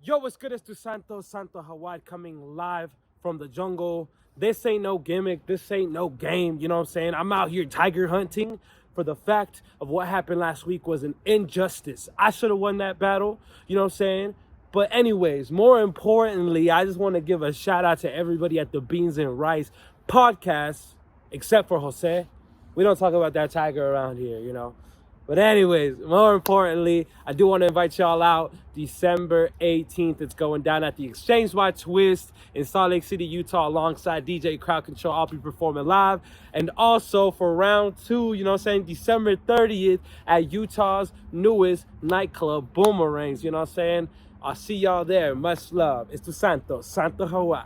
Yo, what's good? It's DeSanto Santo Hawaii coming live from the jungle. This ain't no gimmick. This ain't no game. You know what I'm saying? I'm out here tiger hunting for the fact of what happened last week was an injustice. I should have won that battle. You know what I'm saying? But anyways, more importantly, I just want to give a shout out to everybody at the Beans and Rice podcast, except for Jose. We don't talk about that tiger around here, you know. But anyways, more importantly, I do want to invite y'all out December 18th. It's going down at the Exchange by Twist in Salt Lake City, Utah, alongside DJ Crowd Control. I'll be performing live. And also for round 2, you know what I'm saying, December 30th at Utah's newest nightclub, Boomerangs. You know what I'm saying? I'll see y'all there. Much love. It's DeSanto, Santo Hawaii.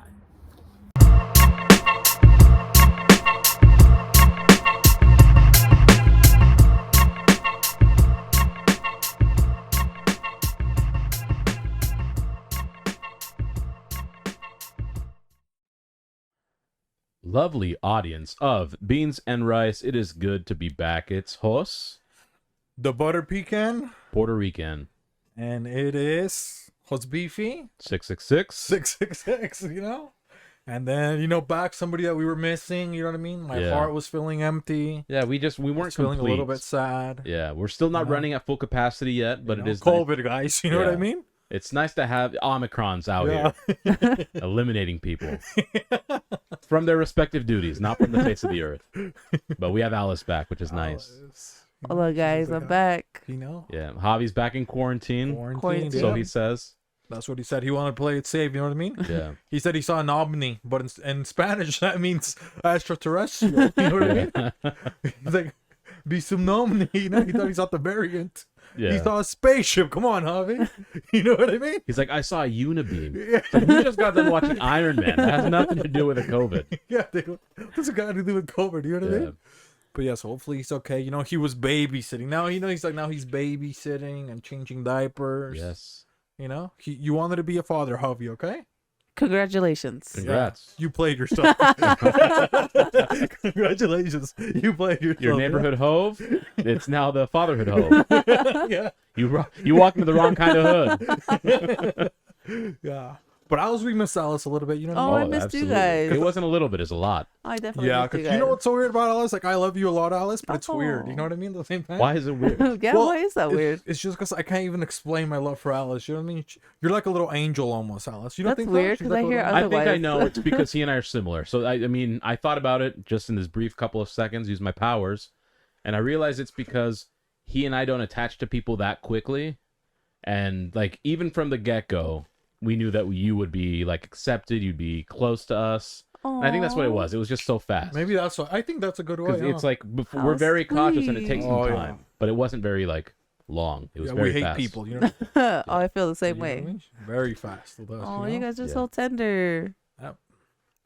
Lovely audience of Beans and Rice. It is good to be back. It's Jos, The butter pecan, Puerto Rican, and it is Jos Beefy 666. 666, you know? And then, back somebody that we were missing, you know what I mean? My Yeah. heart was feeling empty. Yeah, we weren't Feeling complete. a little bit sad. Yeah, we're still not You know? running at full capacity yet, but You it know, is COVID, guys, you know what I Yeah. mean? It's nice to have Omicrons out Yeah. here eliminating people from their respective duties, not from the face of the earth. But we have Alice back, which is nice. Hello, guys. I'm back. You know? Yeah, Javi's back in quarantine, Quarantine. so Yeah. he says. That's what he said. He wanted to play it safe, you know what I mean? Yeah. He said he saw an omni, but in Spanish, that means extraterrestrial. You know what I mean? He's like, be some omni. You know, he thought he saw the variant. Yeah. He saw a spaceship. Come on, Javi. You know what I mean? He's like, I saw a unibeam. Yeah. It's like, we just got done watching Iron Man. That has nothing to do with the COVID. Yeah, what's it got to do with COVID? You know what I Yeah. mean? But yes, hopefully he's okay. You know, he was babysitting. Now, he's babysitting and changing diapers. Yes. You know, you wanted to be a father, Javi, okay? Congratulations. Congrats. You played yourself. Congratulations. You played yourself. Your neighborhood hove, it's now the fatherhood hove. Yeah. You walked into the wrong kind of hood. Yeah. But we miss Alice a little bit, you know what Oh, I I mean? missed you absolutely. guys. It wasn't a little bit, it's a lot. I definitely Yeah, missed you because guys. you know what's so weird about Alice? Like, I love you a lot, Alice, but it's weird. You Oh. know what I mean? At the same time. Why is it weird? Yeah, Well, why is that weird? It's just because I can't even explain my love for Alice. You know what I mean? You're like a little angel almost, Alice. You don't That's think weird, so? She's 'cause I like a hear little- I think I Otherwise- know it's because he and I are similar. So, I mean, I thought about it just in this brief couple of seconds, use my powers, and I realized it's because he and I don't attach to people that quickly. And, like, even from the get-go, we knew that you would be, like, accepted, you'd be close to us. And I think that's what it was. It was just so fast. Maybe that's what I think that's a good way. Because it's like, How we're very cautious and it takes some sweet. Oh, time. yeah. But it wasn't very, like, long. It was Yeah, very we hate fast. people, you know? Oh, I feel the same You know what I way. mean? Very fast with us, Oh, you you know? guys are Yeah. so tender. Yep.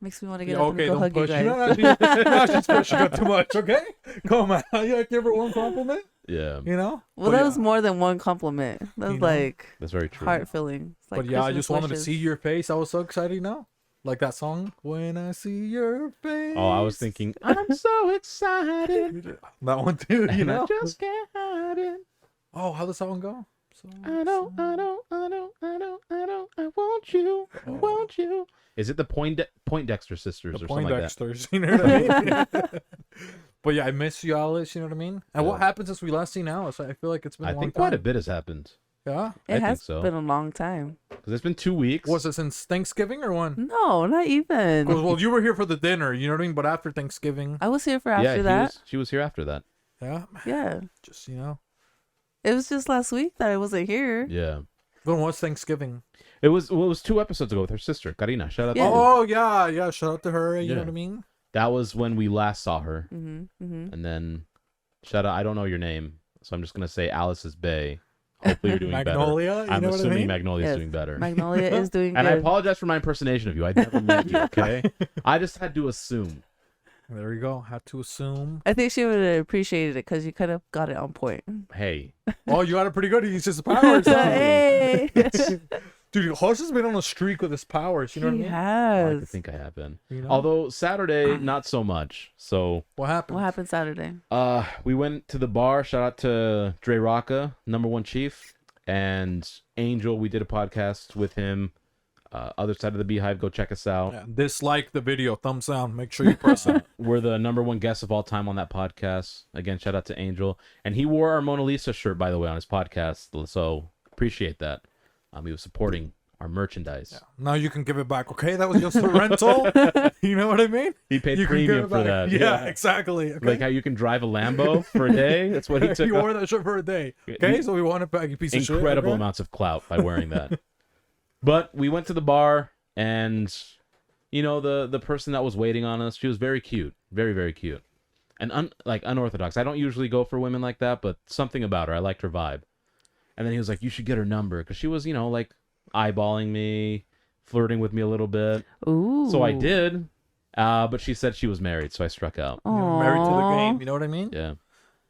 Makes me want to get Yeah, up and go hug you push. guys. Now she's pushing it too much, okay? Come on. You like to give her one compliment? Yeah, You know? Well, But that yeah. was more than one compliment. That was You know? like that's very true. heart filling. Like But yeah, I Christmas just wanted to wishes. see your face. I was so excited, you know? Like that song, When I See Your Face. Oh, I was thinking, I'm so excited. That one too, you And I know? just can't hide it. Oh, how does that one go? So, I want you, I want you. Is it the Poindexter sisters the or something like that? Poindexters, you know what I mean? But yeah, I miss you, Alice, you know what I mean? And what Yeah. happened since we last seen Alice? I feel like it's been a I long think time. quite a bit has happened. Yeah? I It think has so. been a long time. Because it's been 2 weeks. Was it since Thanksgiving or when? No, not even. Well, you were here for the dinner, you know what I mean? But after Thanksgiving, I was here for Yeah, after that. she was here after that. yeah, Yeah. just, you know. It was just last week that I wasn't here. Yeah. When was Thanksgiving? It was 2 episodes ago with her sister, Karina. Shout out Yeah. to her. Oh, yeah. Shout out to her, you Yeah. know what I mean? That was when we last saw her. Mm-hmm. Mm-hmm. And then, shout out, I don't know your name, so I'm just going to say Alice's Bay. Hopefully you're doing Magnolia, better. you I'm know what I assuming mean? Magnolia's Yes. doing better. Magnolia is doing And I good. apologize for my impersonation of you. I never met you, okay? I just had to assume. There we go. Had to assume. I think she would have appreciated it because you could have got it on point. Hey, Oh, you got it pretty good. He uses his powers. huh? Hey, Dude, Horse has been on a streak with his powers. You know what I he mean? I has. think I have been. You know? Although Saturday, not so much. So, What happened? What happened Saturday? we went to the bar. Shout out to Dre Rocca, #1 chief, and Angel. We did a podcast with him. Other Side of the Beehive. Go check us out. Yeah, dislike the video, thumbs down. Make sure you press it. We're the #1 guest of all time on that podcast. Again, shout out to Angel. And he wore our Mona Lisa shirt, by the way, on his podcast. So appreciate that. He was supporting our merchandise. Yeah. Now you can give it back, okay? That was just a rental. You know what I mean? He paid You can give premium it for back. that. Yeah, exactly. Okay? Like how you can drive a Lambo for a day. That's what he took. He wore that shirt for a day. Okay, so we want it back, you piece of shit. Incredible Okay? amounts of clout by wearing that. But we went to the bar, and you know the person that was waiting on us, she was very cute, very very cute, and unorthodox. I don't usually go for women like that, but something about her, I liked her vibe. And then he was like, "You should get her number," because she was, you know, like eyeballing me, flirting with me a little bit. Ooh. So I did, but she said she was married, so I struck out. You know, married to the Aw. game, you know what I mean? Yeah,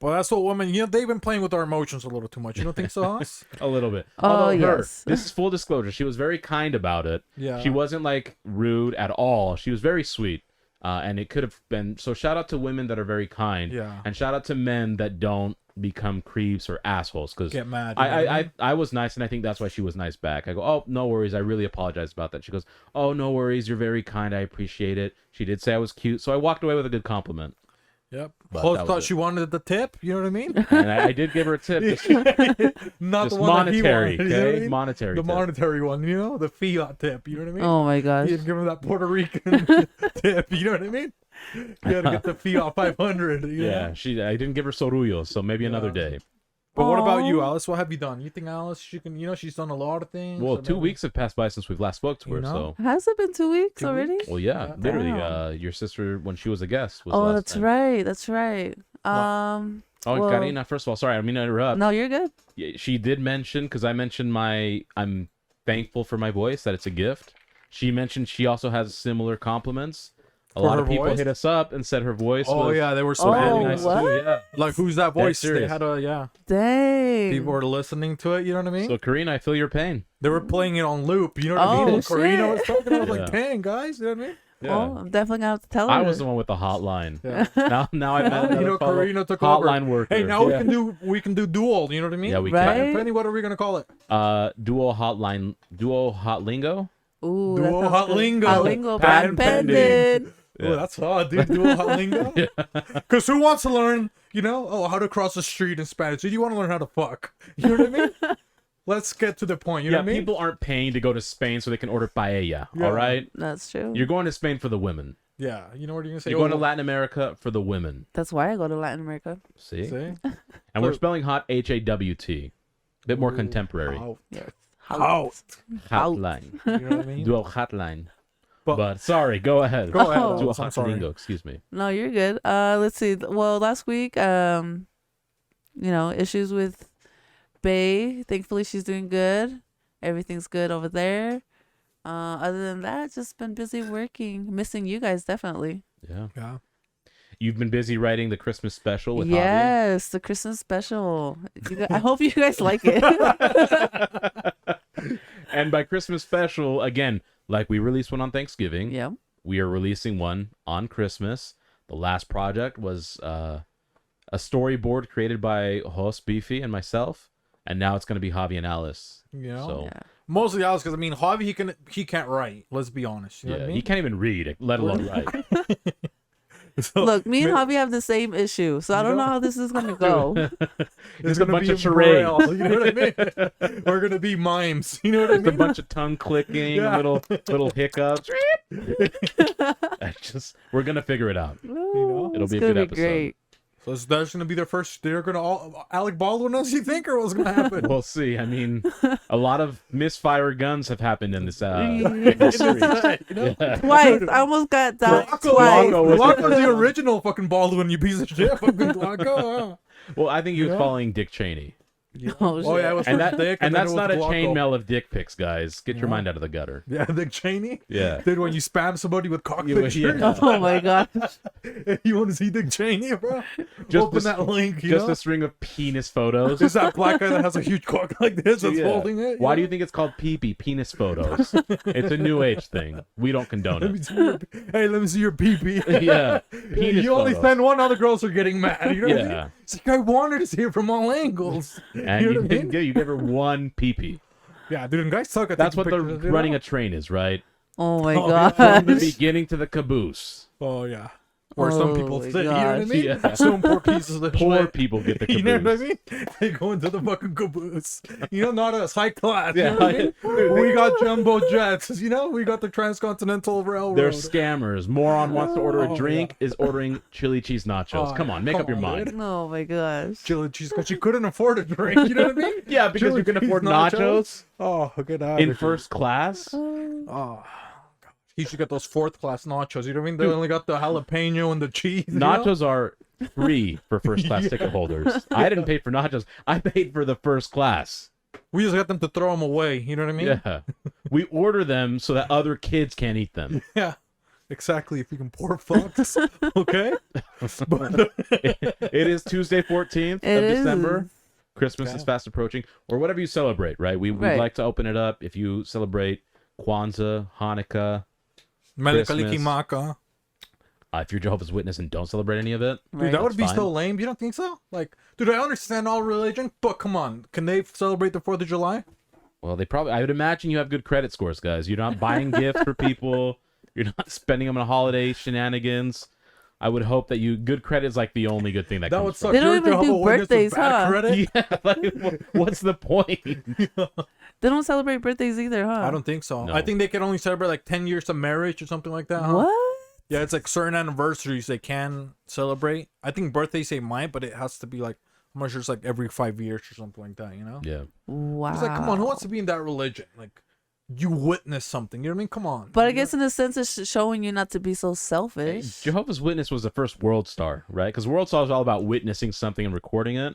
Well, that's what women, you know, they've been playing with our emotions a little too much. You don't think so, Alice? a little bit. Oh, Although her, yes. this is full disclosure. She was very kind about it. Yeah. She wasn't like rude at all. She was very sweet. And it could have been, so shout out to women that are very kind. Yeah. And shout out to men that don't become creeps or assholes. Because Get mad. you know what I mean? I was nice, and I think that's why she was nice back. I go, "Oh, no worries. I really apologize about that." She goes, "Oh, no worries. You're very kind. I appreciate it." She did say I was cute. So I walked away with a good compliment. Yep. But Host that was thought it. she wanted the tip. You know what I mean? And I did give her a tip. Just, Not just the one that he monetary, wanted. You know what I okay? mean? Monetary The tip. monetary one, you know, the fiat tip. You know what I mean? Oh my gosh. You didn't give him that Puerto Rican tip. You know what I mean? You had to get the fiat 500. You Yeah, know? I didn't give her sorullo, so maybe another day. But what about you, Aw. Alice? What have you done? You think Alice, she can, you know, she's done a lot of things. Well, or 2 maybe- weeks have passed by since we've last spoke to her, You know? so. Has it been 2 weeks 2 already? weeks? Well, yeah, Yeah. literally. Damn. Your sister, when she was a guest, was Oh, last that's time. right. That's right. Oh, well- Karina, first of all, sorry, I mean to interrupt. No, you're good. Yeah, she did mention, because I mentioned I'm thankful for my voice, that it's a gift. She mentioned she also has similar compliments. A For lot her of people voice? hit us up and said her voice Oh, was yeah, they were so Oh, happy. really nice what? too. Yeah. Like, who's that voice? They serious. had a, yeah. Dang. People were listening to it, you know what I mean? So, Karina, I feel your pain. They were playing it on loop, you know what I mean? Oh, And Karina shit. was talking, I was Yeah. like, dang, guys, you know what I mean? Well, I'm definitely gonna have to tell her. I was the one with the hotline. Yeah. Now I met You know, another fellow Karina took over. hotline worker. Hey, now Yeah. we can do dual, you know what I mean? Yeah, we Right? can. Penny, what are we gonna call it? Duo hot lingo. Ooh, Duo that sounds hot good. lingo. Hot lingo. Patent Patent pending. pending. Oh, that's hot, dude. Dual hot lingo. Because who wants to learn, you know, how to cross the street in Spanish? Do you want to learn how to fuck? You know what I mean? Let's get to the point. You know Yeah, what I mean? people aren't paying to go to Spain so they can order paella. Yeah. All right, That's true. you're going to Spain for the women. Yeah, you know what you're gonna say. You're going to Latin America for the women. That's why I go to Latin America. See, See? and we're spelling hot HAWT. Bit more contemporary. How? Yes. How? Hotline. You know what I mean? Duo hotline. But- But sorry, go ahead. Go ahead. Oh. Duo Alice, I'm hot sorry. lingo. Excuse me. No, you're good. Let's see. Well, last week, issues with Bay. Thankfully, she's doing good. Everything's good over there. Other than that, just been busy working. Missing you guys, definitely. Yeah. Yeah. You've been busy writing the Christmas special with Yes, the Christmas special. I hope you guys like it. Javi. And by Christmas special, again, like we released one on Thanksgiving, Yeah. we are releasing one on Christmas. The last project was a storyboard created by Host Beefy and myself, and now it's going to be Javi and Alice. You know? So Yeah. Mostly Alice, because I mean, Javi, he can't write. Let's be honest. You know yeah, what I he mean? can't even read, let alone write. So, Look, me and ma- Javi have the same issue, so I don't know how this is gonna go. It's a gonna bunch be of charades. braille, you know what I mean? We're gonna be mimes. You know what I Just a mean? bunch of tongue clicking, Yeah. little hiccups. We're gonna figure it out. Ooh, It'll it's be a gonna good be episode. great. So that's gonna be their first. They're gonna all Alec Baldwin us, you think, or what's gonna happen? We'll see. I mean, a lot of misfire guns have happened in this In street. this, you know? Twice. I almost got died Glocko, twice. Glocko's the original fucking Baldwin, you piece of shit. Fucking Glocko. Well, I think he was Yeah. following Dick Cheney. Oh, Oh yeah, it shit. was And first that Dick, and then that's it not was a Glocko. chainmail of dick pics, guys. Get your Yeah. mind out of the gutter. Yeah, Dick Cheney. Yeah. Dude, when you spam somebody with cock You- pictures, yeah. Oh my gosh. you want to see Dick Cheney, bro? Just Open this- that link. You Just know? a string of penis photos. There's that black guy that has a huge cock like this that's Yeah. holding it. Why do you think it's called pee-pee? Penis photos. It's a new age thing. We don't condone Let me it. see your, hey, let me see your pee-pee. Yeah. Penis you only photos. send one, other girls are getting mad. You know what I mean? Yeah. It's like I wanted to see it from all angles. And you know you what I didn't mean? give. You gave her one pee-pee. Yeah, dude, and guys suck at That's taking what the pictures, you running know? a train is, right? Oh my Oh, yeah. From the gosh. beginning to the caboose. Oh yeah. Or some people Oh, sit, you know what I gosh. mean? Yeah. Some poor pieces of Poor shit. people get the You caboose. know what I mean? They go into the fucking caboose. You know, not us, high class. Yeah, You know what I mean? We got jumbo jets. You know, we got the transcontinental railroad. They're scammers. Moron wants to order a Oh, drink, is ordering chili cheese nachos. Oh, Come on, make come up your on, mind. dude. Oh my gosh. Chili cheese because she couldn't afford a drink. You know what I mean? Yeah, because Chili you can cheese afford nachos Oh, get out in of first class. Oh, Oh, he should get those fourth class nachos. You know what I mean? They only got the jalapeno and the cheese. you know? Nachos are free for first class ticket holders. I didn't pay for nachos. I paid for the first class. We just got them to throw them away. You know what I mean? Yeah. We order them so that other kids can't eat them. Yeah. Exactly. If you can pour fucks. Okay. It is Tuesday 14th It of is. December. Christmas Okay. is fast approaching, or whatever you celebrate, right? We'd Right. like to open it up. If you celebrate Kwanzaa, Hanukkah, Melekalikimaka. if you're Jehovah's Witness and don't celebrate any of it, Dude, right. that would That's be fine. so lame. You don't think so? Like, dude, I understand all religion, but come on. Can they celebrate the 4th of July? well, I would imagine you have good credit scores, guys. You're not buying gifts for people. You're not spending them on holiday shenanigans. I would hope that good credit is like the only good thing that That comes would from suck. They don't You're a even do Jehovah's Witness with birthdays, bad huh? credit? Yeah, like, what's the point? They don't celebrate birthdays either, huh? I don't think so. No. I think they can only celebrate like 10 years of marriage or something like that. Huh? What? Yeah, it's like certain anniversaries they can celebrate. I think birthdays they might, but it has to be like, I'm not sure it's like every 5 years or something like that, you know? Yeah. Wow. It's like, come on, who wants to be in that religion? Like, you witness something, you know what I mean? Come on. But I guess in a sense, it's showing you not to be so selfish. Jehovah's Witness was the first World Star, right? Because World Star is all about witnessing something and recording it.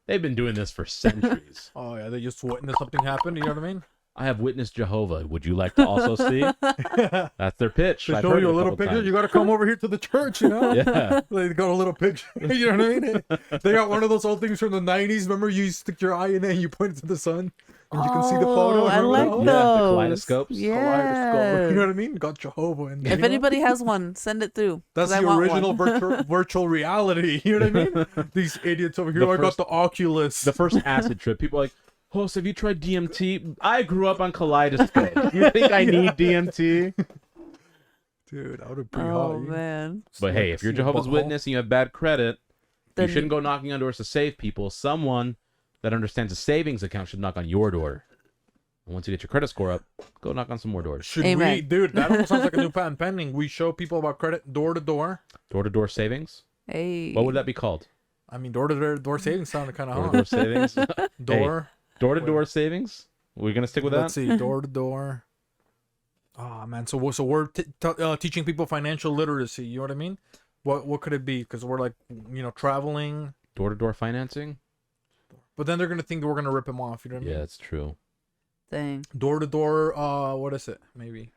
They've been doing this for centuries. Oh, yeah, they just witness something happen, you know what I mean? I have witnessed Jehovah. Would you like to also see? That's their pitch. To I've show heard you it a little couple picture, times. you got to come over here to the church, you know? Yeah. They got a little picture, you know what I mean? They got one of those old things from the 90s. Remember, you stick your eye in it and you point it to the sun, and you can see the photo. Oh, I Remember like that one? Yeah, the those. kaleidoscopes. Kaleidoscope, you know Yeah. what I mean? Got Jehovah in there. If you know? anybody has one, send it through. 'cause That's I the want original one. virtual reality. You know what I mean? These idiots over here. The I got first- the Oculus. The first acid trip. People are like, host, have you tried DMT? I grew up on kaleidoscope. You think I need DMT? Dude, that would have pretty Oh hot. you- man. But hey, if you're See a Jehovah's butthole? Witness and you have bad credit, Then you shouldn't go knocking on doors to save people. Someone that understands a savings account should knock on your door. And once you get your credit score up, go knock on some more doors. Should Amen. we, dude? That almost sounds like a new patent pending. We show people about credit door to door. Door-to-door savings? Hey. What would that be called? I mean, door to door savings sounded kind of Door-to-door hot. savings? Door. Door-to-door savings? We're going to stick with Let's that? see, door to door. Oh man, so we're teaching people financial literacy. You know what I mean? What could it be? Because we're like, traveling. Door-to-door financing? But then they're gonna think that we're gonna rip them off. You know what I Yeah, mean? that's true. Dang. Door to door. What is it? Maybe.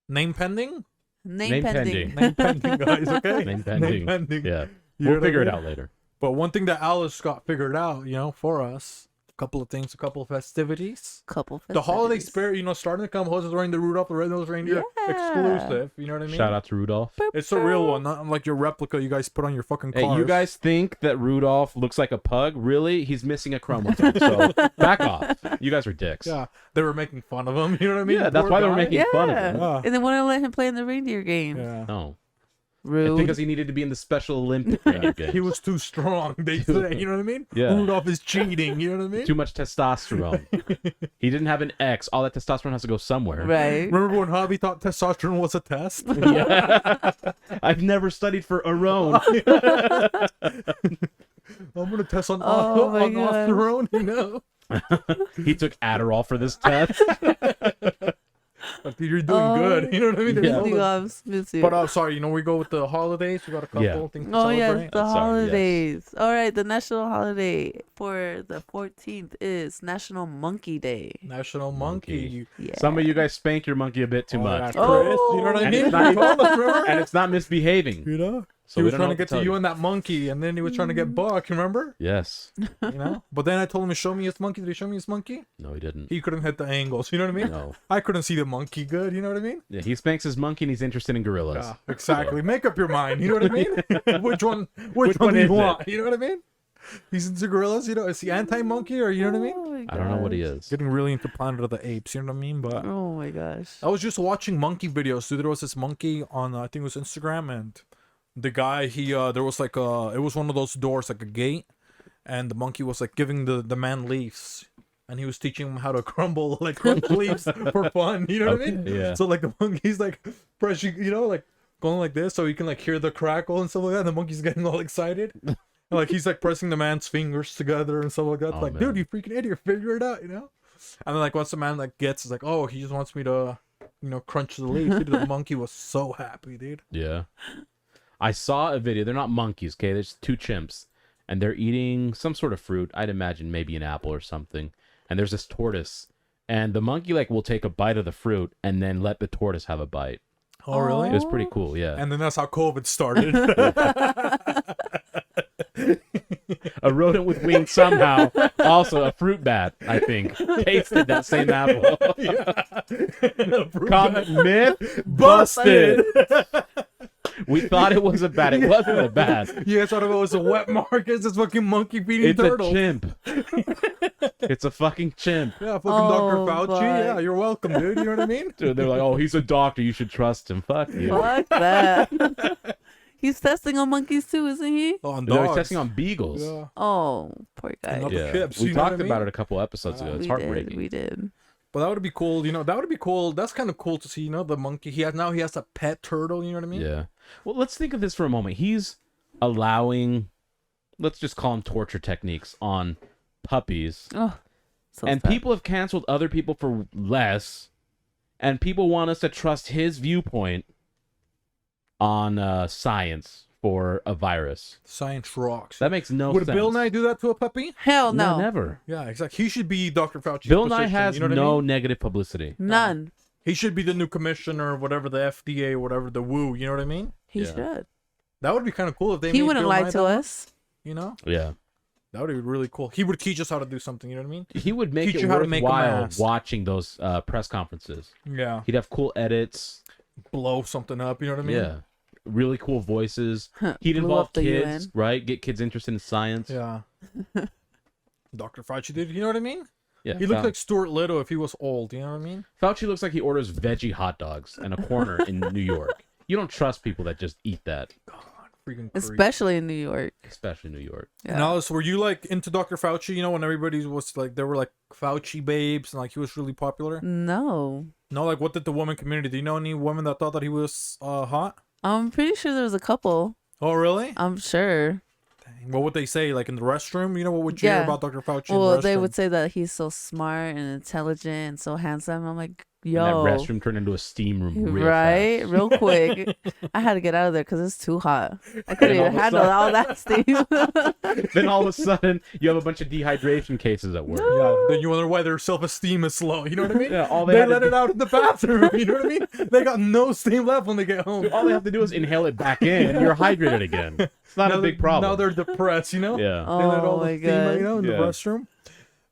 Name pending. Name pending. Name pending, guys. Okay. Name pending. Name pending. Yeah. You know We'll what I figure it mean? out later. But one thing that Alice got figured out, for us, a couple of things, a couple of festivities. Couple. The holiday festivities. spirit, starting to come. Hoses wearing the Rudolph the Red-Nosed Reindeer Yeah. exclusive. You know what I mean? Shout out to Rudolph. It's a real one, not like your replica you guys put on your fucking Hey, cars. you guys think that Rudolph looks like a pug? Really? He's missing a chromosome. So back off. You guys are dicks. Yeah, they were making fun of him. You know what I mean? Yeah, that's Poor why they were guy. making fun of Yeah. him. Yeah. And they want to let him play in the reindeer game. Yeah. No. Rude. Because he needed to be in the Special Olympic reindeer games. He was too strong, they say. You know what I mean? Yeah. Rudolph is cheating. You know what I mean? Too much testosterone. He didn't have an X. All that testosterone has to go somewhere. Right. Remember when Hobby thought testosterone was a test? Yeah. I've never studied for Aron. I'm gonna test on Oh my on gosh. testosterone. He took Adderall for this test. Like, dude, you're doing good. You know what I mean? There's Yeah. no Smooth limit. off, smooth suit. But sorry, we go with the holidays. We got a couple Yeah. things to Oh celebrate. yes, the Sorry, yes. holidays. All right, the national holiday for the 14th is National Monkey Day. National Monkey. Monkey. Yeah. Some of you guys spank your monkey a bit too Oh, much. that's Chris. You know what I And mean? it's not You told us, remember? And it's not misbehaving. You know? So he we was don't trying know to get what to tell you and that monkey, and then he was trying to get Buck, remember? Yes. But then I told him to show me his monkey. Did he show me his monkey? No, he didn't. He couldn't hit the angles. You know what I mean? No. I couldn't see the monkey good. You know what I mean? Yeah, he spanks his monkey and he's interested in gorillas. Yeah, exactly. Make up your mind. You know what I mean? Which one Which do one you is it? want? You know what I mean? He's into gorillas, you know. Is he anti-monkey or you know what I mean? Oh my I don't know what he gosh. is. Getting really into Planet of the Apes, you know what I mean? But Oh my gosh. I was just watching monkey videos. Dude, there was this monkey on I think it was Instagram, and the guy there was like it was one of those doors like a gate, and the monkey was like giving the man leaves, and he was teaching him how to crumble like crunch leaves for fun. You know what I mean? Yeah. So like the monkey's like pressing, you know, like going like this, so you can like hear the crackle and stuff like that. And the monkey's getting all excited. And, like he's like pressing the man's fingers together and stuff like that. Oh, Like, man. dude, you freaking idiot, figure it out, you know? And then like once the man like gets, it's like, oh, he just wants me to, you know, crunch the leaf. Dude, the monkey was so happy, dude. Yeah. I saw a video. They're not monkeys, okay? There's two chimps, and they're eating some sort of fruit. I'd imagine maybe an apple or something. And there's this tortoise, and the monkey like will take a bite of the fruit and then let the tortoise have a bite. Oh, really? It was pretty cool, yeah. And then that's how COVID started. A rodent with wings somehow, also a fruit bat, I think, tasted that same apple. Common myth busted. We thought it was a bat. It wasn't a bat. You guys thought it was a wet market? It's this fucking monkey feeding It's turtles. a chimp. It's a fucking chimp. Yeah, fucking Oh, Dr. Fauci. boy. Yeah, you're welcome, dude. You know what I mean? Dude, they're like, oh, he's a doctor. You should trust him. Fuck you. Fuck that. He's testing on monkeys too, isn't he? Oh, on No, he's dogs. testing on beagles. Yeah. Oh, poor guy. Another- Yeah. chips, We you know what talked I about mean? it a couple episodes ago. It's We heartbreaking. did. We did. But that would be cool, you know. That would be cool. That's kind of cool to see, you know, the monkey. He has a pet turtle. You know what I mean? Yeah. Well, let's think of this for a moment. He's allowing, let's just call them torture techniques on puppies. Oh, so And sad. people have canceled other people for less. And people want us to trust his viewpoint on science for a virus. Science rocks. That makes no Would sense. Bill Nye do that to a puppy? Hell No, no. never. Yeah, exactly. He should be Dr. Fauci's Bill Nye position, has you know what no I mean? negative publicity. None. He should be the new commissioner, whatever the FDA, whatever the woo. You know what I mean? He Yeah. should. That would be kind of cool if they. He made wouldn't Bill lie Nye to that, us. You know, Yeah. that would be really cool. He would teach us how to do something. You know what I mean? He would make Teach it you how to make a worthwhile mask. watching those press conferences. Yeah. He'd have cool edits. Blow something up. You know what I mean? Yeah. Really cool voices. He'd Blew involve up the kids, UN. right? Get kids interested in science. Yeah. Dr. Fauci did. You know what I mean? Yeah. He looked like Stuart Little if he was old. You know what I mean? Fauci looks like he orders veggie hot dogs in a corner in New York. You don't trust people that just eat that, Freaking creep. Especially in New York. especially New York. Yeah. And Alice, were you like into Dr. Fauci? You know, when everybody was like, they were like Fauci babes, and like he was really popular. No. No, like what did the woman community? Do you know any women that thought that he was hot? I'm pretty sure there was a couple. Oh, really? I'm sure. Dang. What would they say? Like in the restroom? You know, what would you hear Yeah. about Dr. Fauci? Well, in the they restroom? would say that he's so smart and intelligent and so handsome. I'm like, And yo. that restroom turned into a steam room real Right? fast. Real quick. I had to get out of there because it's too hot. I couldn't And all even of a handle sudden- all that steam. Then all of a sudden, you have a bunch of dehydration cases at work. Yeah, then you wonder why their self-esteem is low. You know what I mean? Yeah, all they had to let do- it out in the bathroom. You know what I mean? They got no steam left when they get home. All they have to do is inhale it back in, and you're hydrated again. It's not Now a big they're- problem. Now they're depressed, you know? Yeah. They let all Oh the my steam, God. you know, in the Yeah. restroom.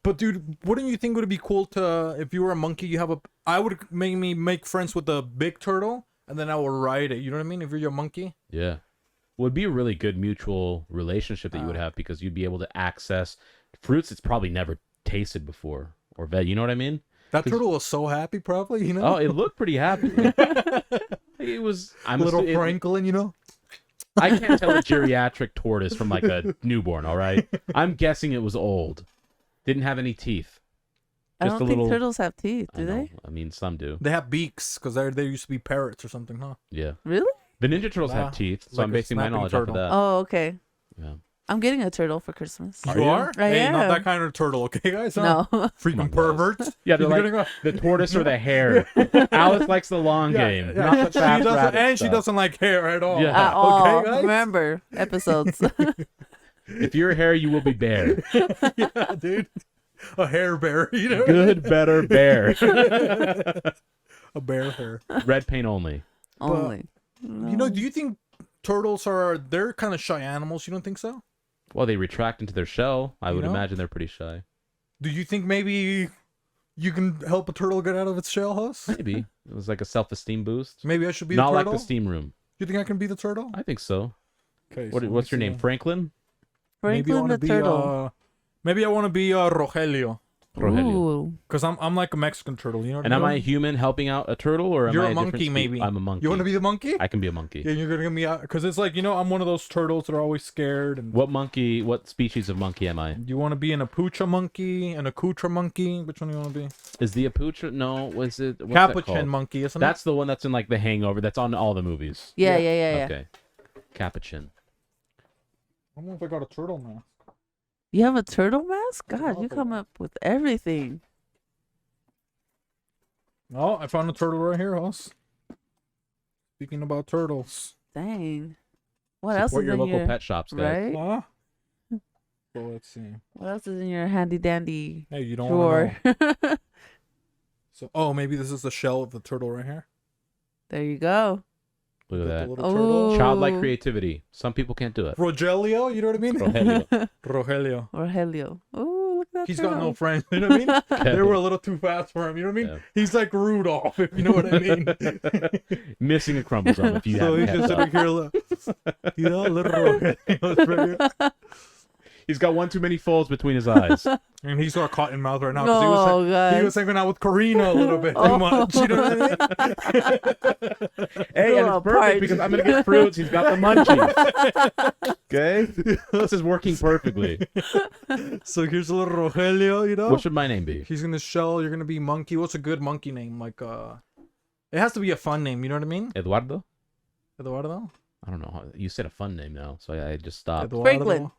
But dude, wouldn't you think would be cool to if you were a monkey, you have a I would make friends with a big turtle and then I will ride it. You know what I mean? If you're a monkey. Yeah. Would be a really good mutual relationship that you would have because you'd be able to access fruits it's probably never tasted before or veg. You know what I mean? That turtle was so happy probably, you know? Oh, it looked pretty happy. It was. I'm Little assu- it- Franklin, you know? I can't tell a geriatric tortoise from like a newborn. All right. I'm guessing it was old. Didn't have any teeth. I Just don't a think little- turtles have teeth, I do know. they? I mean, some do. They have beaks because they used to be parrots or something, huh? Yeah. Really? The Ninja Turtles Wow. have teeth, so Like I'm a basing my snapping knowledge off of turtle. that. Oh, okay. Yeah. I'm getting a turtle for Christmas. You are? I Hey, not am. that kind of turtle, okay, guys? Huh? No. Freaking on, guys. perverts. Yeah, they're You're like gonna go- the tortoise or the hare. Alice likes the long game, Yeah, not the she fast doesn't, rabbit and she stuff. doesn't like hair at all. Yeah. At all. guys? Remember episodes. If you're a hare, you will be bear. Yeah, dude. A hair bear, you know? Good, better, bear. A bear hair. Red paint only. Only. You know, do you think turtles they're kind of shy animals? You don't think so? Well, they retract into their shell. I would know? imagine they're pretty shy. Do you think maybe you can help a turtle get out of its shell house? Maybe it was like a self-esteem boost. Maybe I should be Not the like turtle? the steam room. You think I can be the turtle? I think so. Okay. What's your name? Franklin? Maybe I Franklin want to the be turtle. maybe I want to be Rogelio, Rogelio. Ooh. because I'm like a Mexican turtle. You know what And I am mean? I a human helping out a turtle, or am You're I a a different monkey, maybe. I'm a monkey. You want to be the monkey? I can be a monkey. Yeah, you're gonna be because it's like I'm one of those turtles that are always scared. And What species of monkey am I? you want to be an apucha monkey, an akutra monkey? Which one do you want to be? Is the aputra? No, what's that Capuchin called? monkey, isn't That's the one that's in like The Hangover. That's on all the movies. Yeah, Yeah. yeah. Okay. Capuchin. I don't know if I got a turtle mask. You have a turtle mask? God, you awful. come up with everything. Oh, I found a turtle right here, Hoss. Speaking about turtles. Dang. What else Support is your in local your pet shops, guys. right? Huh? So let's see. What else is in your handy dandy Hey, you don't want to drawer? know. So, maybe this is the shell of the turtle right here. There you go. Look at The that. little turtle. Ooh. Childlike creativity. Some people can't do it. Rogelio, you know what I mean? Rogelio. Rogelio. Rogelio. Oh, look at that He's turtle. got no friends, you know what I mean? They were a little too fast for him, you know what I mean? Yeah. He's like Rudolph, if you know what I mean. Missing a chromosome if you So haven't he's kept just up. sitting here, look. You know, little Rogelio's right here. He's got one too many folds between his eyes. And he's got cotton mouth right now Oh, because he God. was hanging out with Karina a little bit too much. You know what I mean? Hey, and Little it's perfect part. because I'm gonna get fruits. He's got the munchies. Okay, this is working perfectly. So here's a little Rogelio, you know? What should my name be? He's gonna shell, you're gonna be monkey. What's a good monkey name? Like, it has to be a fun name, you know what I mean? Eduardo? Eduardo? I don't know. You said a fun name now, so I just stopped. Eduardo? Franklin.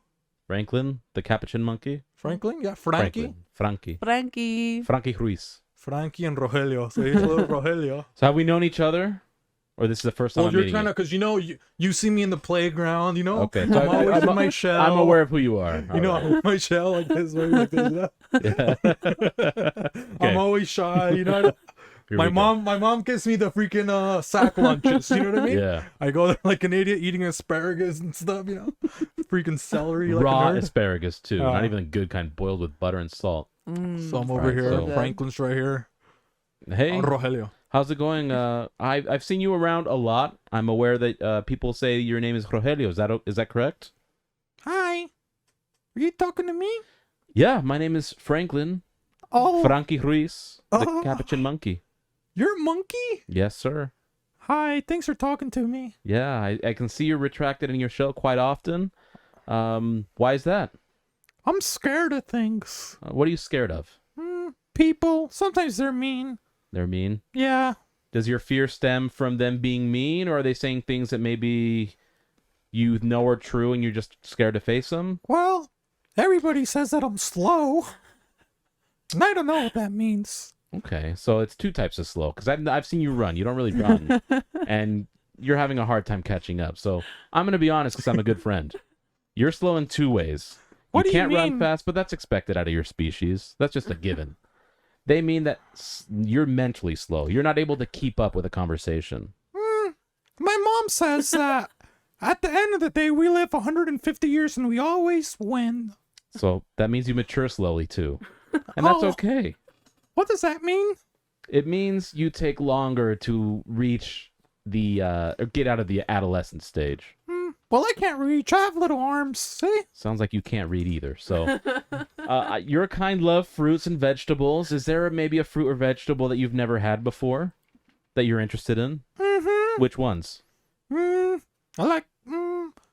Franklin, the Capuchin monkey. Franklin? Yeah, Frankie. Frankie. Frankie. Frankie Ruiz. Frankie and Rogelio. So here's a little Rogelio. So have we known each other, or this is the first time Well, I'm you're meeting trying to, you? because you see me in the playground, you know? Okay, I'm so always in my shell. I'm aware of who you are. You know, All I'm in my shell like this, like this. You know? right. I'm always shy, you know? Here My we go. mom gives me the freaking sack lunches. You know what I mean? Yeah. I go there like an idiot eating asparagus and stuff. You know, freaking celery. Like Raw a nerd. asparagus too, not Oh. even a good kind, boiled with butter and salt. Mm. So I'm over Right, here. so- Franklin's right here. Hey, Rogelio. how's it going? I've seen you around a lot. I'm aware that people say your name is Rogelio. Is that correct? Hi. Are you talking to me? Yeah, my name is Franklin. Oh, Frankie Ruiz, the Oh. Capuchin monkey. you're a monkey? Yes, sir. Hi. Thanks for talking to me. Yeah, I can see you're retracted in your shell quite often. Why is that? I'm scared of things. What are you scared of? People. Sometimes they're mean. They're mean. Yeah. Does your fear stem from them being mean, or are they saying things that maybe you know are true and you're just scared to face them? Well, everybody says that I'm slow. And I don't know what that means. Okay, so it's two types of slow, because I've seen you run. You don't really run, and you're having a hard time catching up. So I'm gonna be honest, because I'm a good friend. You're slow in two ways. What do you can't run mean? fast, but that's expected out of your species. That's just a given. They mean that you're mentally slow. You're not able to keep up with a conversation. My mom says that at the end of the day, we live 150 years and we always win. So that means you mature slowly too, and that's Oh. okay. What does that mean? It means you take longer to reach the or get out of the adolescent stage. Well, I can't reach. I have little arms. See? Sounds like you can't read either. So, your kind love fruits and vegetables. Is there maybe a fruit or vegetable that you've never had before that you're interested in? Mm-hmm. Which ones? I like,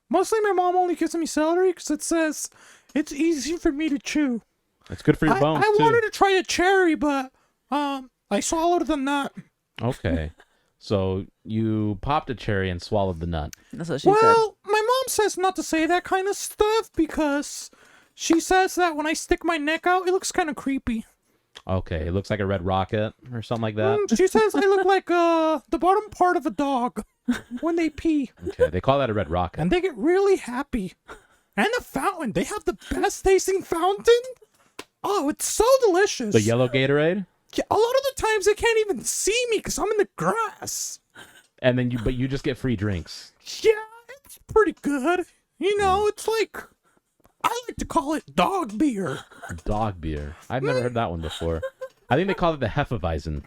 mostly my mom only gives me celery because it says it's easy for me to chew. It's good for your bones I too. wanted to try a cherry, but, I swallowed the nut. Okay, so you popped a cherry and swallowed the nut. That's what she said. Well, my mom says not to say that kind of stuff because she says that when I stick my neck out, it looks kind of creepy. Okay, it looks like a red rocket or something like that. She says I look like the bottom part of a dog when they pee, Okay, they call that a red rocket. and they get really happy. And the fountain, they have the best tasting fountain. Oh, it's so delicious. The yellow Gatorade, Yeah, a lot of the times they can't even see me because I'm in the grass. and then you just get free drinks. Yeah, it's pretty good. You know, it's like, I like to call it dog beer. Dog beer. I've never heard that one before. I think they call it the Hefeweizen.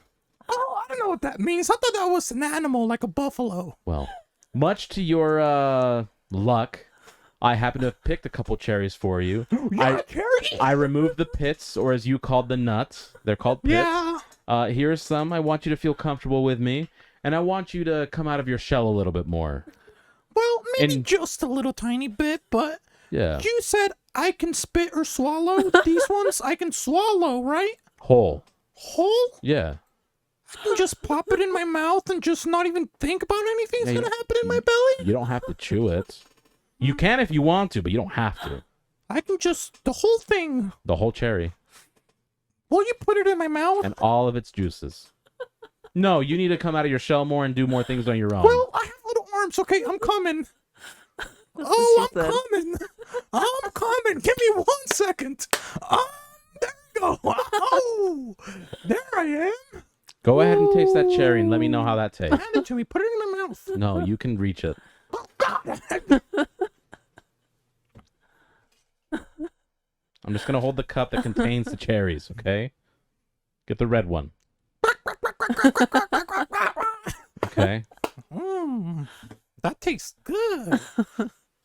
Oh, I don't know what that means. I thought that was an animal like a buffalo. Well, much to your luck, I happen to have picked a couple cherries for you. Yeah, cherry. I removed the pits, or as you called the nuts. They're called pits. Yeah. Here's some. I want you to feel comfortable with me, and I want you to come out of your shell a little bit more. Well, maybe just a little tiny bit, but Yeah. you said I can spit or swallow. These ones I can swallow, right? Whole. Whole? Yeah. I can just pop it in my mouth and just not even think about anything's Yeah, gonna happen in my belly. You don't have to chew it. You can if you want to, but you don't have to. I can just the whole thing. The whole cherry. Will you put it in my mouth? And all of its juices. No, you need to come out of your shell more and do more things on your own. Well, I have little arms. Okay, I'm coming. Oh, I'm coming. I'm coming. Give me 1 second. There you go. Oh, there I am. Go ahead and taste that cherry and let me know how that tastes. Hand it to me. Put it in my mouth. No, you can reach it. Oh, God. I'm just going to hold the cup that contains the cherries, okay? Get the red one. Okay. That tastes good.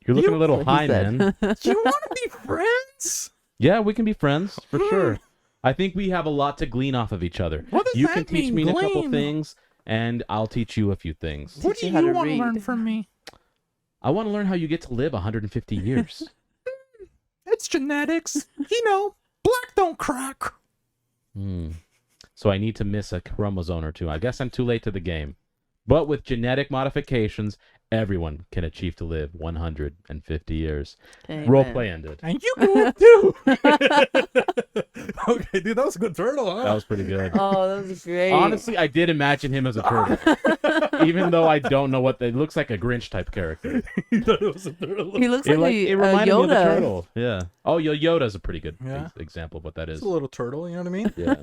You're looking a little That's what high, he said. man. Do you want to be friends? Yeah, we can be friends, for sure. I think we have a lot to glean off of each other. What does You that can teach me mean, a couple glean? things, and I'll teach you a few things. What do you you how to want to read. learn from me? I want to learn how you get to live 150 years. It's genetics. You know, black don't crack. So I need to miss a chromosome or two. I guess I'm too late to the game. But with genetic modifications, everyone can achieve to live 150 years. Amen. Roleplay ended. And you can too. Okay, dude, that was a good turtle, huh? That was pretty good. Oh, that was great. Honestly, I did imagine him as a turtle. Even though I don't know what they looks like a Grinch type character. You thought it was a turtle. he looks It, like, it a reminded me of the Yoda. turtle. Yeah. Oh, Yoda's a pretty good Yeah. example of what that is. It's a little turtle, you know what I mean? Yeah.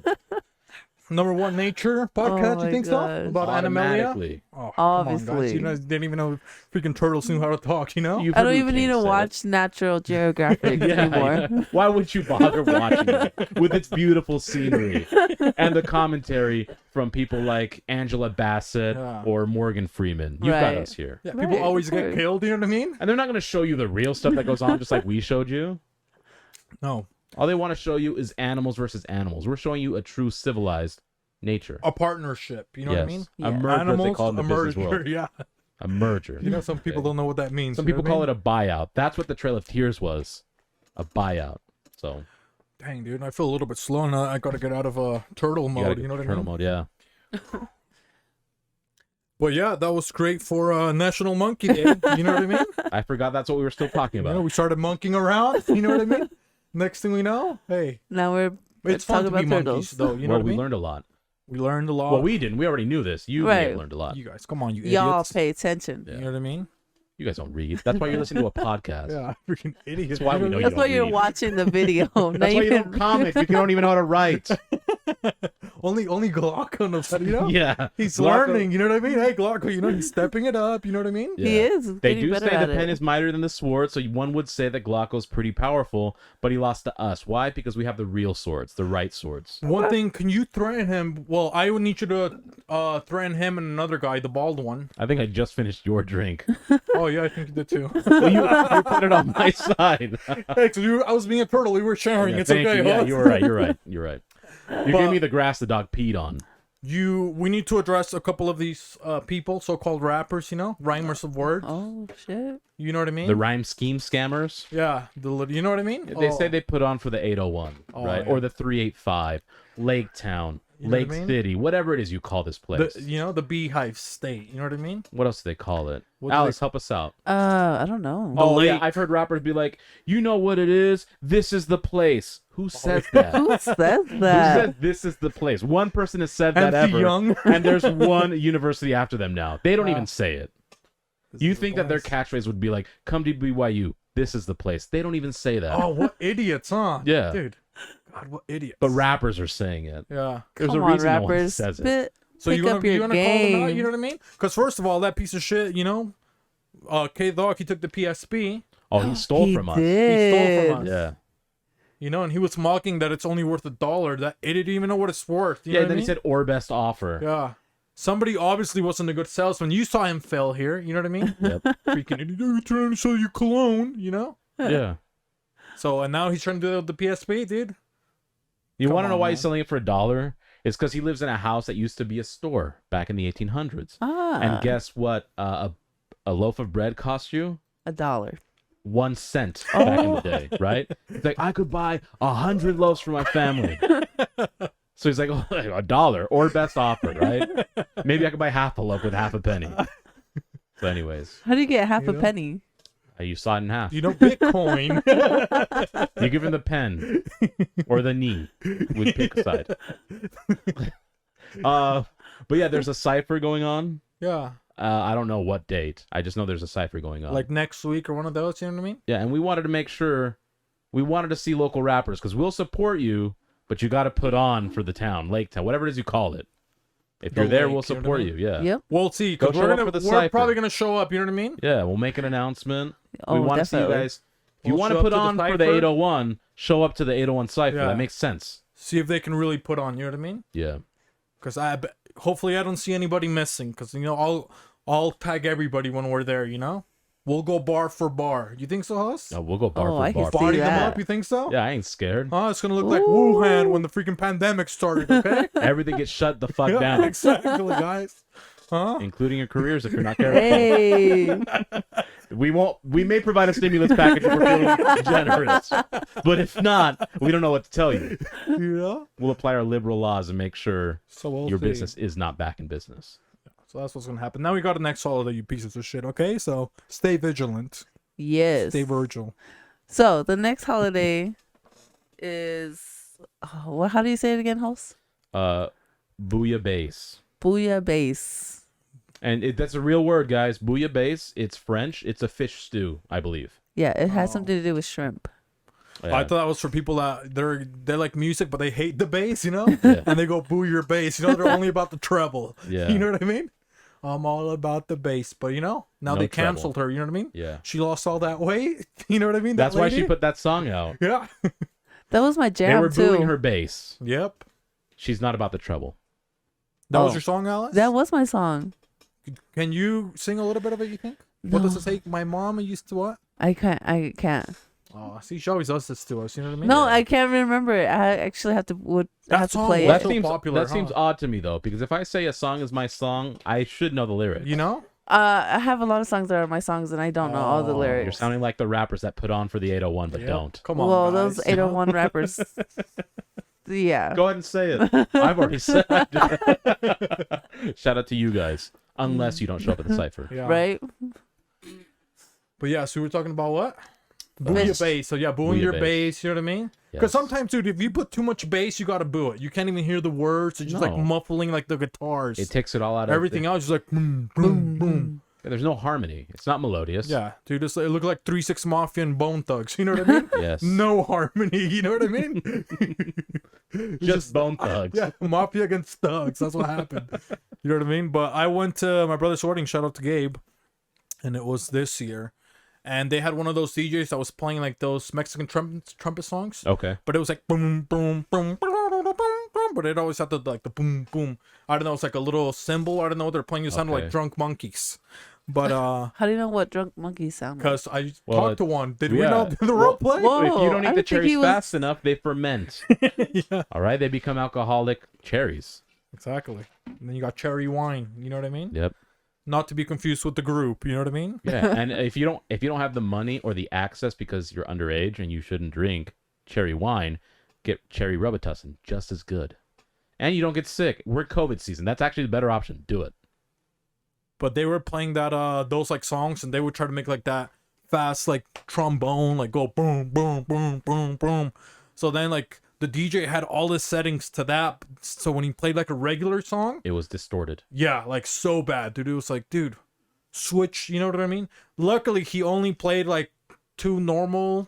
Number one nature podcast, Oh you think my so? gosh. About Animalia? Automatically. Oh, come on, guys. Obviously. You guys didn't even know freaking turtles knew how to talk, you know? You've I heard don't me even need to say it. watch Natural Geographic anymore. Yeah. Why would you bother watching it with its beautiful scenery and the commentary from people like Angela Bassett Yeah. or Morgan Freeman? You've got Right. us here. Yeah, Right, people always of get course. killed, you know what I mean? And they're not going to show you the real stuff that goes on just like we showed you. No. All they want to show you is animals versus animals. We're showing you a true civilized nature. A partnership, you know what I mean? Yeah. A merger, as they Animals, call it in the a business merger, world. yeah. A merger. You know, some people don't know what that means. Some you know people what I call mean? it a buyout. That's what the Trail of Tears was. A buyout. So Dang, dude, I feel a little bit slow now. I gotta get out of turtle you gotta mode, get you know what I turtle mean? mode, yeah. Well, yeah, that was great for National Monkey Day. You know what I mean? I forgot that's what we were still talking You about. know, we started monkeying around. You know what I mean? Next thing we know, hey, Now we're it's talking fun to be about monkeys, turtles. though. You know Well, what I we mean? learned a lot. We learned a lot. Well, we didn't. We already knew this. You may have Right. learned a lot. You guys, come on, you Y'all idiots. pay attention. Yeah. You know what I mean? You guys don't read. That's why you're listening to a podcast. Yeah, freaking idiots. That's why we know you That's don't why you're read. watching the video. Not That's why you even don't comment. You don't even know how to write. Only Glauco knows how to, you know? Yeah. He's Glauco- learning, you know what I mean? Hey, Glauco, you know, he's stepping it up, you know what I mean? Yeah. He is. They getting do better say at the pen it. is mightier than the sword, so one would say that Glauco's pretty powerful, but he lost to us. Why? Because we have the real swords, the right swords. One thing, can you threaten him? Well, I would need you to threaten him and another guy, the bald one. I think I just finished your drink. Oh, yeah, I think you did too. Well, you put it on my side. Hey, 'cause I was being a turtle, we were sharing. Yeah, It's thank okay, you. Yeah, huh? you're right. You're right. You're right. You But- gave me the grass the dog peed on. We need to address a couple of these people, so-called rappers, you know, rhymers of words. Oh shit! You know what I mean? The rhyme scheme scammers. Yeah, you know what I mean? They say they put on for the 801, Oh, right? yeah. Or the 385, Lake Town, You know what I Lake mean? City, whatever it is you call this place. the Beehive State. You know what I mean? What else do they call it? What do Alice, help us out. I don't know. Oh, yeah, lake. I've heard rappers be like, you know what it is? This is the place. Who says that? Who says Who that? says this is the place? One person has said that MC ever, Young. and there's one university after them now. They don't Wow. even say it. This You is the think that their place. catchphrase would be like, come to BYU, this is the place. They don't even say that. Oh, what idiots, huh? Yeah. Dude. God, what idiots. But rappers are saying it. Yeah. There's Come a on, reason no one rappers. says it. Spit, So pick you up your gonna call them out, game. you know what I mean? Because first of all, that piece of shit, you know, K-Dog, he took the PSP. Oh, he stole He from us. did. He stole from us. Yeah. You know, and he was mocking that it's only worth $1. That idiot didn't even know what it's worth. You Yeah, know and then what I he said, or best offer. mean? Yeah. somebody obviously wasn't a good salesman. You saw him fail here. You know what I mean? Yep. Freaking, you're trying to sell your cologne. You know? Yeah. So and now he's trying to do it with the PSP, dude. You Come want to know on, why man. he's selling it for $1? It's because he lives in a house that used to be a store back in the 1800s. Ah, And guess what? A loaf of bread cost you $1. 1 cent back in the day, right? It's like, I could buy 100 loaves for my family. So he's like, oh, $1 or best offer, right? Maybe I could buy half a loaf with half a penny. So anyways, How do you get half You a know? penny? you saw it in half. You know, Bitcoin. You give him the pen or the knee with pick a side. But yeah, there's a cipher going on. Yeah. I don't know what date. I just know there's a cipher going on. Like next week or one of those, you know what I mean? Yeah, and we wanted to make sure we wanted to see local rappers because we'll support you, but you got to put on for the town, Lake Town, whatever it is you call it. If The you're there, lake, we'll you know what I support mean? you. Yeah. Yep. We'll see, Go because show we're up gonna for the we're cipher. probably gonna show up, you know what I mean? Yeah, we'll make an announcement. Oh, we want to see you definitely. guys. If you We'll want show to up put to the on for the cipher. 801, show up to the 801 cipher. Yeah. That makes sense. See if they can really put on, you know what I mean? Yeah. Because hopefully I don't see anybody missing, because you know I'll tag everybody when we're there, you know? We'll go bar for bar. You think so, Huss? No, we'll go bar Oh, for I can bar. see Body them that. up, you think so? Yeah, I ain't scared. Oh, it's gonna look like Ooh. Wuhan when the freaking pandemic started, okay? Everything gets shut the fuck Yeah, down, exactly, guys. Huh? including your careers if you're not careful. Hey. We may provide a stimulus package if we're feeling generous, but if not, we don't know what to tell you. You know? We'll apply our liberal laws and make sure So we'll your see. business is not back in business. So that's what's gonna happen. Now we got a next holiday, you pieces of shit, okay? So stay vigilant. Yes. Stay Virgil. So the next holiday is how do you say it again, host? Booyah base. Booyah base. And that's a real word, guys. Bouillabaisse base. It's French. It's a fish stew, I believe. Yeah, it has Oh. something to do with shrimp. Yeah. I thought that was for people that they like music, but they hate the bass, you know? Yeah. And they go boo your bass. You know, they're only about the treble. Yeah. You know what I mean? I'm all about the bass. But you know, now No they treble. canceled her, you know what I mean? Yeah. She lost all that weight. You know what I mean? That's That why she lady? put that song out. Yeah. That was my They jam were too. booing her bass. Yep. She's not about the trouble. That was Oh. your song, Alice? That was my song. Can you sing a little bit of it, you think? What does it say? My mom used to what? I can't. Oh, see, she always does this to us, you know what I mean? No, I can't remember it. I actually have to That song play was That it. so seems popular, that seems huh? odd to me though, because if I say a song is my song, I should know the lyrics. You know? I have a lot of songs that are my songs, and I don't know all the Oh, lyrics. You're sounding like the rappers that put on for the 801 but Yep. don't. Come on, Well, guys. those 801 rappers. Yeah. Go ahead and say it. I've already said it. Shout out to you guys. Unless you don't show up at the cipher. Yeah. Right? But yeah, so we were talking about what? Fish. Booing your bass. So yeah, booing Booyah your bass. bass, you know what I mean? Because Yes. sometimes, dude, if you put too much bass, you gotta boo it. You can't even hear the words. It's just like No. muffling like the guitars. It takes it all out of Everything else is like boom, boom, boom. There's no harmony. It's not melodious. Yeah, dude, it looked like 3-6 Mafia and Bone Thugs. You know what I mean? Yes. No harmony. You know what I mean? It's Just Bone Thugs. Yeah, Mafia against Thugs. That's what happened. You know what I mean? But I went to my brother's wedding. Shout out to Gabe, and it was this year. And they had one of those DJs that was playing like those Mexican trumpet songs. Okay. But it was like boom, boom, boom, boom, boom, boom, boom. But it always had the like the boom, boom. I don't know. It's like a little cymbal. I don't know what they're playing. It sounded Okay. like Drunk Monkeys. But How do you know what drunk monkeys sound like? because I Well, talked to one. Did we yeah. know the role play? Whoa. If you don't I eat the didn't think cherries he was- fast enough, they ferment. Yeah, All right, they become alcoholic cherries. exactly. And then you got cherry wine. You know what I mean? Yep. Not to be confused with the group. You know what I mean? Yeah, and if you don't have the money or the access because you're underage and you shouldn't drink cherry wine, get cherry Robitussin, just as good. And you don't get sick. We're COVID season. That's actually the better option. Do it. But they were playing that those like songs, and they would try to make like that fast like trombone, like go boom, boom, boom, boom, boom. So then like the DJ had all his settings to that. So when he played like a regular song, It was distorted. yeah, like so bad, dude. It was like, dude, switch. You know what I mean? Luckily, he only played like 2 normal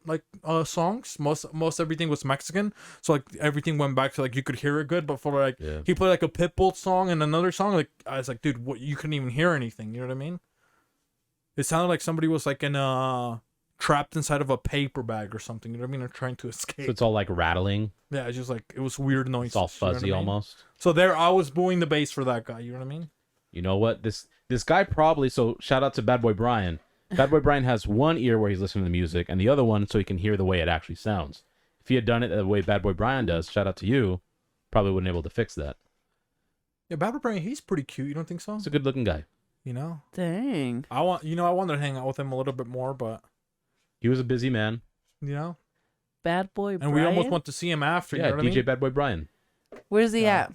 like songs. Most everything was Mexican, so like everything went back to like you could hear it good. But for like Yeah. he played like a Pitbull song and another song, like I was like, dude, what, you couldn't even hear anything. You know what I mean? It sounded like somebody was like in trapped inside of a paper bag or something. You know what I mean? They're trying to escape. So it's all like rattling. Yeah, it's just like it was weird noises. It's all you know what fuzzy I mean? almost. So there, I was booing the bass for that guy. You know what I mean? You know what? This guy probably. So shout out to Bad Boy Brian. Bad Boy Brian has one ear where he's listening to the music, and the other one so he can hear the way it actually sounds. If he had done it the way Bad Boy Brian does, shout out to you, probably wouldn't able to fix that. Yeah, Bad Boy Brian, he's pretty cute. You don't think so? He's a good looking guy. You know, Dang. I wanted to hang out with him a little bit more, but He was a busy man. you know, Bad boy and Brian? we almost went to see him after. Yeah, You know what DJ I mean? Bad Boy Brian. Where's he Yeah.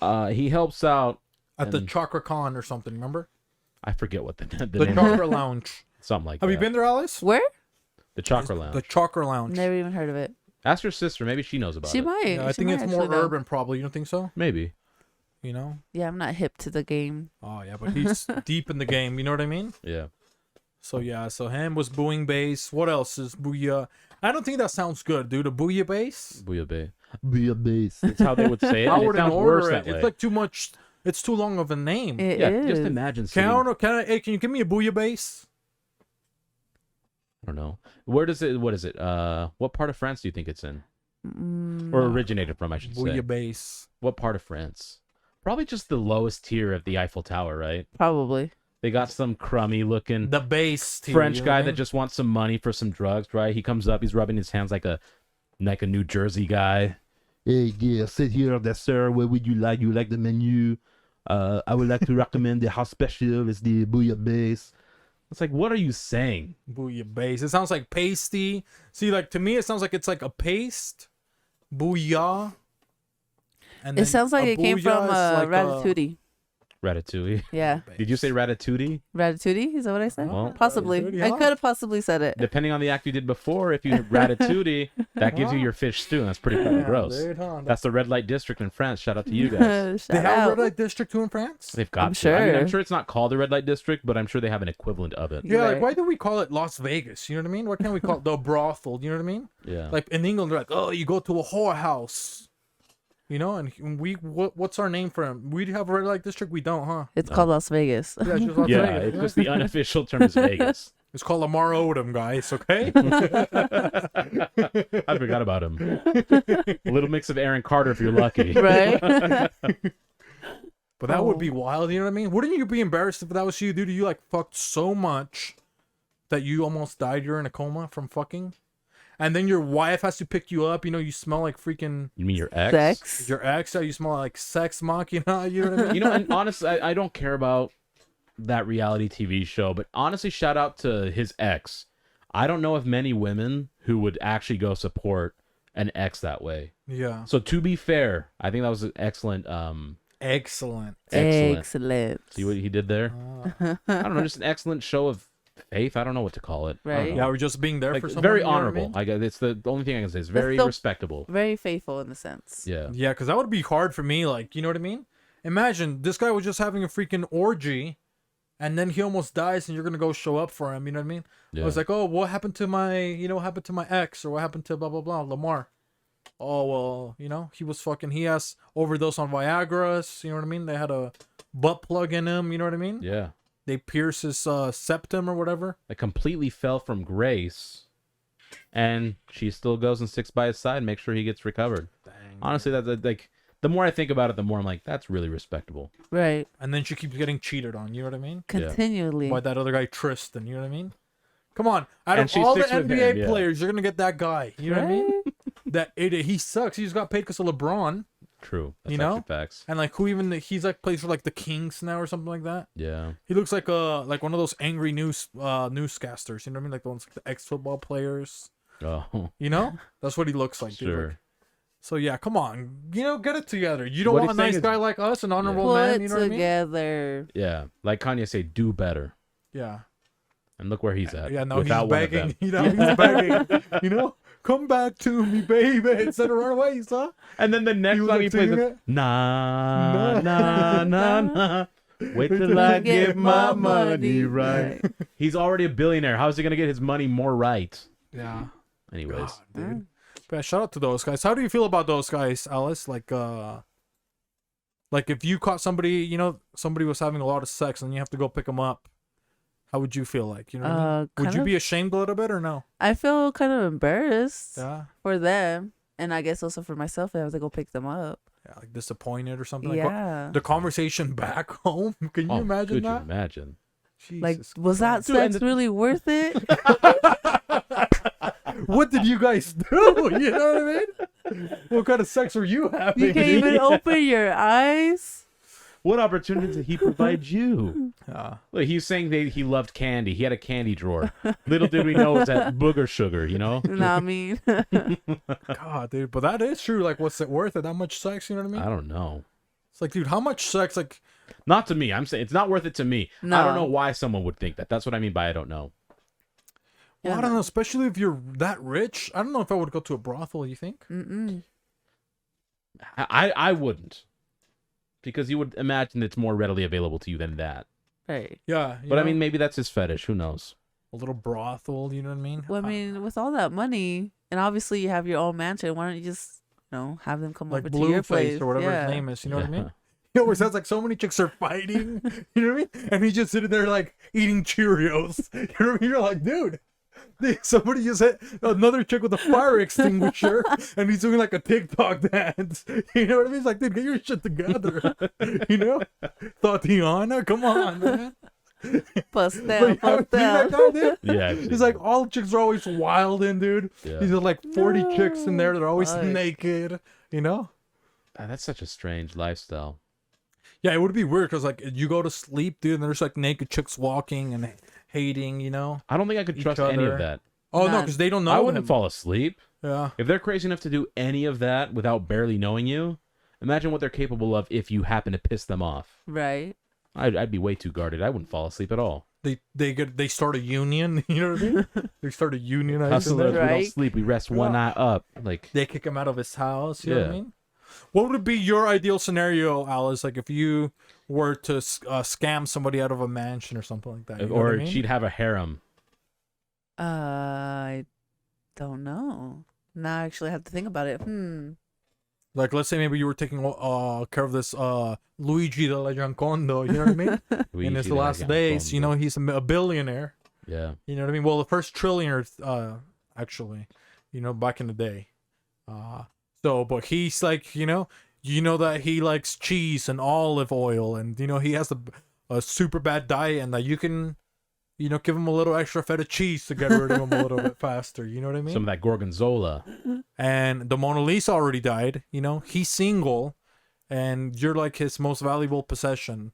at? He helps out. At the and- Chakra Con or something. Remember I forget what the the name is. Chakra Lounge? Something like Have that. you been there, Alice? Where? The Chakra Lounge. The Chakra Lounge. Never even heard of it. Ask your sister. Maybe she knows about She it. might. Yeah, I She think might it's more actually know. urban, probably. You don't think so? Maybe. You know? Yeah, I'm not hip to the game. Oh yeah, but he's deep in the game. You know what I mean? Yeah. So yeah, so him was booing bass. What else is booyah? I don't think that sounds good, dude. A booyah bass. Booyah bass. That's how they would say it. I and it wouldn't sounds worse order that it. way. It's like too much. It's too long of a name. It yeah, is. just imagine. Can Sitting, I order? Can you give me a booyah bass? I don't know. Where does it? What is it? What part of France do you think it's in, Mm, or originated from? I should say. Booyah bass. What part of France? Probably just the lowest tier of the Eiffel Tower, right? Probably. They got some crummy looking The bass. Tier, French you know guy what I that mean? just wants some money for some drugs, right? He comes up, he's rubbing his hands like a New Jersey guy. Hey, yeah, sit here there, sir. What would you like? You like the menu? I would like to recommend the house special. It's the bouillon base. It's like, what are you saying? Booyah bass. It sounds like pasty. See, like to me, it sounds like it's like a paste. Booyah. And It then sounds like a it came booyah from is like Ratatouille. Ratatouille. Yeah. Did you say ratatouille? Ratatouille? Is that what I said? Well, Possibly. Ratatouille, I huh? could have possibly said it. Depending on the act you did before, if you ratatouille, that gives you your fish stew. And that's pretty fucking gross. Dude, huh? That's the red light district in France. Shout out to you guys. They Shout have a out. red light district too in France? They've got I'm to. I mean, I'm sure. sure it's not called the red light district, but I'm sure they have an equivalent of it. Yeah, like Right. why do we call it Las Vegas? You know what I mean? Why can't we call it the brothel? You know what I mean? Yeah. Like in England, they're like, oh, you go to a whorehouse. You know, and what's our name for him? We have a red light district. We don't, huh? It's called Las Vegas. Yeah, it's just Las Yeah, Vegas. it's just the unofficial term is Vegas. It's called Lamar Odom, guys. Okay. I forgot about him. A little mix of Aaron Carter if you're lucky. Right? But that would be wild. You know what I mean? Wouldn't you be embarrassed if that was you, dude? You like fucked so much that you almost died. You're in a coma from fucking, and then your wife has to pick you up. You know, you smell like freaking You mean your ex? Sex. your ex. You smell like sex machina. You know what I mean? You know, and honestly, I don't care about that reality TV show, but honestly, shout out to his ex. I don't know of many women who would actually go support an ex that way. Yeah. So to be fair, I think that was an excellent. Excellent. Excellent. See what he did there? I don't know, just an excellent show of faith. I don't know what to call it. I don't Right. know. Yeah, we're just being there Like, for someone. very you know what I honorable. mean? I guess it's the only thing I can say. It's very the- respectable. Very faithful in the sense. Yeah. Yeah, because that would be hard for me. Like, you know what I mean? Imagine this guy was just having a freaking orgy, and then he almost dies, and you're gonna go show up for him. You know what I mean? Yeah. I was like, oh, what happened to my, what happened to my ex, or what happened to blah blah blah, Lamar? Oh well, he was fucking. He has overdose on Viagra's. You know what I mean? They had a butt plug in him. You know what I mean? Yeah. They pierce his septum or whatever. That completely fell from grace, and she still goes and sticks by his side, and makes sure he gets recovered. Dang. Honestly, that like the more I think about it, the more I'm like, that's really respectable. Right. And then she keeps getting cheated on. You know what I mean? Continually. By that other guy Tristan. You know what I mean? Come on, out And of she all the sticks with NBA him, yeah. players, you're gonna get that guy. You know what I mean? Right? He sucks. He just got paid because of LeBron, True. That's You know? actually facts. and like he's like plays for like the Kings now or something like that. Yeah. He looks like one of those angry newscasters. You know what I mean? Like the ones like the ex-football players. Oh, You know? That's what he looks like. Dude. sure. Like, so yeah, come on, get it together. You don't What want a he's saying nice is- guy like us, an honorable Put man. You know what I mean? together. Yeah. Like Kanye say, do better. Yeah. And look where he's at. Yeah, no, he's without one of them. begging. He's begging. Come back to me, baby, instead of run away, son. And then the next was, song like, he plays singing is it? nah, nah, nah, nah. Wait till I get my money right. He's already a billionaire. How is he gonna get his money more right? Yeah. Anyways, God, dude. But yeah, shout out to those guys. How do you feel about those guys, Alice? Like if you caught somebody, somebody was having a lot of sex and you have to go pick them up, How would you feel like? You know what I mean? Would Kind you of- be ashamed a little bit or no? I feel kind of embarrassed Yeah. for them, and I guess also for myself if I have to go pick them up. Yeah, like disappointed or something. Like Yeah. the conversation back home. Can you imagine could that? you imagine? Like, Jesus was that Christ. Dude, and sex really worth it? What did you guys do? You know what I mean? What kind of sex were you having? You can't even open your eyes. What opportunity did he provide you? Yeah. Look, he's saying that he loved candy. He had a candy drawer. Little did we know it was that booger sugar, you know? You know what I mean? God, dude. But that is true. Like, what's it worth it? That much sex? You know what I mean? I don't know. It's like, dude, how much sex? Like, Not to me. I'm saying it's not worth it to me. I No. don't know why someone would think that. That's what I mean by I don't know. well, Yeah, I don't no. know. Especially if you're that rich. I don't know if I would go to a brothel. You think? Mm-mm. I wouldn't. Because you would imagine it's more readily available to you than that. Right. Yeah. you But I know? mean, maybe that's his fetish. Who knows? a little brothel. You know what I mean? Well, I mean, with all that money, and obviously you have your own mansion, why don't you just, have them come like over to your place? Blueface or whatever Yeah. his name is. You know what I Yeah. mean? You know, where it sounds like so many chicks are fighting. You know what I mean? And he's just sitting there like eating Cheerios. You know what I mean? You're like, dude. Somebody just hit another chick with a fire extinguisher, and he's doing like a TikTok dance. You know what I mean? It's like, dude, get your shit together. You know, Tatiana, come on, man. Pastel, Like, have you seen that pastel. guy, dude? Yeah. I've He's seen like, that. all chicks are always wild in, dude. Yeah. He's got like 40 chicks in there that are always Fuck. naked. You know? That's such a strange lifestyle. Yeah, it would be weird because like you go to sleep, dude, and there's like naked chicks walking and hating. You know? I don't think I could Each trust any other. of that. Oh no, None. because they don't know. I wouldn't him. fall asleep. Yeah. If they're crazy enough to do any of that without barely knowing you, imagine what they're capable of if you happen to piss them off. Right. I'd be way too guarded. I wouldn't fall asleep at all. They start a union. You know what I mean? They start a union. Hustlers, we don't Right. sleep. We rest one eye up. Like, They kick him out of his house. You know what I Yeah. mean? What would be your ideal scenario, Alice? Like if you were to scam somebody out of a mansion or something like that. You know what or I mean? she'd have a harem. I don't know. Now I actually have to think about it. Like let's say maybe you were taking care of this Luigi de la Giancondo. You know what I mean? In his Luigi de la last days, you know, Giancondo. he's a billionaire. Yeah. You know what I mean? Well, the first trillionaire, actually, you know, back in the day. But he's like, you know that he likes cheese and olive oil, and you know he has a super bad diet, and that you can, you know, give him a little extra feta cheese to get rid of him a little bit faster. You know what I mean? Some of that gorgonzola. And the Mona Lisa already died. You know, he's single, and you're like his most valuable possession,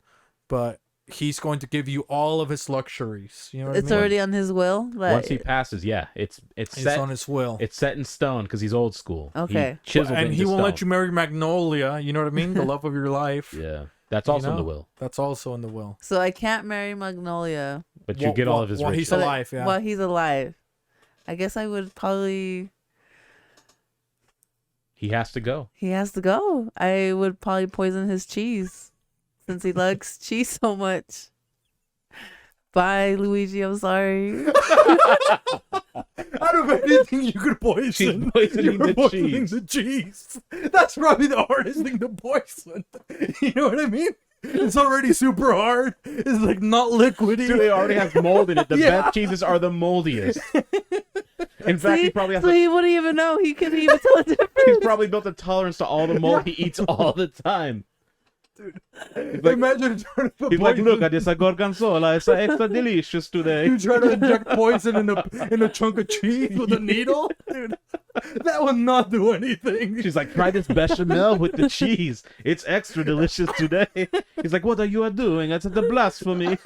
but he's going to give you all of his luxuries. You know what It's I mean? already on his will. Like, Once he passes, yeah, it's It's set. on his will. It's set in stone because he's old school. Okay. He chiseled And into he won't stone. let you marry Magnolia. You know what I mean? The love of your life. Yeah, that's You also in the know? will. That's also in the will. so I can't marry Magnolia But you get all of his while riches. he's alive. Yeah. while he's alive. I guess I would probably. He has to go. He has to go. I would probably poison his cheese since he likes cheese so much. Bye, Luigi. I'm sorry. Out of anything you could poison, She's poisoning you're the poisoning cheese. the cheese. That's probably the hardest thing to poison. You know what I mean? It's already super hard. It's like not liquidy. Dude, they already have mold in it. The Yeah. best cheeses are the moldiest. In fact, See? he probably has so he wouldn't even know. He couldn't even tell the he's difference. probably built a tolerance to all the mold he eats all the time. He's like, Imagine trying to put he's like, poison. look at this gorgonzola. It's extra delicious today. You try to inject poison in a chunk of cheese with a needle, dude. That would not do anything. She's like, try this bechamel with the cheese. It's extra delicious today. He's like, what are you doing? It's a blasphemy.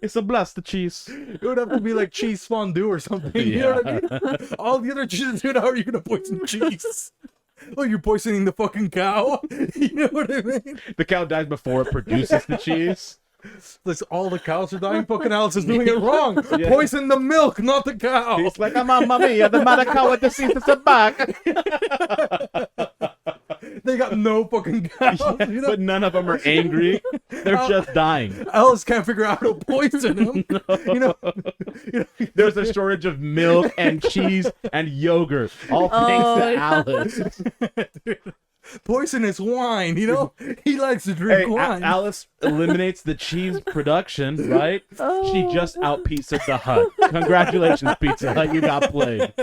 It's a blast, the cheese. It would have to be like cheese fondue or something. You know what I mean? All the other cheeses, dude, how are you gonna poison cheese? Oh, you're poisoning the fucking cow? You know what I mean? The cow dies before it produces the cheese. Like all the cows are dying. Fucking Alice is doing it wrong. Yeah. Poison the milk, not the cow. It's like, mamma mia, the mother cow with the seeds at the back. They got no fucking cows. You know? But none of them are angry. They're just dying. Alice can't figure out how to poison him. You know, There's a shortage of milk and cheese and yogurt. All thanks to Alice. poisonous wine. You know, he likes to Hey, drink wine. Alice eliminates the cheese production, right? She Oh. just out Pizza the Hut. Congratulations, Pizza Hut, you got played.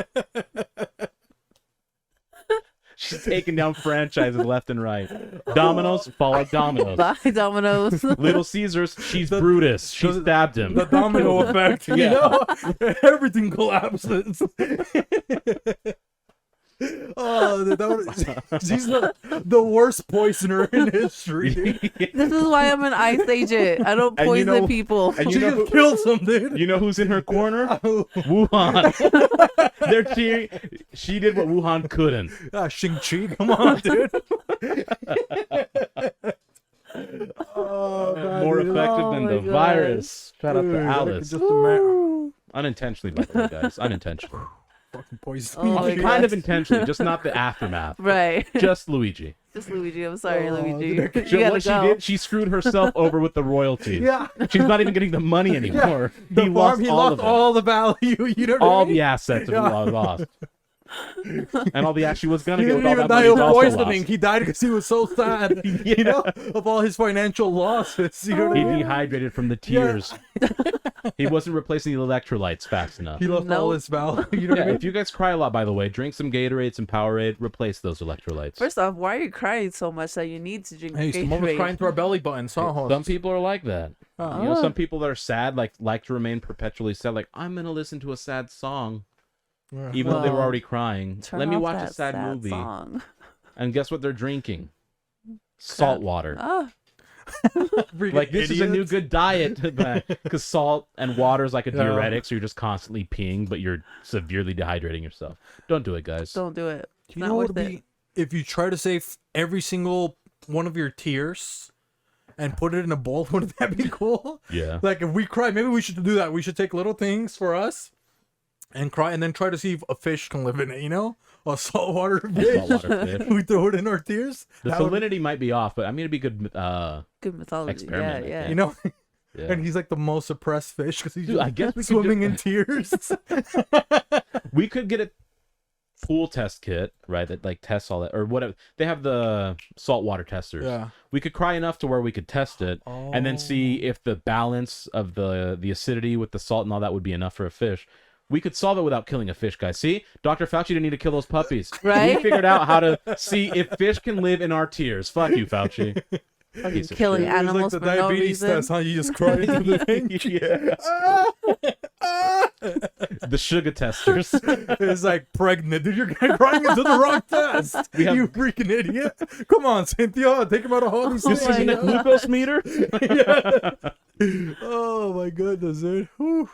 She's taking down franchises left and right. Domino's, fall like Domino's. Bye, Domino's. Little Caesars, she's Brutus. She stabbed him. The domino effect. You know, everything collapses. Oh, she's the worst poisoner in history. This is why I'm an ice agent. I don't And you poison know- people. and She you know just killed some dude. You know who's in her corner? Wuhan. They're cheering. She did what Wuhan couldn't. Shang-Chi, come on, dude. Oh, God, More dude. effective Oh than my the God. virus. Shout out Dude, to I could Alice. just imagine. Ooh. Unintentionally, by the way, guys. Unintentionally. Fucking poison. Oh my I mean, God. kind of intentionally, just not the aftermath. Right. Just Luigi. Just Luigi. I'm sorry, Oh, Luigi. dude. You So gotta what she go. did, she screwed herself over with the royalties. Yeah. She's not even getting the money anymore. The he farm, lost he all lost of it. all the value. You know what I All mean? the assets Yeah. lost. And all the ass she was gonna He get with didn't all even that die money of was also poisoning. lost. He died because he was so sad, you know, of all his financial losses. You know what He I mean? dehydrated from the tears. He wasn't replacing the electrolytes fast enough. He lost all Nope. his value. You know what Yeah, I mean? if you guys cry a lot, by the way, drink some Gatorade, some Powerade, replace those electrolytes. First off, why are you crying so much that you need to drink Hey, some of us Gatorade? crying through our belly buttons, huh? Some people are like that. Oh. You know, some people that are sad, like to remain perpetually sad. Like, I'm gonna listen to a sad song, Yeah. even though they were Well, already crying. Turn Let me off watch that a sad movie. song. And guess what they're drinking? Salt water. Ah, Freaking Like, this is a new idiots. good diet. Because salt and water is like a Yeah. diuretic, so you're just constantly peeing, but you're severely dehydrating yourself. Don't do it, guys. don't do it. It's You not know what worth would it. be if you try to save every single one of your tears and put it in a bowl? Wouldn't that be cool? Yeah. Like if we cry, maybe we should do that. We should take little things for us and cry, and then try to see if a fish can live in it. You know, a saltwater fish. Saltwater fish. We throw it in our tears. The That would- salinity might be off, but I mean, it'd be good. Good mythology. Experiment, I Yeah, yeah. you know, Yeah. and he's like the most suppressed fish because he's Dude, just I guess we could swimming do- in tears. We could get a pool test kit, right? That like tests all that or whatever. They have the saltwater testers. Yeah. We could cry enough to where we could test it and then see if the balance of the acidity with the salt and all that would be enough for a fish. We could solve it without killing a fish, guys. See, Dr. Fauci didn't need to kill those puppies. Right? We figured out how to see if fish can live in our tears. Fuck you, Fauci. Fucking Piece of killing shit. It's animals like for the no diabetes reason. test, huh? You just cry into the thing. The sugar testers. It's like pregnant, dude. You're crying into the wrong test. We have- You freaking idiot! Come on, Cynthia, take him out of all these This Oh my isn't a God. glucose meter. Oh my goodness, dude. Whew.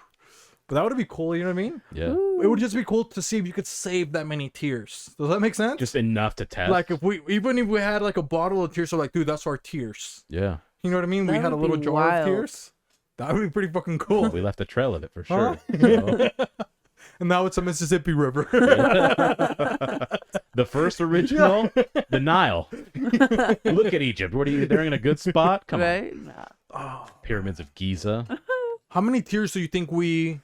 But that would be cool. You know what I mean? Yeah, It would just be cool to see if you could save that many tears. Does that make sense? just enough to test. like if we had like a bottle of tears, so like, dude, that's our tears. Yeah, You know what I mean? That we had a would little be jar wild. of tears. That would be pretty fucking cool. we left a trail of it for Huh? sure. So, And now it's a Mississippi River. the first original, the Nile. Look at Egypt. What are you? They're in a good spot. Come Right? Oh. on, pyramids of Giza. How many tears do you think we?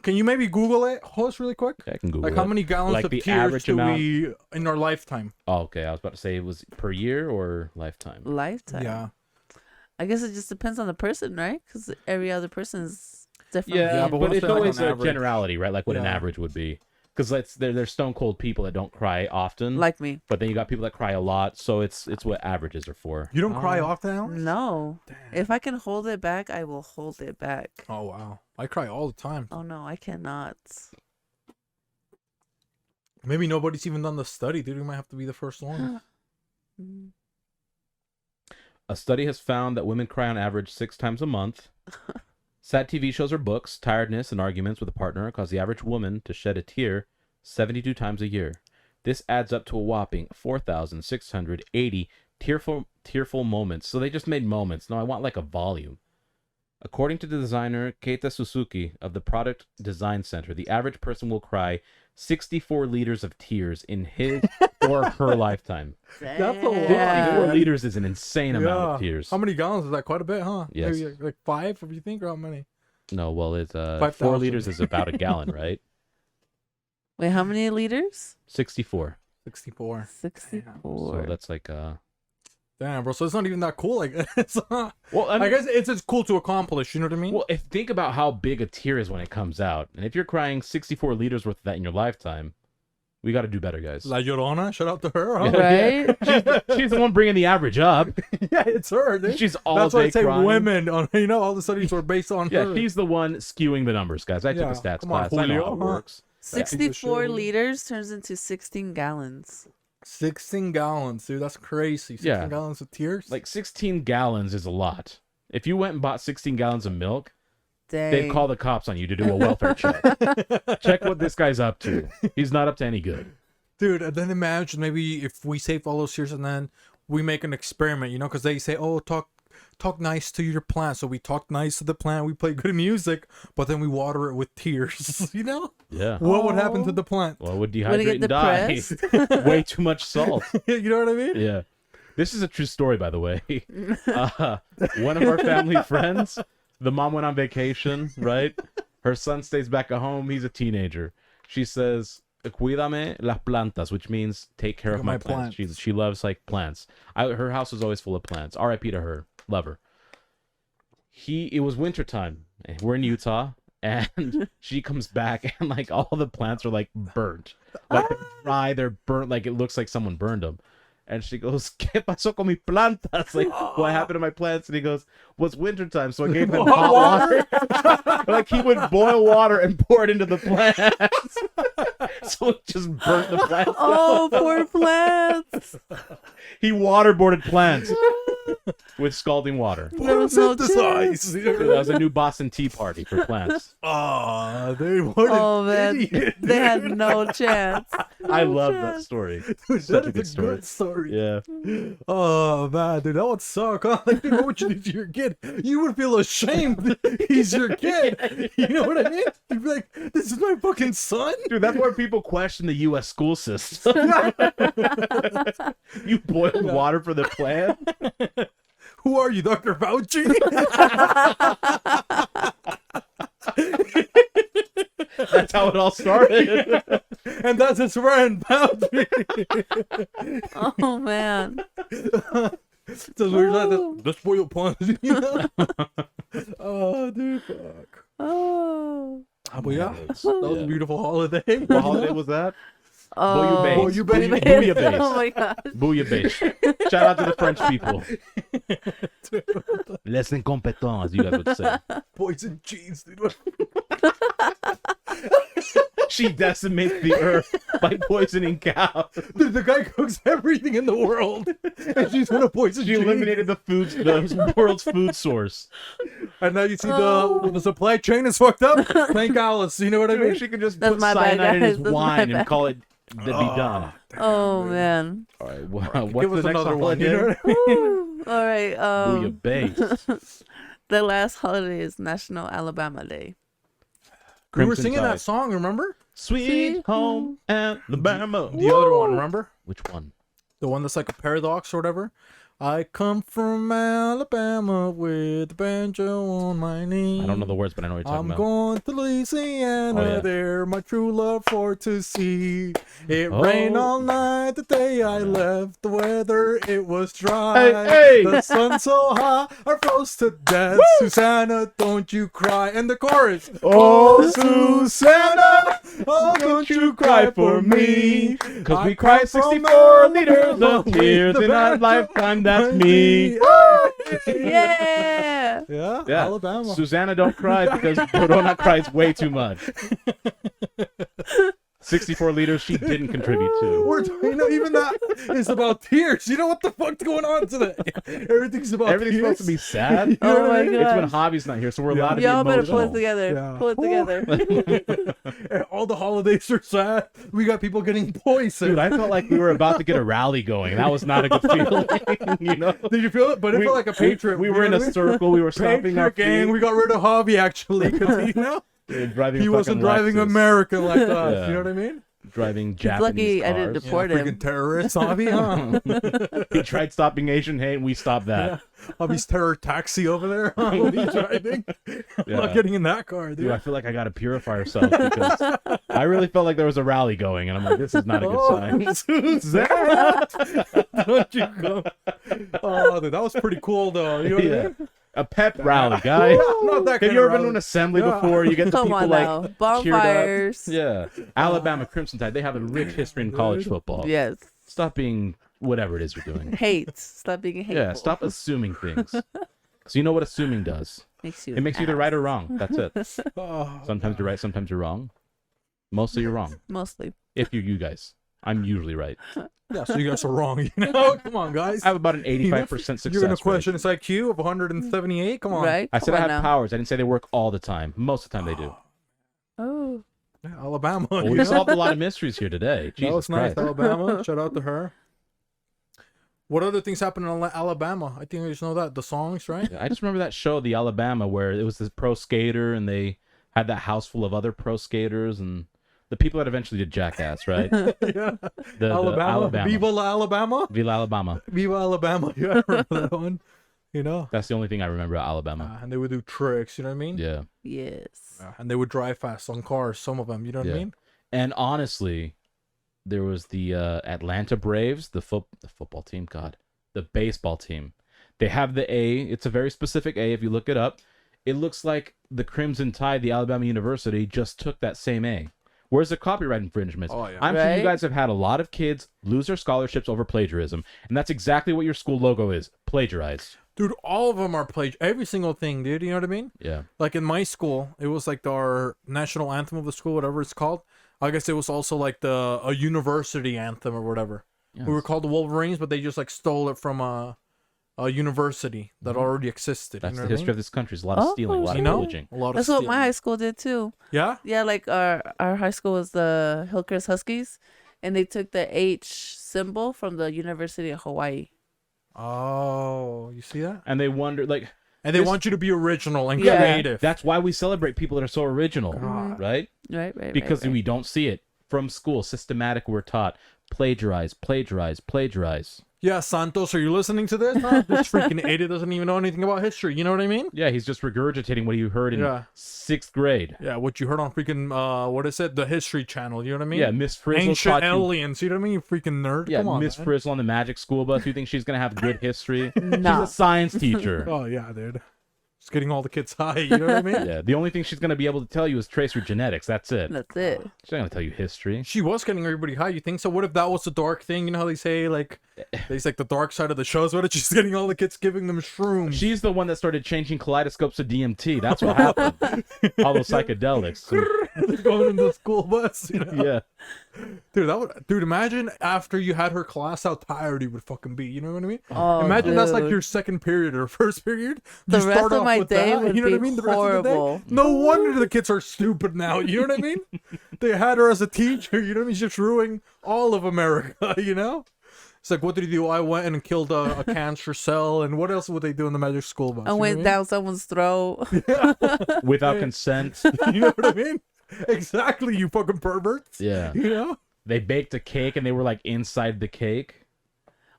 Can you maybe Google it, host, really quick? I can Google Like it. how many gallons Like of the tears average do amount. we in our lifetime? Oh, okay. I was about to say it was per year or lifetime. Lifetime. Yeah. I guess it just depends on the person, right? Because every other person is different. Yeah, but but what's it's the, like, always on a average? generality, right? Like what an Yeah. average would be. Because there's stone cold people that don't cry often, Like me. but then you got people that cry a lot. So it's what averages are for. You don't cry Oh. often, Alex? No. Damn. If I can hold it back, I will hold it back. Oh wow, I cry all the time. Oh no, I cannot. Maybe nobody's even done the study, dude. We might have to be the first one. Mm. A study has found that women cry on average 6 times a month. Sad TV shows or books, tiredness, and arguments with a partner cause the average woman to shed a tear 72 times a year. This adds up to a whopping 4,680 tearful moments. So they just made moments. No, I want like a volume. According to the designer Keita Suzuki of the Product Design Center, the average person will cry 64 liters of tears in his or her lifetime. That's a lot, 64 Yeah. liters is an insane amount of tears. How many gallons is that? Quite a bit, huh? Yes. Maybe like 5, if you think, or how many? No, well, it's 4 5,000. liters is about a gallon, right? Wait, how many liters? 64. 64. 64. So that's like Damn, bro. So it's not even that cool. Like, it's not, well, I guess it's just cool to accomplish. You know what I mean? well, if think about how big a tear is when it comes out, and if you're crying 64 liters worth of that in your lifetime, we got to do better, guys. La Llorona, shout out to her. Huh? Right? She's the one bringing the average up. Yeah, it's her. Dude. She's all That's why I day say crying. women. On, you know, all the studies were based on Yeah, her. she's the one skewing the numbers, guys. I Yeah, took a stats come on, class. I know Julio, how it huh? works. 64 shit. liters turns into 16 gallons. 16 gallons, dude. That's crazy. 16 Yeah. gallons of tears. Like 16 gallons is a lot. If you went and bought 16 gallons of milk, Dang. they'd call the cops on you to do a welfare check. Check what this guy's up to. He's not up to any good. Dude, and then imagine maybe if we save all those tears and then we make an experiment, you know, because they say, oh, talk nice to your plant. So we talk nice to the plant, we play good music, but then we water it with tears, you know? Yeah. What would happen to the plant? Well, would Would dehydrate it and get die. depressed? Way too much salt. You know what I mean? Yeah. This is a true story, by the way. One of our family friends, the mom went on vacation, right? Her son stays back at home. He's a teenager. She says, cuídame las plantas, which means take care Look of at my my plants. plants. She loves like plants. Her house was always full of plants. R.I.P. to her. Love her. It was wintertime. We're in Utah. And she comes back and like all the plants are like burnt. Like they're dry, they're burnt, like it looks like someone burned them. And she goes, ¿Qué pasó con mis plantas? Like, what happened to my plants? And he goes, well, it's wintertime, so I gave them hot water. Like, he would boil water and pour it into the plants. So it just burnt the plants. Oh, poor plants. He waterboarded plants with scalding water. There was no chance. That was a new Boston Tea Party for plants. Ah, they what Oh, an man. idiot. They had no chance. I love that story. Dude, Such that a good is story. good story. Yeah. Oh man, dude, that would suck. Huh? Like, dude, what would you do to your kid? You would feel ashamed. He's your kid. You know what I mean? You'd be like, "This is my fucking son." Dude, that's where people question the U.S. school system. You boiled water for the plant? Who are you, Dr. Fauci? That's how it all started. And that's his friend, Fauci. Oh, man. So we're like, let's boil plants. You know? Oh, dude, fuck. Oh. But yeah, that was a beautiful holiday. What holiday was that? Oh. Bouillabaisse. Bouillabaisse. Bouillabaisse. Oh, my God. Bouillabaisse. Shout out to the French people. Les incompetents, as you guys would say. Poison cheese, dude. She decimates the earth by poisoning cows. Dude, the guy cooks everything in the world, and she's gonna poison She cheese. eliminated the world's food source. And now you see the supply chain is fucked up. Thank Alice. You know what I mean? She could just That's put my bad, cyanide in his guys. That's my wine and bad. call it to be done. Oh, man. All right, well, what's Give us the next another one. You holiday? know what I mean? Woo. All right. Bouillabaisse. The last holiday is National Alabama Day. We were Crimson singing Tide. that song. Remember Sweet Home Alabama. the other one? Remember Which one? the one that's like a paradox or whatever? I come from Alabama with a banjo on my knee. I don't know the words, but I know what you're talking I'm about. going to Louisiana, Oh, yeah. there my true love for to see. It Oh. rained all night the day I left, the weather it was dry. Hey, hey. The sun so hot, I froze to death. Susanna, don't you cry. And the chorus. Oh, Susanna, oh, don't you cry for me. 'Cause we I cried come from 64 liters Alabama of tears with in the our banjo lifetime. That's on me. Yeah. Yeah, Yeah. Alabama. Susanna, don't cry because Corona cries way too much. 64 liters she didn't contribute to. We're, you know, even that is about tears. You know what the fuck's going on today? Everything's about Everything's tears. supposed to be sad. You know Oh what I my mean? It's when God. Javi's not here, so we're allowed to Y'all be better pull it emotional. together. Yeah. Pull it together. All the holidays are sad. We got people getting poisoned. Dude, I felt like we were about to get a rally going. That was not a good feeling, you know? Did you feel it? But it felt like a patriot. We you were in know a what I mean? circle. We were stomping our Patriot gang. feet. We got rid of Hobby actually because you know We were driving he a wasn't fucking driving Lexus. America like us. Yeah. You know what I mean? driving He's Japanese lucky I cars. didn't deport him. Freaking terrorists, Avi, huh? He tried stopping Asian hate, and we stopped that. Avi's terror taxi over there. What are you driving? I'm not getting in that car, dude. Dude, I feel like I got to purify ourselves because I really felt like there was a rally going, and I'm like, this is not a good sign. Who's that? Don't you go? Oh, dude, that was pretty cool, though. You know what I mean? A pep rally, guy. Not that Have kind you of ever been to rally. an assembly Yeah. before? You get the Come people on like now. cheered up. Bonfires. Yeah, Alabama Crimson Tide. They have a rich history in college football. Yes. Stop being whatever it is you're doing. Hate. Stop being hateful. Yeah, stop assuming things. So you know what assuming does? Makes you. It makes you either right or wrong. That's it. Oh, Sometimes you're right, sometimes you're wrong. Mostly you're wrong. Mostly. If you're you guys. I'm usually right. yeah, so you guys are wrong. You know? Come on, guys. I have about an 85% success You're going rate. to question its IQ of 178? Come on. Right? I said Come I on have now. powers. I didn't say they work all the time. Most of the time they do. Oh. Yeah, Alabama. Well, you we know? solved a lot of mysteries here today. That Jesus was nice, Christ. Alabama. Shout out to her. What other things happen in Alabama? I think I just know that. The songs, right? I just remember that show, The Alabama, where it was this pro skater and they had that house full of other pro skaters and the people that eventually did Jackass, right? yeah. The Alabama. Viva la Alabama. Viva Alabama. Viva Alabama. You yeah, remember that one? You know? That's the only thing I remember about Alabama. And they would do tricks, you know what I mean? Yeah. Yes. And they would drive fast on cars, some of them, you know what I Yeah. mean? And honestly, there was the Atlanta Braves, the football team, the baseball team. They have the A. It's a very specific A if you look it up. It looks like the Crimson Tide, the Alabama University, just took that same A. Where's the copyright infringements? Oh, yeah. I'm sure Right? you guys have had a lot of kids lose their scholarships over plagiarism, and that's exactly what your school logo is, plagiarized. Dude, all of them are every single thing, dude. You know what I mean? Yeah. Like in my school, it was like our national anthem of the school, whatever it's called. I guess it was also like a university anthem or whatever. Yes. We were called the Wolverines, but they just like stole it from a university that already existed. That's you know the what I history mean? of this country. There's a lot of Oh, stealing, a lot You of know? pillaging. A lot of That's what stealing. my high school did too. Yeah? Yeah, like our high school was the Hillcrest Huskies, and they took the H symbol from the University of Hawaii. Oh, you see that? And they wonder, like, And they This- want you to be original and Yeah. creative. that's why we celebrate people that are so original, God. right? Right. Because right. we don't see it from school. Systematic, we're taught plagiarize. Yeah, Santos, are you listening to this? Huh? This freaking idiot doesn't even know anything about history. You know what I mean? Yeah, he's just regurgitating what you heard in Yeah. 6th grade. Yeah, what you heard on freaking, what is it? The History Channel. You know what I mean? Yeah, Miss Frizzle Ancient taught you. aliens. You know what I mean? You freaking nerd. Yeah, Come on, Miss man. Frizzle on the magic school bus. You think she's gonna have good history? No. She's a science teacher. Oh, yeah, dude. Just getting all the kids high. You know what I mean? Yeah, the only thing she's gonna be able to tell you is trace your genetics. That's it. That's it. She's not gonna tell you history. She was getting everybody high. You think so? What if that was the dark thing? You know how they say, like, they say, like, the dark side of the shows? What if she's getting all the kids giving them shrooms? She's the one that started changing kaleidoscopes to DMT. That's what happened. All those psychedelics. going in the school bus. You know? Yeah. Dude, imagine after you had her class how tired you would fucking be. You know what I mean? Oh, Imagine that's like dude. your second period or first period. The You rest start of off my with day that, would you know what I be mean? The rest of the day. horrible. No wonder the kids are stupid now. You know what I mean? They had her as a teacher. You know what I mean? She's just ruining all of America. You know? It's like, what did he do? I went and killed a cancer cell, and what else would they do in the magic school bus? I You know went what I down someone's throat. Without consent. mean? You know what I mean? Exactly, you fucking perverts. Yeah. You know? They baked a cake and they were like inside the cake.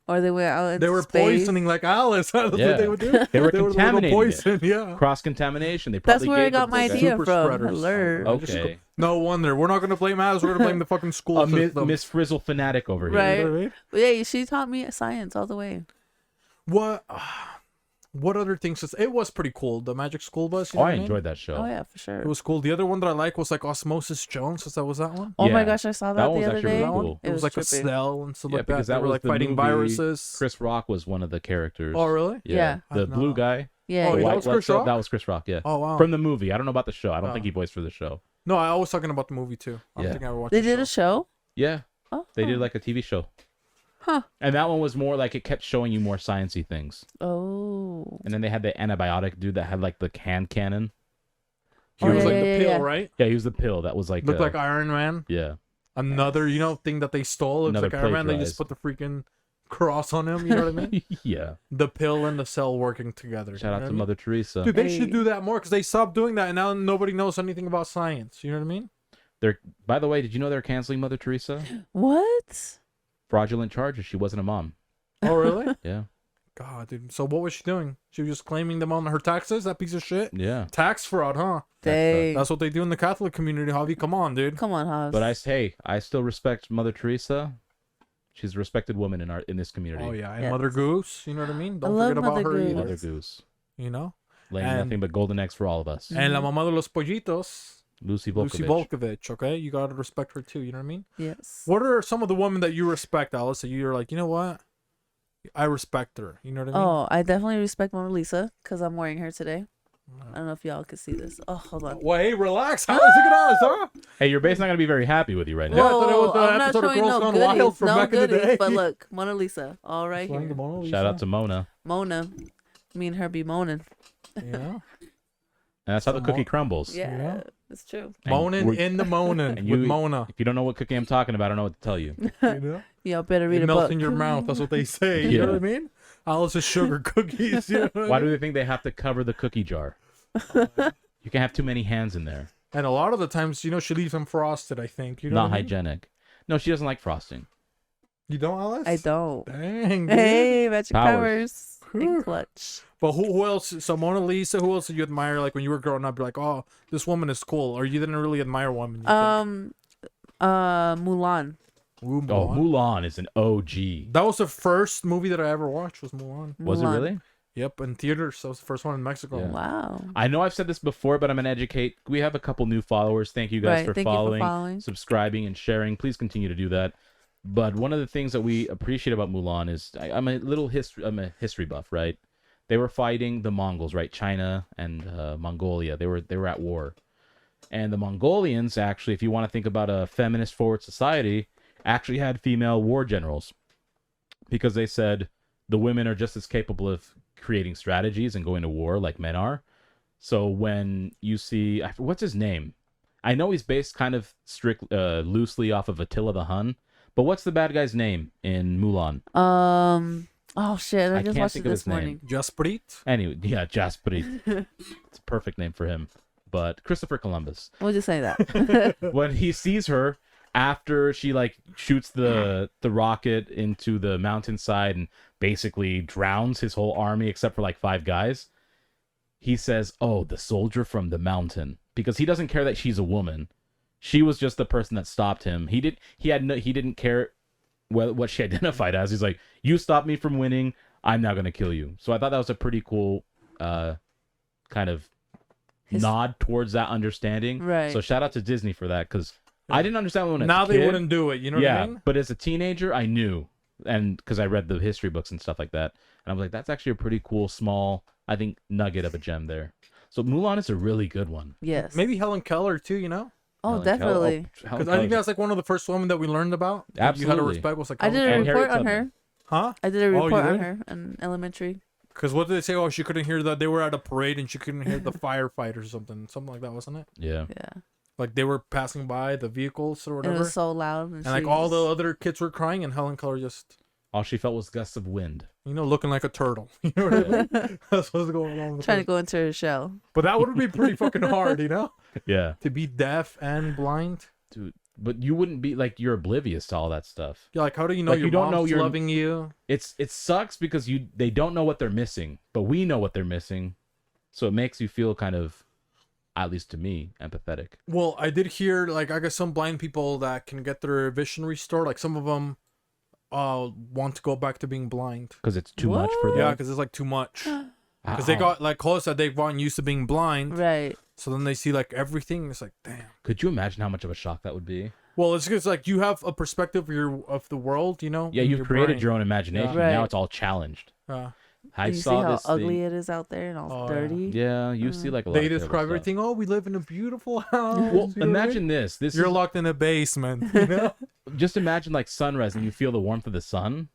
Or they went out into They were space. poisoning like Alice. That's Yeah. what they would do. They were They would contaminating it. poison, yeah. Cross contamination. They That's probably where I gave got the my book a- idea Super from. spreaders. Alert. Okay. No wonder. We're not going to blame Alice. We're going to blame the fucking school system. Miss Frizzle fanatic over here. Right. You know what I mean? But yeah, she taught me science all the way. What other things? It was pretty cool. The Magic School Bus. You Oh, know I what mean? enjoyed that show. Oh yeah, for sure. It was cool. The other one that I like was like Osmosis Jones. That was that one. Oh my Yeah. gosh, I saw That that, one the was other actually day. really cool. It was like a trippy. cell and stuff Yeah, like that. because They that were was like the fighting movie. viruses. Chris Rock was one of the characters. Oh really? Yeah. The I blue know. guy. Yeah. Oh, The that white was Chris blood cell, Rock? That was Chris Rock, yeah. Oh wow. From the movie. I don't know about the show. I don't Oh. think he voiced for the show. No, I was talking about the movie too. I don't Yeah. think I ever watched. They the did a show. Yeah. Oh. They did like a TV show. Huh. And that one was more like it kept showing you more sciencey things. Oh. And then they had the antibiotic dude that had like the hand cannon. He Oh, was yeah, like yeah, the yeah, pill, yeah. right? Yeah, he was the pill that was like Looked like Iron Man. yeah. Another, thing that they stole. It's Another like Iron Man. They just plagiarized. put the freaking cross on him. You know what I mean? Yeah. The pill and the cell working together. Shout you know out what to I mean? Mother Teresa. Dude, they Hey. should do that more because they stopped doing that, and now nobody knows anything about science. You know what I mean? By the way, did you know they're canceling Mother Teresa? What? Fraudulent charges. She wasn't a mom. Oh, really? Yeah. God, dude. So what was she doing? She was just claiming them on her taxes? That piece of shit? Yeah. Tax fraud, huh? Dang. That's what they do in the Catholic community, Javi. Come on, dude. Come on, Hobbs. But I still respect Mother Teresa. She's a respected woman in this community. Oh, yeah. And Yes. Mother Goose, you know what I mean? Don't love forget about Mother her Goose. either. Mother Goose. You know? Laying And- nothing but golden eggs for all of us. And la mamá de los pollitos, Lucy Volkovich. Lucy Volkovich, okay? You gotta respect her too, you know what I mean? Yes. What are some of the women that you respect, Alice, that you're like, you know what? I respect her. You know what I mean? Oh, I definitely respect Mona Lisa because I'm wearing her today. I don't know if y'all can see this. Oh, hold on. Well, hey, relax. How is it us, huh? Hey, your base not gonna be very happy with you right now. Yeah, I thought it was the I'm not episode of showing Girls no Gone goodies. Wild from no back in the goodies, day. but look, Mona Lisa, all right Showing here. the Mona Lisa. Shout out to Mona. Mona. Me and her be moaning. Yeah. And that's how the Some cookie more- crumbles. Yeah, Yeah. it's true. And Moaning we're- in the moaning and with you- Mona. If you don't know what cookie I'm talking about, I don't know what to tell you. You know? Y'all better read It a melts book. in your mouth. That's what they say. You Yeah. know what I mean? Alice's sugar cookies. You know what I Why mean? do they think they have to cover the cookie jar? You can't have too many hands in there. And a lot of the times, you know, she leaves them frosted, I think. You know Not what I mean? hygienic. No, she doesn't like frosting. You don't, Alice? I don't. Dang. Dude. Hey, magic Powers. powers. And clutch. But who else? So Mona Lisa, who else did you admire? Like when you were growing up, you're like, oh, this woman is cool. Or you didn't really admire women. Mulan. Ooh, Oh, Mulan. Mulan is an OG. That was the first movie that I ever watched. Was Mulan? Was it Mulan. really? Yep, in theaters. That was the first one in Mexico. Yeah. Wow. I know I've said this before, but I'm going to educate. We have a couple new followers. Thank you guys Right, for thank you for following, following. subscribing, and sharing. Please continue to do that. But one of the things that we appreciate about Mulan is I'm a history buff, right? They were fighting the Mongols, right? China and Mongolia. They were at war. And the Mongolians, actually, if you want to think about a feminist forward society, actually had female war generals. Because they said the women are just as capable of creating strategies and going to war like men are. So when you see, what's his name? I know he's based kind of loosely off of Attila the Hun, but what's the bad guy's name in Mulan? Oh shit! I I just can't watched think it of this his name. morning. Jasprit. Anyway, yeah, Jasprit. It's a perfect name for him. But Christopher Columbus. We'll just say that. When he sees her after she like shoots the rocket into the mountainside and basically drowns his whole army except for like 5 guys, he says, "Oh, the soldier from the mountain," because he doesn't care that she's a woman. She was just the person that stopped him. He didn't care what she identified as. He's like, "You stopped me from winning. I'm now gonna kill you." So I thought that was a pretty cool kind of nod towards that understanding. Right. So shout out to Disney for that, because I didn't understand when Now a they kid. wouldn't do it. You know what I mean? But as a teenager, I knew, and because I read the history books and stuff like that, and I was like, that's actually a pretty cool, small, I think, nugget of a gem there. So Mulan is a really good one. Yes. Maybe Helen Keller too. You know? Oh, Helen Keller- definitely. Helen Because I think Keller's- that's like one of the first women that we learned about. that You had to Absolutely. respect was like I did a And report Harriet on her. Tubman. huh? I did a Oh, you report on did? her in elementary. Because what did they say? Oh, she couldn't hear that they were at a parade and she couldn't hear the firefighters or something. Something like that, wasn't it? Yeah. Yeah. Like they were passing by the vehicles or And it whatever. was so loud. And like all the other kids were crying and Helen Keller just, All she felt was gusts of wind. you know, looking like a turtle. You know what I mean? That's what's going on with trying her. to go into her shell. But that would be pretty fucking hard, you know? Yeah. To be deaf and blind. Dude, but you wouldn't be like, you're oblivious to all that stuff. Yeah, like how do you know Like, your you don't know mom's your- loving you? It sucks because they don't know what they're missing, but we know what they're missing. So it makes you feel kind of, at least to me, empathetic. Well, I did hear like I guess some blind people that can get their vision restored. Like some of them want to go back to being blind. Because it's too much for them. Yeah, because it's like too much. Because they Ow. got like close that they've gotten used to being blind. Right. So then they see like everything. It's like, damn. Could you imagine how much of a shock that would be? Well, it's just like you have a perspective of the world, you know. Yeah, in you've your created brain. your own imagination. Yeah. Now Right. it's all challenged. I And you see saw how this ugly thing. it is out there and all Oh, yeah. dirty. Yeah, you see like a lot They of terrible describe stuff. everything. Oh, we live in a beautiful house. Well, you know what I imagine mean? this. This You're is, locked in a basement. You know? just imagine like sunrise and you feel the warmth of the sun.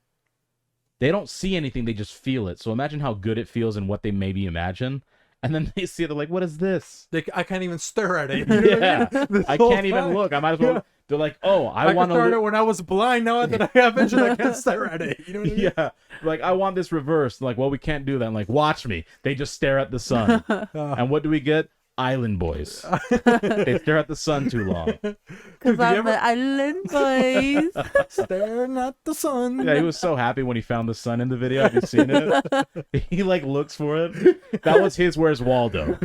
They don't see anything, they just feel it. So imagine how good it feels and what they maybe imagine. And then they see it, they're like, what is this? I can't even stare at it. You know what Yeah. I, mean? This I whole can't even time. look. I might as well. Yeah. They're like, oh, I I want started to. when I was blind. Now that I have vision, I can't stare at it. You know what I mean? Yeah, like I want this reversed. Like, well, we can't do that. I'm like, watch me. They just stare at the sun, and what do we get? island boys. They stare at the sun too long. Because I'm an island boys. Staring at the sun. Yeah, he was so happy when he found the sun in the video. Have you seen it? He like looks for it. That was his Where's Waldo.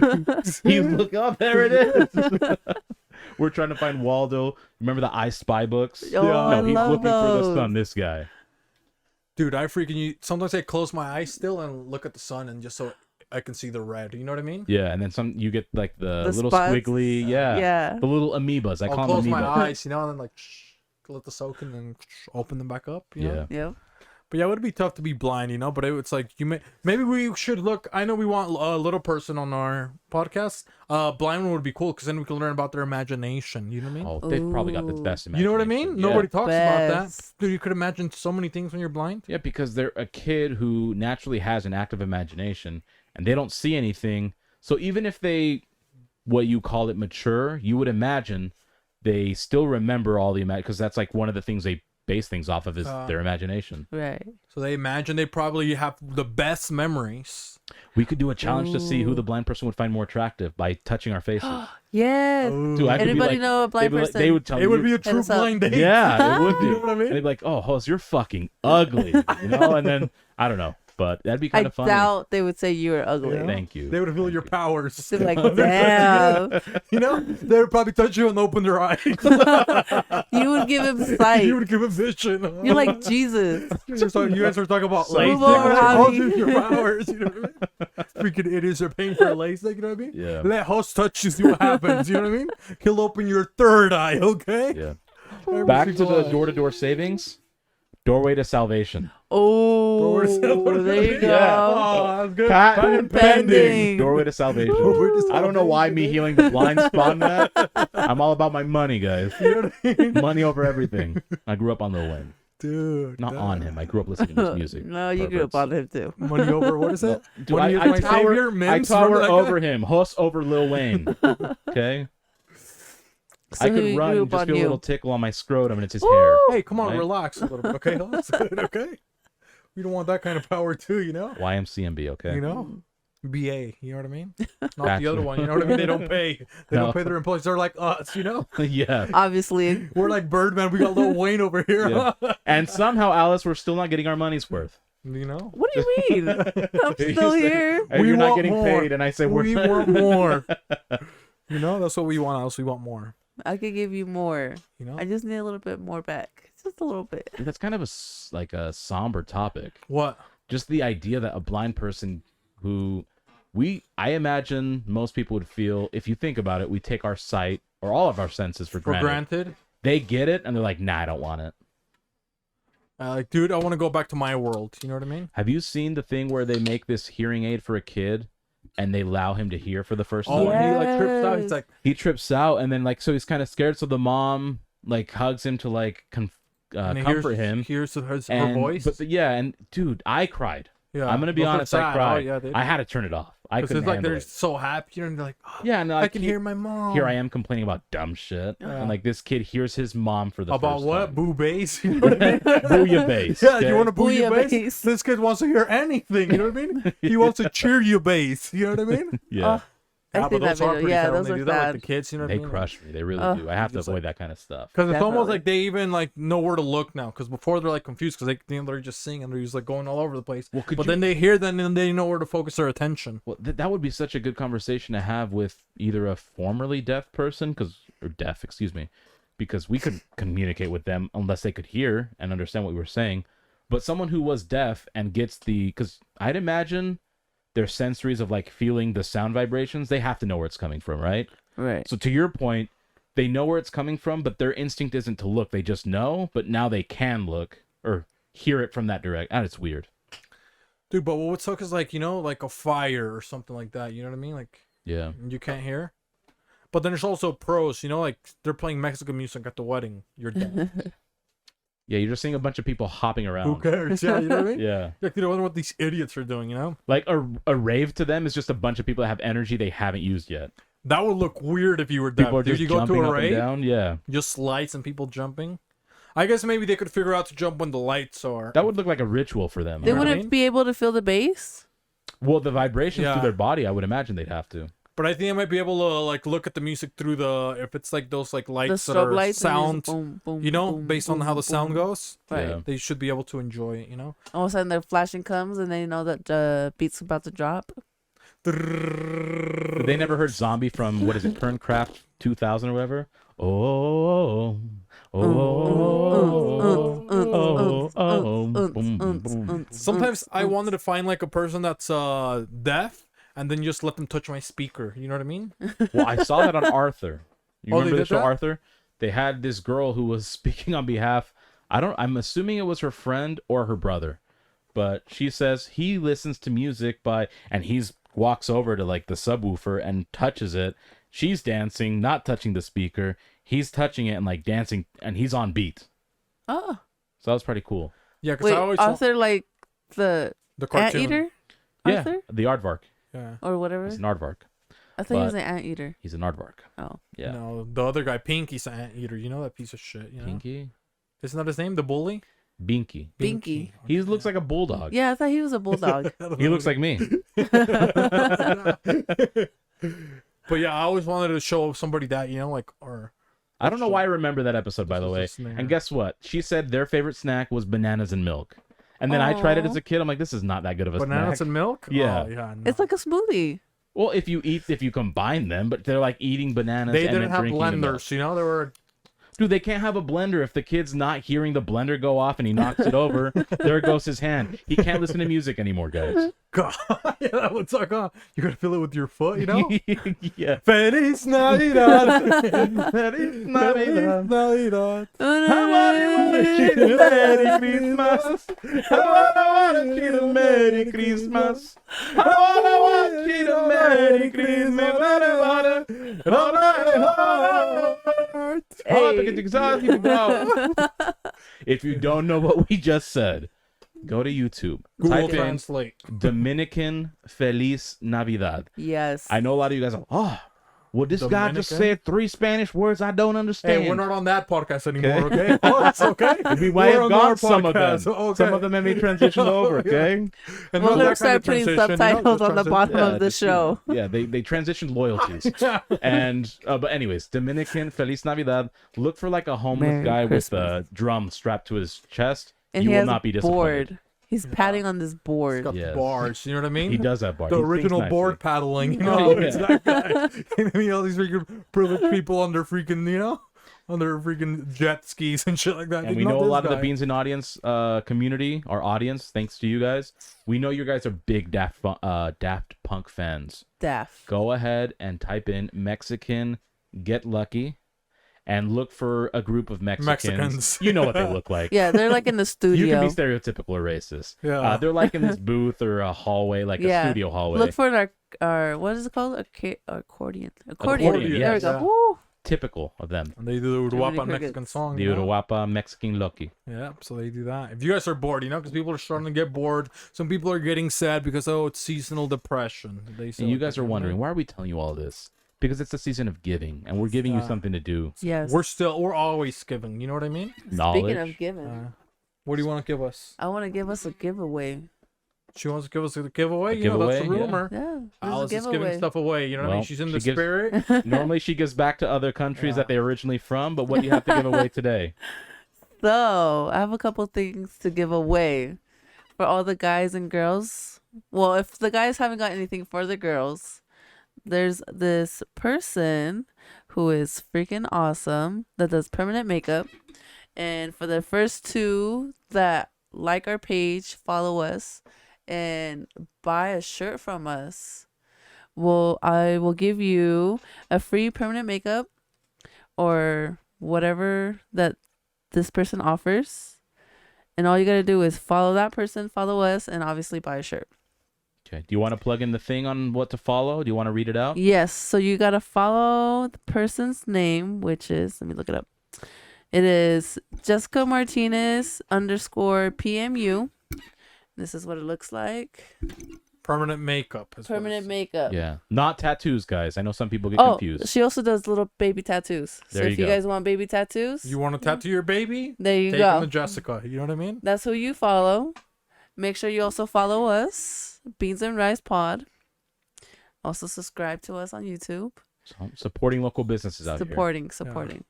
He look up, there it is. We're trying to find Waldo. Remember the I Spy books? Oh, I No, he's love looking for the those. sun, this guy. Dude, I freaking sometimes I close my eyes still and look at the sun and just so I can see the red. You know what I mean? Yeah, and then you get like the little spots. squiggly, Yeah. the little amoebas. I I'll call close them my amoeba. eyes, you know, and then like let the soak and then open them back up. You know? Yeah. Yep. But yeah, it would be tough to be blind, you know. But it's like maybe we should look. I know we want a little person on our podcast. Blind one would be cool because then we can learn about their imagination. You know what I mean? Oh, they've probably got the Ooh. best You know what I imagination. mean? Yeah. Nobody talks about that. Best. Dude, you could imagine so many things when you're blind. Yeah, because they're a kid who naturally has an active imagination and they don't see anything. So even if they, what you call it, mature, you would imagine they still remember all the because that's like one of the things they base things off of is their imagination. Right. So they imagine they probably have the best memories. We could do a challenge to see who the blind person would find more attractive by touching our faces. Yes. Dude, I could be Anybody like- know a blind they'd be like- person? They would tell It me. would be a true us up. blind date. Yeah, it would be. You know what I mean? And they'd be like, "Oh, Host, you're fucking ugly," you know. And then I don't know, but that'd be I kind of funny. doubt they would say you were ugly. Yeah. Thank you. They would feel your powers. They're like, damn. You know, they would probably touch you and open their eyes. You would give him sight. You would give a vision. You're like Jesus. You guys are talking about Sight. Move over, all Javi. your powers. You know what I mean? Freaking idiots are paying for a LASIK. You know what I mean? Yeah. Let host touch you, see what happens. You know what I mean? He'll open your third eye. Okay. Yeah. Every Back to single the eye. door-to-door savings. Doorway to salvation. Oh, there you go. Yeah. Oh, that's good. Patent pending. Doorway to salvation. Doorway to I don't know why me healing the blind spawned that. I'm all about my money, guys. You know what I mean? Money over everything. I grew up on Lil Wayne. Dude. Not on him. I grew up listening to his music. No, you grew up Perverts. on him too. Money over, what is it? Dude, Money is my tower, savior, I Mims, tower remember that guy? over him. Huss over Lil Wayne. Okay? So I who could run grew and up just on feel a you? little tickle on my scrotum and it's his Woo! hair. Hey, come on, Right? relax a little bit, okay? That's good, okay? We don't want that kind of power too, you know? YMCMB, okay? You know? BA, you know what I mean? Not the Bachelor. other one, you know what I mean? They don't pay. They No. don't pay their employees. They're like us, you know? Yeah. Obviously. We're like Birdman. We got Lil Wayne over here. Yeah. And somehow, Alice, we're still not getting our money's worth. You know? What do you mean? I'm You still say- here. And We you're not want getting more. paid, and I say we're We want more. You know? That's what we want, Alice. We want more. I could give you more. You know? I just need a little bit more back. Just a little bit. That's kind of like a somber topic. What? Just the idea that a blind person who I imagine most people would feel, if you think about it, we take our sight or all of our senses for For granted. granted? They get it and they're like, nah, I don't want it. Like, dude, I want to go back to my world. You know what I mean? Have you seen the thing where they make this hearing aid for a kid and they allow him to hear for the first Oh, time? and he like trips out. He's Yes. like, He trips out and then like, so he's kind of scared. So the mom like hugs him to like and he comfort him. Hears her And, voice. But yeah, and dude, I cried. yeah. I'm gonna be Those are honest, I sad. cried. Oh, yeah, they I had to turn it off. I Because couldn't it's like handle they're it. so happy, you know, and they're like, oh, Yeah, no, I like, can hear my mom. Here I am complaining about dumb shit, Yeah. and like this kid hears his mom for the About first what? time. Boo bass? You know what I mean? Booyah bass. Yeah, okay? you want to boo your Booyah bass? bass. This kid wants to hear anything. You know what I mean? He wants to cheer you bass. You know what I mean? Yeah, I but see that those are video. pretty Yeah, sad when those they are do that, like the sad. kids. You know what I they mean? crush me. They really Ugh. do. I have to Just avoid like- that kind of stuff. Because it's almost Definitely. like they even like know where to look now. Because before they're like confused because they think they're just singing. They're just like going all over the place. Well, could But you- then they hear them and they know where to focus their attention. Well, that would be such a good conversation to have with either a formerly deaf person, excuse me, because we could communicate with them unless they could hear and understand what we were saying. But someone who was deaf and gets because I'd imagine their sensories of like feeling the sound vibrations, they have to know where it's coming from, right? Right. So to your point, they know where it's coming from, but their instinct isn't to look. They just know, but now they can look or hear it from that direct. And it's weird. Dude, but what would suck is like, you know, like a fire or something like that. You know what I mean? Like Yeah. you can't hear. But then there's also pros, you know, like they're playing Mexican music at the wedding. You're dead. Yeah, you're just seeing a bunch of people hopping around. Who cares? Yeah, you know what I mean? Yeah. Like, you know, I wonder what these idiots are doing, you know? Like a rave to them is just a bunch of people that have energy they haven't used yet. That would look weird if you were deaf. People are Dude, just you go jumping to a up and rave, down. Yeah. just lights and people jumping. I guess maybe they could figure out to jump when the lights are. That would look like a ritual for them. They You know what I wouldn't mean? be able to feel the bass. Well, the vibrations Yeah. through their body, I would imagine they'd have to. But I think I might be able to like look at the music through if it's like those like The lights that strobe are lights. and sound, just boom, boom, you know, boom, based on boom, how the sound boom. goes. Right. Yeah. They should be able to enjoy it, you know. All of a sudden, the flashing comes, and they know that the beat's about to drop. They never heard Zombie from, what is it, Kerncraft 2000 or whatever? Oh, Sometimes I wanted to find like a person that's deaf and then just let them touch my speaker. You know what I mean? Well, I saw that on Arthur. You Oh, they remember the did show that? Arthur? They had this girl who was speaking on behalf. I'm assuming it was her friend or her brother. But she says he listens to music and he's walks over to like the subwoofer and touches it. She's dancing, not touching the speaker. He's touching it and like dancing, and he's on beat. Oh, So that was pretty cool. Yeah, because wait, I always Arthur, like the the cartoon. anteater? Arthur? Yeah, the aardvark. Yeah. Or whatever? He's an aardvark. I thought he was but- an anteater. He's an aardvark. Oh. Yeah. No, the other guy, Pinky's an anteater. You know that piece of shit. You know? Pinky? Isn't that his name? The bully. Binky. Binky. He looks like a bulldog. Yeah, I thought he was a bulldog. He looks like me. But yeah, I always wanted to show somebody that, you know, like, or I don't know why I remember that episode, by the was a way. snare. And guess what? She said their favorite snack was bananas and milk. And then I tried it as a kid. I'm like, this is not that good of a bananas snack. and milk. Yeah. Oh, yeah. No. It's like a smoothie. Well, if you combine them, but they're like eating bananas They and didn't then have drinking the milk. blenders, you know. They were Dude, they can't have a blender if the kid's not hearing the blender go off and he knocks it over. There goes his hand. He can't listen to music anymore, guys. God. Yeah, that would suck. You gotta fill it with your foot, you know. Yeah. Feliz Navidad. Feliz Navidad. Navidad. I want you to Merry Christmas. I want you to Merry Christmas. I want you to Merry Christmas. All my heart. If you don't know what we just said, go to YouTube. Google Type in Translate. Dominican Feliz Navidad. Yes. I know a lot of you guys are, oh, well, this guy just Dominican? said 3 Spanish words I don't understand. Hey, we're not on that podcast anymore, okay? Oh, it's okay. We might We're have on our gone some of them. podcast, okay. Some of them may be transitioned over, okay? And We're not gonna that kind start of putting transition, you know, subtitles just on the transition. bottom of the just, show. Yeah, they transitioned loyalties. And, but anyways, Dominican Feliz Navidad. Look for like a homeless Merry guy Christmas. with a drum strapped to his chest. And you he will has not be a disappointed. board. He's patting on this board. Got Yes. bars, you know what I mean? He does have bars. The He thinks original nicely. board paddling, you know? Yeah. It's that guy. And then all these freaking privileged people under freaking, you know? Under freaking jet skis and shit like that. And we know a lot of the Beans and Audience community, our audience, thanks to you guys. We know you guys are big Daft Punk fans. Daft. Go ahead and type in Mexican Get Lucky and look for a group of Mexicans. You know what they look like. Yeah, they're like in the You studio. can be stereotypical or racist. Yeah. They're like in this booth or a hallway, like a studio hallway. Look for our what is it called? Accordion. Accordion, There we yes. go. Yeah. Woo. Typical of them. And they do the Really Uruapa crickets. Mexican song. The you know? Uruapa Mexican Lucky. Yeah, so they do that. If you guys are bored, you know, because people are starting to get bored. Some people are getting sad because, oh, it's seasonal depression. They say And you like guys that, are you know? wondering, why are we telling you all this? Because it's a season of giving, and we're giving you something to do. Yes. We're always giving. You know what I mean? Knowledge. Speaking of giving, What do you want to give us? I want to give us a giveaway. She wants to give us a giveaway. A You know, that's the giveaway? Yeah. rumor. Yeah. This Alice is a is giving giveaway. stuff away. You know what I mean? Well, She's in she the gives- spirit. Normally she gives back to other countries Yeah. that they're originally from, but what do you have to give away today? So I have a couple things to give away for all the guys and girls. Well, if the guys haven't got anything for the girls, there's this person who is freaking awesome that does permanent makeup. And for the first 2 that like our page, follow us, and buy a shirt from us, I will give you a free permanent makeup or whatever that this person offers. And all you got to do is follow that person, follow us, and obviously buy a shirt. Okay. Do you want to plug in the thing on what to follow? Do you want to read it out? Yes. So you got to follow the person's name, which is, let me look it up. It is Jessica Martinez _PMU. This is what it looks like. Permanent makeup. is what Permanent it's- makeup. Yeah. Not tattoos, guys. I know some people get Oh, confused. she also does little baby tattoos. So There if you you go. guys want baby tattoos, You want to tattoo your baby? there you Take go. him to Jessica. You know what I mean? That's who you follow. Make sure you also follow us, Beans and Rice Pod. Also subscribe to us on YouTube. So, supporting local businesses out here. Supporting.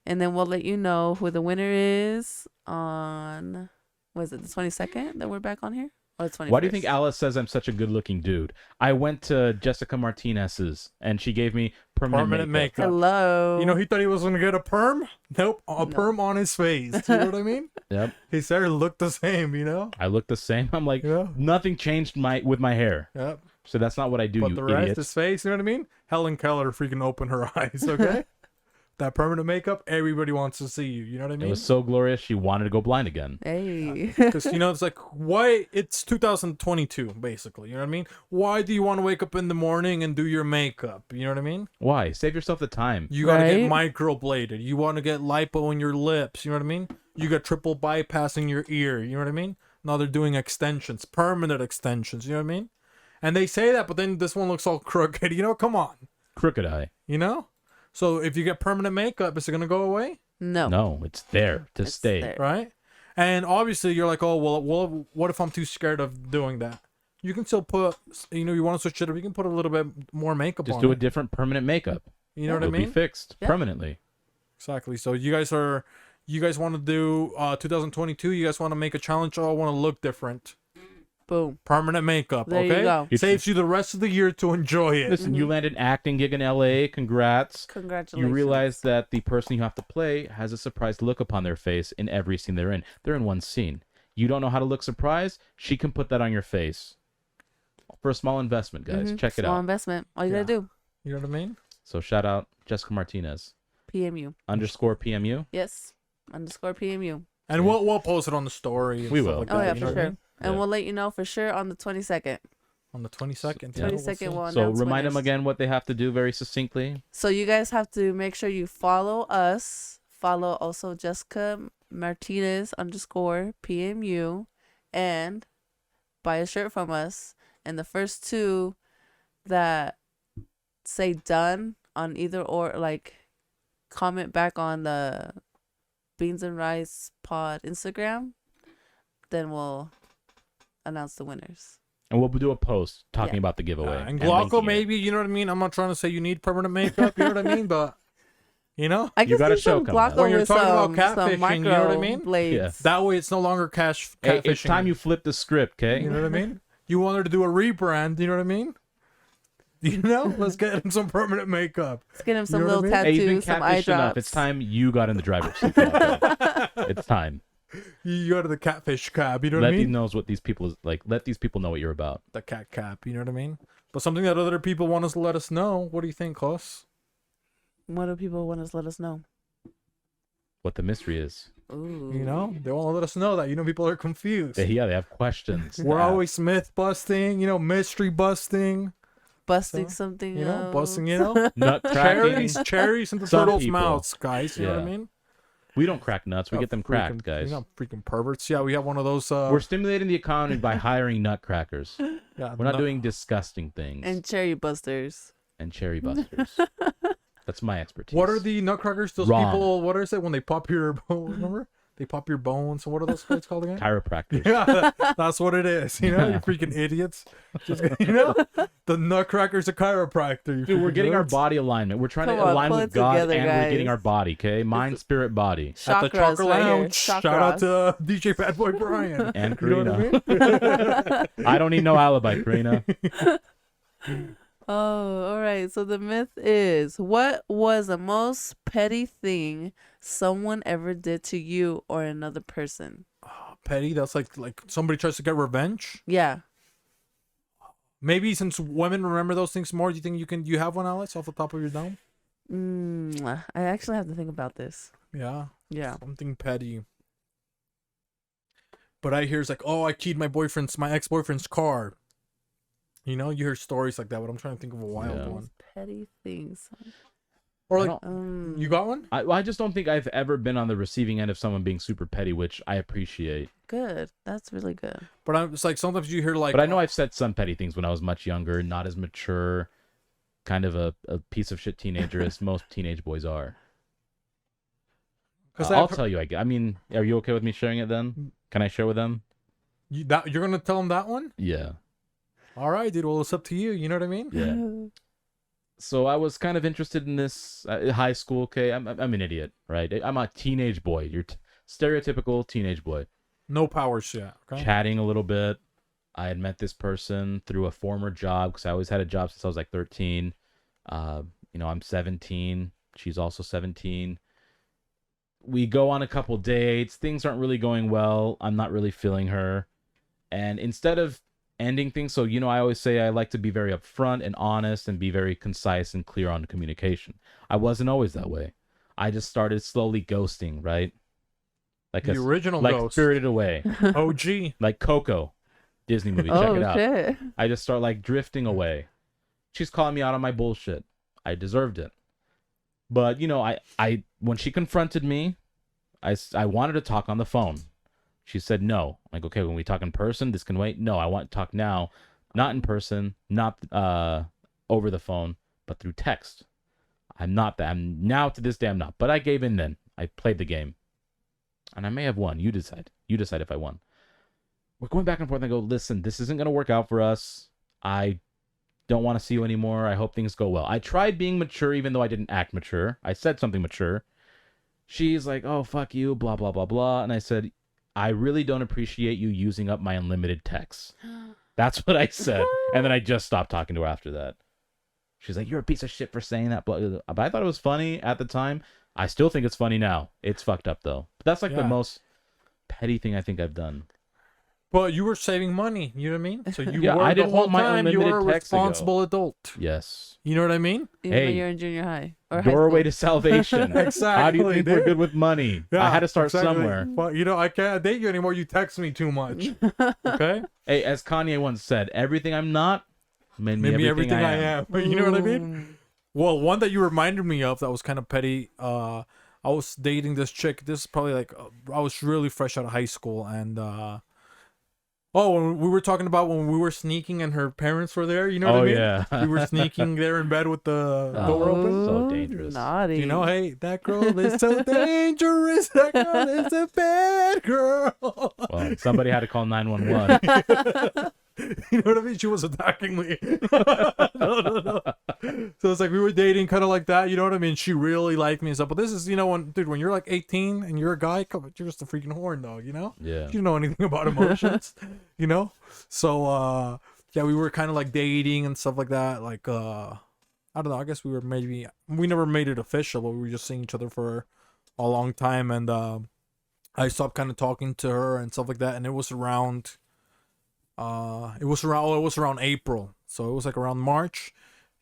And then we'll let you know who the winner is on, was it the 22nd that we're back on here? Or the 21st? Why do you think Alice says I'm such a good-looking dude? I went to Jessica Martinez's, and she gave me permanent makeup. Hello. You know, he thought he was going to get a perm. Nope, a perm on his face. You know what I mean? Yep. His hair looked the same, you know? I look the same. I'm like, Yeah. nothing changed with my hair. Yep. So that's not what I do, But you the rest, idiots. his face, you know what I mean? Helen Keller freaking opened her eyes, okay? That permanent makeup, everybody wants to see you. You know what I It mean? was so glorious, she wanted to go blind again. Hey. Because, you know, it's like, why? It's 2022, basically. You know what I mean? Why do you want to wake up in the morning and do your makeup? You know what I mean? Why? Save yourself the time. You got to get Right? microbladed. You want to get lipo in your lips. You know what I mean? You got triple bypassing your ear. You know what I mean? Now they're doing extensions, permanent extensions. You know what I mean? And they say that, but then this one looks all crooked. You know, come on. Crooked eye. You know? So if you get permanent makeup, is it going to go away? No. No, it's there to It's stay. there. Right? And obviously you're like, oh, well, what if I'm too scared of doing that? You can still put, you know, you want to switch it up, you can put a little bit more makeup Just on do a it. different permanent makeup. You know what I It'll be mean? fixed Yeah. permanently. Exactly. So you guys want to do 2022, you guys want to make a challenge, oh, I want to look different. Boom. Permanent makeup, There you okay? go. Saves you the rest of the year to enjoy it. Listen, you landed an acting gig in LA. Congrats. Congratulations. You realize that the person you have to play has a surprised look upon their face in every scene they're in. They're in one scene. You don't know how to look surprised? She can put that on your face. For a small investment, guys. Check it Small out. investment. All you gotta do. You know what I mean? So shout out Jessica Martinez. PMU. _ PMU. Yes. _ PMU. And we'll post it on the story. And We stuff will. Like Oh that, yeah, you for know what I sure. mean? And Yeah. we'll let you know for sure on the 22nd. On the 22nd. Yeah. 22nd we'll we'll So announce remind them winners. again what they have to do very succinctly. So you guys have to make sure you follow us. Follow also Jessica Martinez _ PMU, and buy a shirt from us. And the first two that say done on either or, like, comment back on the Beans and Rice Pod Instagram, then we'll announce the winners. And we'll do a post talking Yeah. about the giveaway. And linking Glauco, it. maybe, you know what I mean? I'm not trying to say you need permanent makeup, you know what I mean? But, you know? I You guess got a use show some coming up. Glauco When you're with talking about some catfishing, micro you know what I mean? blades. Yeah. That way it's no longer catfishing. Hey, it's time you flip the script, okay? You know what I mean? You want her to do a rebrand, you know what I mean? You know? Let's get him some permanent makeup. Let's get him some You know little what I mean? Hey, you've been tattoos, some eye catfished enough. drops. It's time you got in the driver's seat. Glauco. It's time. You go to the catfish cab, you know what Let I these mean? knows what these people is like. Let these people know what you're about. The cat cap, you know what I mean? But something that other people want us to let us know. What do you think, Klaus? What do people want us to let us know? What the mystery is. Ooh. You know? They want to let us know that. You know, people are confused. They have questions. We're Yeah. always myth busting, you know, mystery busting, busting So, something you know, else. busting, you know? nut cracking. cherries into Some turtles' people. mouths, guys. You know what I Yeah. mean? We don't crack nuts. We Oh, get them freaking- cracked, guys. You know, freaking perverts. Yeah, we have one of those. We're stimulating the economy by hiring nutcrackers. yeah, We're not doing disgusting things. And cherry busters. And cherry busters. That's my expertise. What are the nutcrackers? Those Wrong. people. What is it when they pop your bone? Remember? They pop your bones. So what are those guys called again? chiropractors? Yeah, that's what it is. You know, you freaking idiots. Just, you know, the nutcracker's a chiropractor. you Dude, we're freaking getting our nerds. body alignment. We're trying Come to on, align pull with it God, together, and we're getting guys. our body. Okay, mind, spirit, body, At the Chakras Chocolate right here. Lounge. Shout out to DJ Bad Boy Brian. and You know Karina. what I mean? I don't need no alibi, Karina. Oh, all right. So the myth is, what was the most petty thing someone ever did to you or another person? Petty. That's like somebody tries to get revenge. Yeah. Maybe since women remember those things more, do you think you have one, Alex, off the top of your dome? I actually have to think about this. Yeah. Yeah. Something petty. But I hear it's like, oh, I keyed my ex-boyfriend's car. You know, you hear stories like that, but I'm trying to think of a wild Yeah. one. Petty things. Or I like, don't- you got one? I just don't think I've ever been on the receiving end of someone being super petty, which I appreciate. Good. That's really good. But it's like sometimes you hear like, But I know I've said some petty things when I was much younger, not as mature, kind of a piece of shit teenager as most teenage boys are. 'Cause I'll I've- tell you. I mean, are you okay with me sharing it then? Can I share with them? you're gonna tell them that one? Yeah. All right, dude. Well, it's up to you. You know what I mean? Yeah. So I was kind of interested in this high school. Okay, I'm an idiot, right? I'm a teenage boy. You're stereotypical teenage boy. No powers yet. Okay. Chatting a little bit. I had met this person through a former job because I always had a job since I was like 13. I'm 17. She's also 17. We go on a couple dates. Things aren't really going well. I'm not really feeling her. And instead of ending things, so, I always say I like to be very upfront and honest and be very concise and clear on communication. I wasn't always that way. I just started slowly ghosting, right? Like The original like ghost. Spirited Away. OG. Like Coco. Disney movie. Check Oh it out. shit. I just start like drifting away. She's calling me out on my bullshit. I deserved it. But, I when she confronted me, I wanted to talk on the phone. She said no. I'm like, okay, when we talk in person, this can wait. No, I want to talk now. Not in person, not over the phone, but through text. I'm not that. I'm now to this day, I'm not. But I gave in then. I played the game. And I may have won. You decide. You decide if I won. We're going back and forth and I go, listen, this isn't going to work out for us. I don't want to see you anymore. I hope things go well. I tried being mature even though I didn't act mature. I said something mature. She's like, oh, fuck you, blah, blah, blah, blah. And I said, I really don't appreciate you using up my unlimited texts. That's what I said. And then I just stopped talking to her after that. She's like, you're a piece of shit for saying that. But I thought it was funny at the time. I still think it's funny now. It's fucked up, though. But that's like the most petty thing I think I've done. But you were saving money. You know what I mean? So you Yeah, were I the didn't whole want my time. You unlimited were a text to go. responsible adult. Yes. You know what I mean? Even Hey. when you're in junior high or high Doorway school. to salvation. Exactly. How do you think we're dude. good with money? Yeah, I had to start exactly. somewhere. Well, I can't date you anymore. You text me too much. Okay? Hey, as Kanye once said, everything I'm not made me Maybe everything I am. You know what I mean? Well, one that you reminded me of that was kind of petty. I was dating this chick. This is probably like I was really fresh out of high school, and when we were talking about when we were sneaking and her parents were there. You know what I mean? Yeah. We were sneaking there in bed with the door open. So dangerous. Naughty. You know, hey, that girl is so dangerous. That girl is a bad girl. Well, somebody had to call 911. You know what I mean? She was attacking me. No. So it's like we were dating kind of like that. You know what I mean? She really liked me and stuff. But this is, when you're like 18 and you're a guy, you're just a freaking horn dog, you know? Yeah. You don't know anything about emotions, you know? So, we were kind of like dating and stuff like that. Like, I don't know. I guess we never made it official, but we were just seeing each other for a long time. And I stopped kind of talking to her and stuff like that. And it was around April, so it was like around March,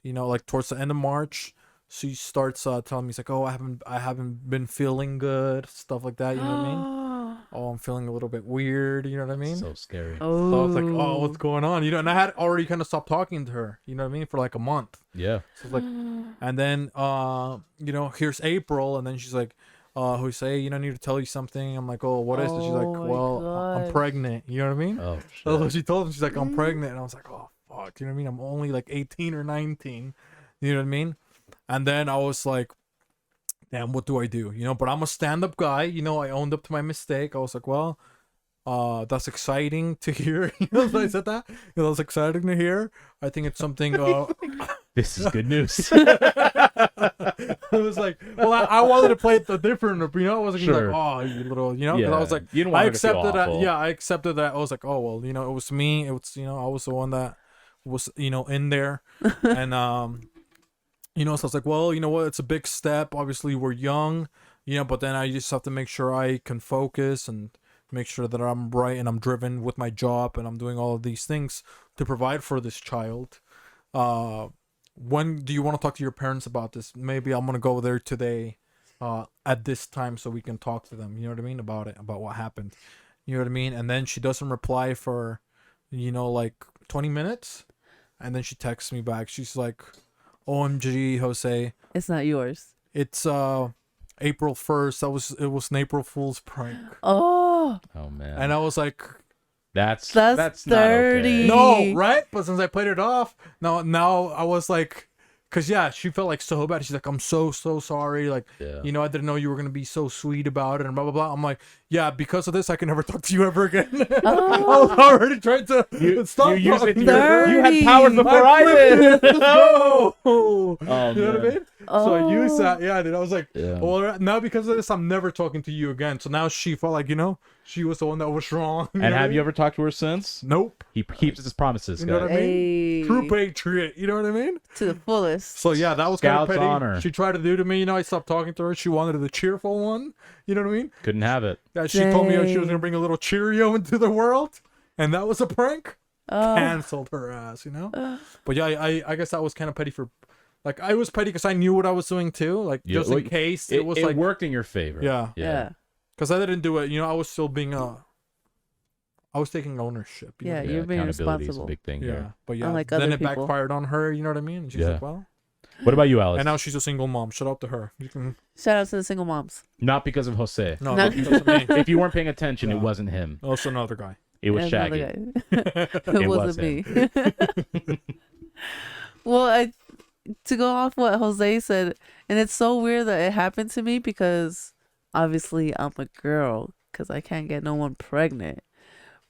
like towards the end of March. She starts telling me, it's like, oh, I haven't been feeling good, stuff like that. You know what I mean? Oh, I'm feeling a little bit weird. You know what I mean? So scary. Oh. So I was like, oh, what's going on? And I had already kind of stopped talking to her. You know what I mean? For like a month. Yeah. So it's like, and then here's April, and then she's like, Jose, I need to tell you something. I'm like, oh, what is it? She's like, my well, I'm gosh. pregnant. You know what I mean? Oh, That's what shit. she told him. She's like, I'm pregnant. And I was like, oh, fuck. You know what I mean? I'm only like 18 or 19. You know what I mean? And then I was like, damn, what do I do? But I'm a stand-up guy. I owned up to my mistake. I was like, well, that's exciting to hear. I said that. That's exciting to hear. I think it's something. This is good news. It was like, well, I wanted to play it different. I wasn't gonna be Sure. like, oh, you little, 'cause I Yeah. was like, You didn't want I her to feel accepted that. awful. Yeah, I accepted that. I was like, oh well, it was me. It was, I was the one that was, in there, and so I was like, well, you know what? It's a big step. Obviously, we're young, but then I just have to make sure I can focus and make sure that I'm right and I'm driven with my job and I'm doing all of these things to provide for this child. When do you want to talk to your parents about this? Maybe I'm gonna go there today, at this time, so we can talk to them. You know what I mean? About what happened. You know what I mean? And then she doesn't reply for, like 20 minutes, and then she texts me back. She's like, "OMG, Jose, It's not yours. it's April 1st. It was an April Fool's prank." Oh, Oh, man. And I was like, That's That's not okay. dirty. no, right? But since I played it off, now I was like, Cause yeah, she felt like so bad. She's like, I'm so sorry. Like, Yeah. you know, I didn't know you were gonna be so sweet about it and blah blah blah. I'm like, yeah, because of this, I can never talk to you ever again. I was already trying to stop. You used it. talking You to her. had powers before I did. Let's go. Oh, You know what I man. mean? So I used that. Yeah, dude. I was like, Yeah. well, now because of this, I'm never talking to you again. So now she felt like, you know, she was the one that was wrong. And have you ever talked to her since? Nope. He keeps his promises, You know guys. what I mean? Hey, True patriot. You know what I mean? to the fullest. So yeah, that was kind of Scout's petty. honor. She tried to do to me, you know, I stopped talking to her. She wanted the cheerful one. You know what I mean? Couldn't have it. Yeah, she told me she was Dang. gonna bring a little Cheerio into the world, and that was a prank. Oh. Canceled her ass, you know. But yeah, I guess that was kind of petty for, like, I was petty because I knew what I was doing too, like Yeah, just well, in case It was like, worked in your favor. yeah, Yeah. because I didn't do it. You know, I was still being I was taking ownership. You Yeah, know? you're being accountability is a responsible. big thing Yeah, here. but yeah, Unlike then other it people. backfired on her. You know what I mean? And she's Yeah. like, well, What about you, Alice? and now she's a single mom. Shut up to her. You can Shout out to the single moms. Not because of Jose. no, No. because of me. If you weren't paying attention, it Yeah. wasn't him. Also another guy. It was And another Shaggy. guy. It It wasn't me. Well, to go off what Jose said, and it's so weird that it happened to me because obviously I'm a girl because I can't get no one pregnant.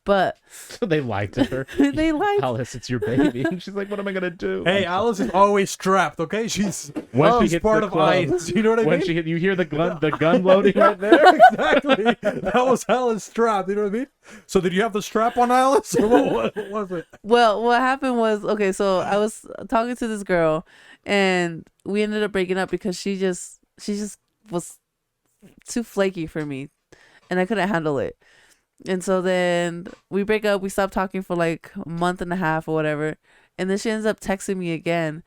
But So they lied to her. they like Alice, it's your baby. And she's like, what am I going to do? Hey, Alice is always strapped. Okay, she's When she she's hits part the of club, ICE. You know what I when mean? she hit, you hear the gun loading right there. Exactly. That was Alice strapped. You know what I mean? So did you have the strap on, Alice, or what was it? Well, what happened was, okay, so I was talking to this girl and we ended up breaking up because she just was too flaky for me and I couldn't handle it. And so then we break up, we stop talking for like a month and a half or whatever. And then she ends up texting me again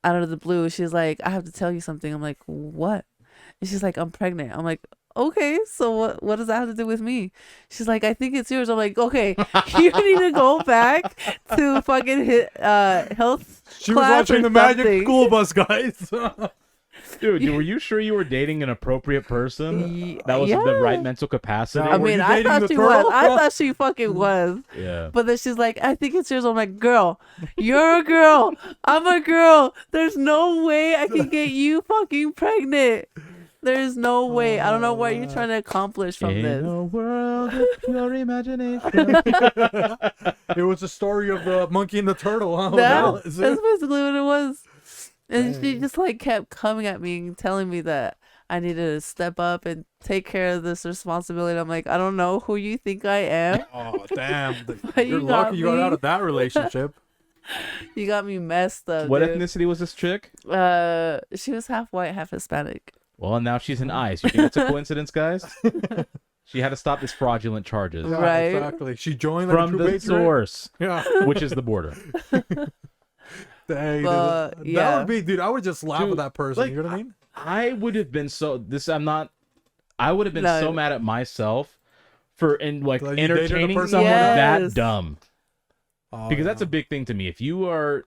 out of the blue. She's like, I have to tell you something. I'm like, what? And she's like, I'm pregnant. I'm like, okay, so what does that have to do with me? She's like, I think it's yours. I'm like, okay, you need to go back to fucking health She was class watching or the Magic something. School Bus, guys. Dude, were you sure you were dating an appropriate person? That was yeah. the right mental capacity? No. I Were mean, you I dating thought the she turtle? was. I thought she fucking was. Yeah. But then she's like, I think it's yours. I'm like, girl, you're a girl. I'm a girl. There's no way I can get you fucking pregnant. There's no way. I don't know what you're trying to accomplish from In this. a world of pure imagination. It was the story of the monkey and the turtle, huh? That's basically what it was. And she just like kept coming at me and telling me that I needed to step up and take care of this responsibility. I'm like, I don't know who you think I am. Oh, damn. But You're you got lucky you got me. out of that relationship. You got me messed up. What dude. ethnicity was this chick? She was half white, half Hispanic. Well, now she's in ICE. You think it's a coincidence, guys? She had to stop these fraudulent charges Yeah, Right. exactly. She joined like, a from true the patriot. source, Yeah. which is the border. Dang, dude. But, That yeah. would be, dude, I would just laugh Dude, at that person. like, you know what I mean? I would have been I would have been No. so mad at myself for Like, you dated a entertaining person- someone that Yes. dumb. Oh, Because that's yeah. a big thing to me. If you are,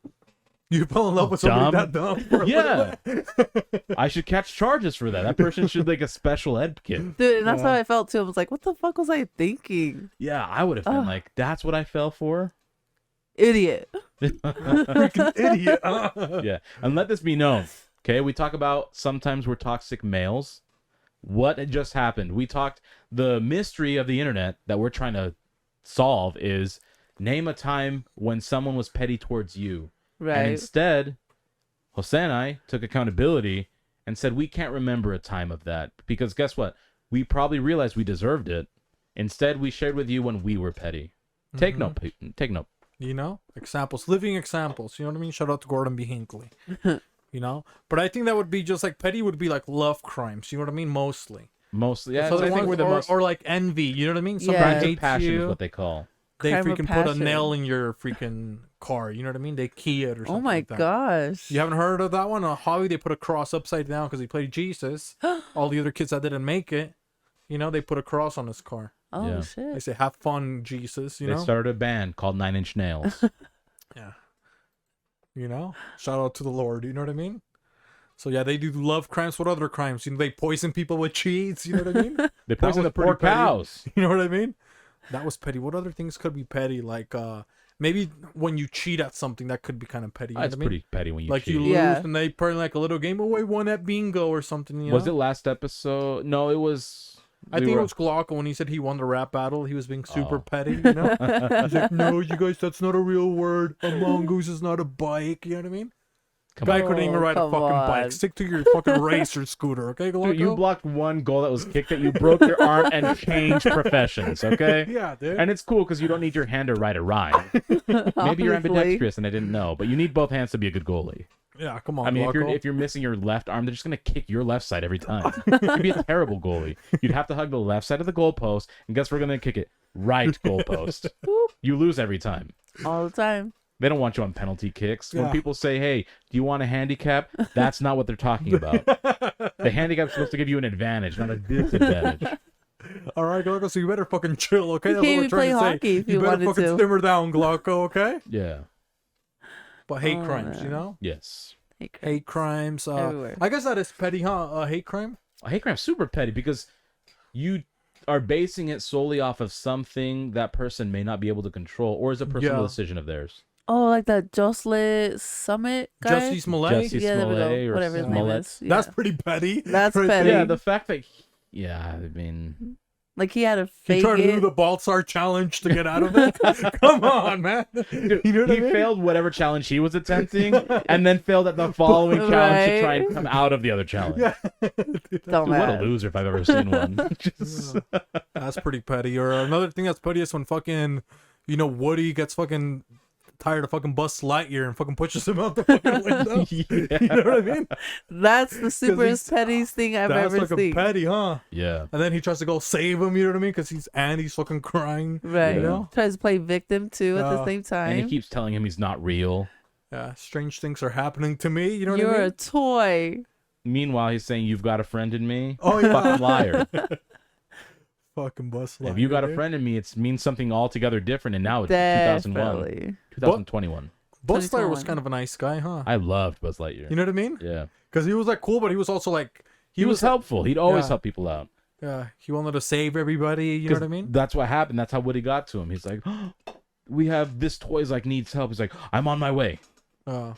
You fell in love with somebody that dumb. For a yeah, little bit. I should catch charges for that. That person should like a special ed kid. Dude, and that's Yeah. how I felt too. I was like, what the fuck was I thinking? Yeah, I would have been Ugh. like, that's what I fell for. Idiot. Freaking idiot. Huh? Yeah, and let this be known. Okay, we talk about sometimes we're toxic males. What had just happened? We talked the mystery of the internet that we're trying to solve is name a time when someone was petty towards you. And Right. instead, Jose and I took accountability and said we can't remember a time of that because guess what? We probably realized we deserved it. Instead, we shared with you when we were petty. Take note. Take note. You know, examples, living examples. You know what I mean? Shout out to Gordon B. Hinckley. You know, but I think that would be just like petty would be like love crimes. You know what I mean? Mostly. Mostly, yeah. So I think we're the most or like envy. You know what I mean? Somebody Yeah. crimes of hates passion is you. what they call. They Crime of freaking put a passion. nail in your freaking car. You know what I mean? They key it or something. Oh my like that. gosh. You haven't heard of that one? On Holly, they put a cross upside down because he played Jesus. All the other kids that didn't make it, you know, they put a cross on his car. Oh Yeah. They shit. say, "Have fun, Jesus." You They know? started a band called 9 Inch Nails. Yeah. You know? Shout out to the Lord. You know what I mean? So yeah, they do love crimes. What other crimes? You know, they poison people with cheese. You know what I mean? They That poisoned was the poor pretty petty. cows. You know what I mean? That was petty. What other things could be petty? Like maybe when you cheat at something, that could be kind of petty. You know That's what I mean? pretty petty when you Like cheat. you lose Yeah. and they play like a little game. Oh, I won at bingo or something. You Was know? it last episode? No, it was. I think it was Glocko when he said he won the rap battle. He was being super Oh. petty, you know? He's like, no, you guys, that's not a real word. A mongoose is not a bike. You know what I mean? Guy couldn't even ride a come fucking bike. on. Stick to your fucking racer scooter, okay, Glocko? Dude, you blocked one goal that was kicked at you, broke your arm, and changed professions. Okay. Yeah, dude. And it's cool because you don't need your hand to ride a ride. Maybe you're Obviously. ambidextrous and I didn't know, but you need both hands to be a good goalie. Yeah, come on, I mean, Glocko. if you're missing your left arm, they're just gonna kick your left side every time. You'd be a terrible goalie. You'd have to hug the left side of the goalpost, and guess we're gonna kick it right goalpost. You lose every time. All the time. They don't want you on penalty kicks. Yeah. When people say, "Hey, do you want a handicap?" That's not what they're talking about. The handicap's supposed to give you an advantage, not a disadvantage. All right, Glocko, so you better fucking chill, okay? You That's what can't we're even trying play to say. hockey if You you better wanted fucking to. simmer down, Glocko, okay? Yeah. But hate Oh, crimes, man. you know? Yes. Hey, Chris. Hate crimes. Everywhere. I guess that is petty, huh? Hate crime? A hate crime's super petty because you are basing it solely off of something that person may not be able to control, or is a personal Yeah. decision of theirs. Oh, like that Jocelyn Summit guy? Justice Malay? Justice Yeah, there we Smollett go. or Whatever his name Smollett. is. Yeah. That's pretty petty. That's right petty. there. Yeah, the fact that, I mean, Like he had a He fake tried to do it. the Baltzar challenge to get out of it. Come on, man. dude, You know what he I mean? failed whatever challenge he was attempting, and then failed at the following challenge to try and come out of the other challenge. Yeah. Dude, what a Dumbass. loser if I've ever seen one. Just, That's pretty petty. Or another thing that's petty is when fucking, Woody gets fucking tired of fucking Buzz Lightyear and fucking pushes him out the fucking window. You know what I mean? That's the super he's- pettiest thing I've That's ever fucking seen. petty, huh? yeah. And then he tries to go save him, you know what I mean? Because he's fucking crying. Right. You know? Tries to play victim too at the Yeah. same And time. he keeps telling him he's not real. Yeah, strange things are happening to me. You know what You're I a mean? toy. Meanwhile, he's saying, "You've got a friend in me." Oh, yeah. Fucking liar. Fucking Buzz Lightyear. If you got a dude. friend in me, it means something altogether different. And now it's 2001, Definitely. 2021. Buzz Lightyear was 2021. kind of a nice guy, huh? I loved Buzz Lightyear. You know what I mean? Yeah. Because he was like cool, but he was also like He was helpful. He'd always Yeah. help people out. Yeah, he wanted to save everybody. You know 'Cause what I mean? That's what happened. That's how Woody got to him. He's like, "We have this toy's like needs help." He's like, "I'm on my way."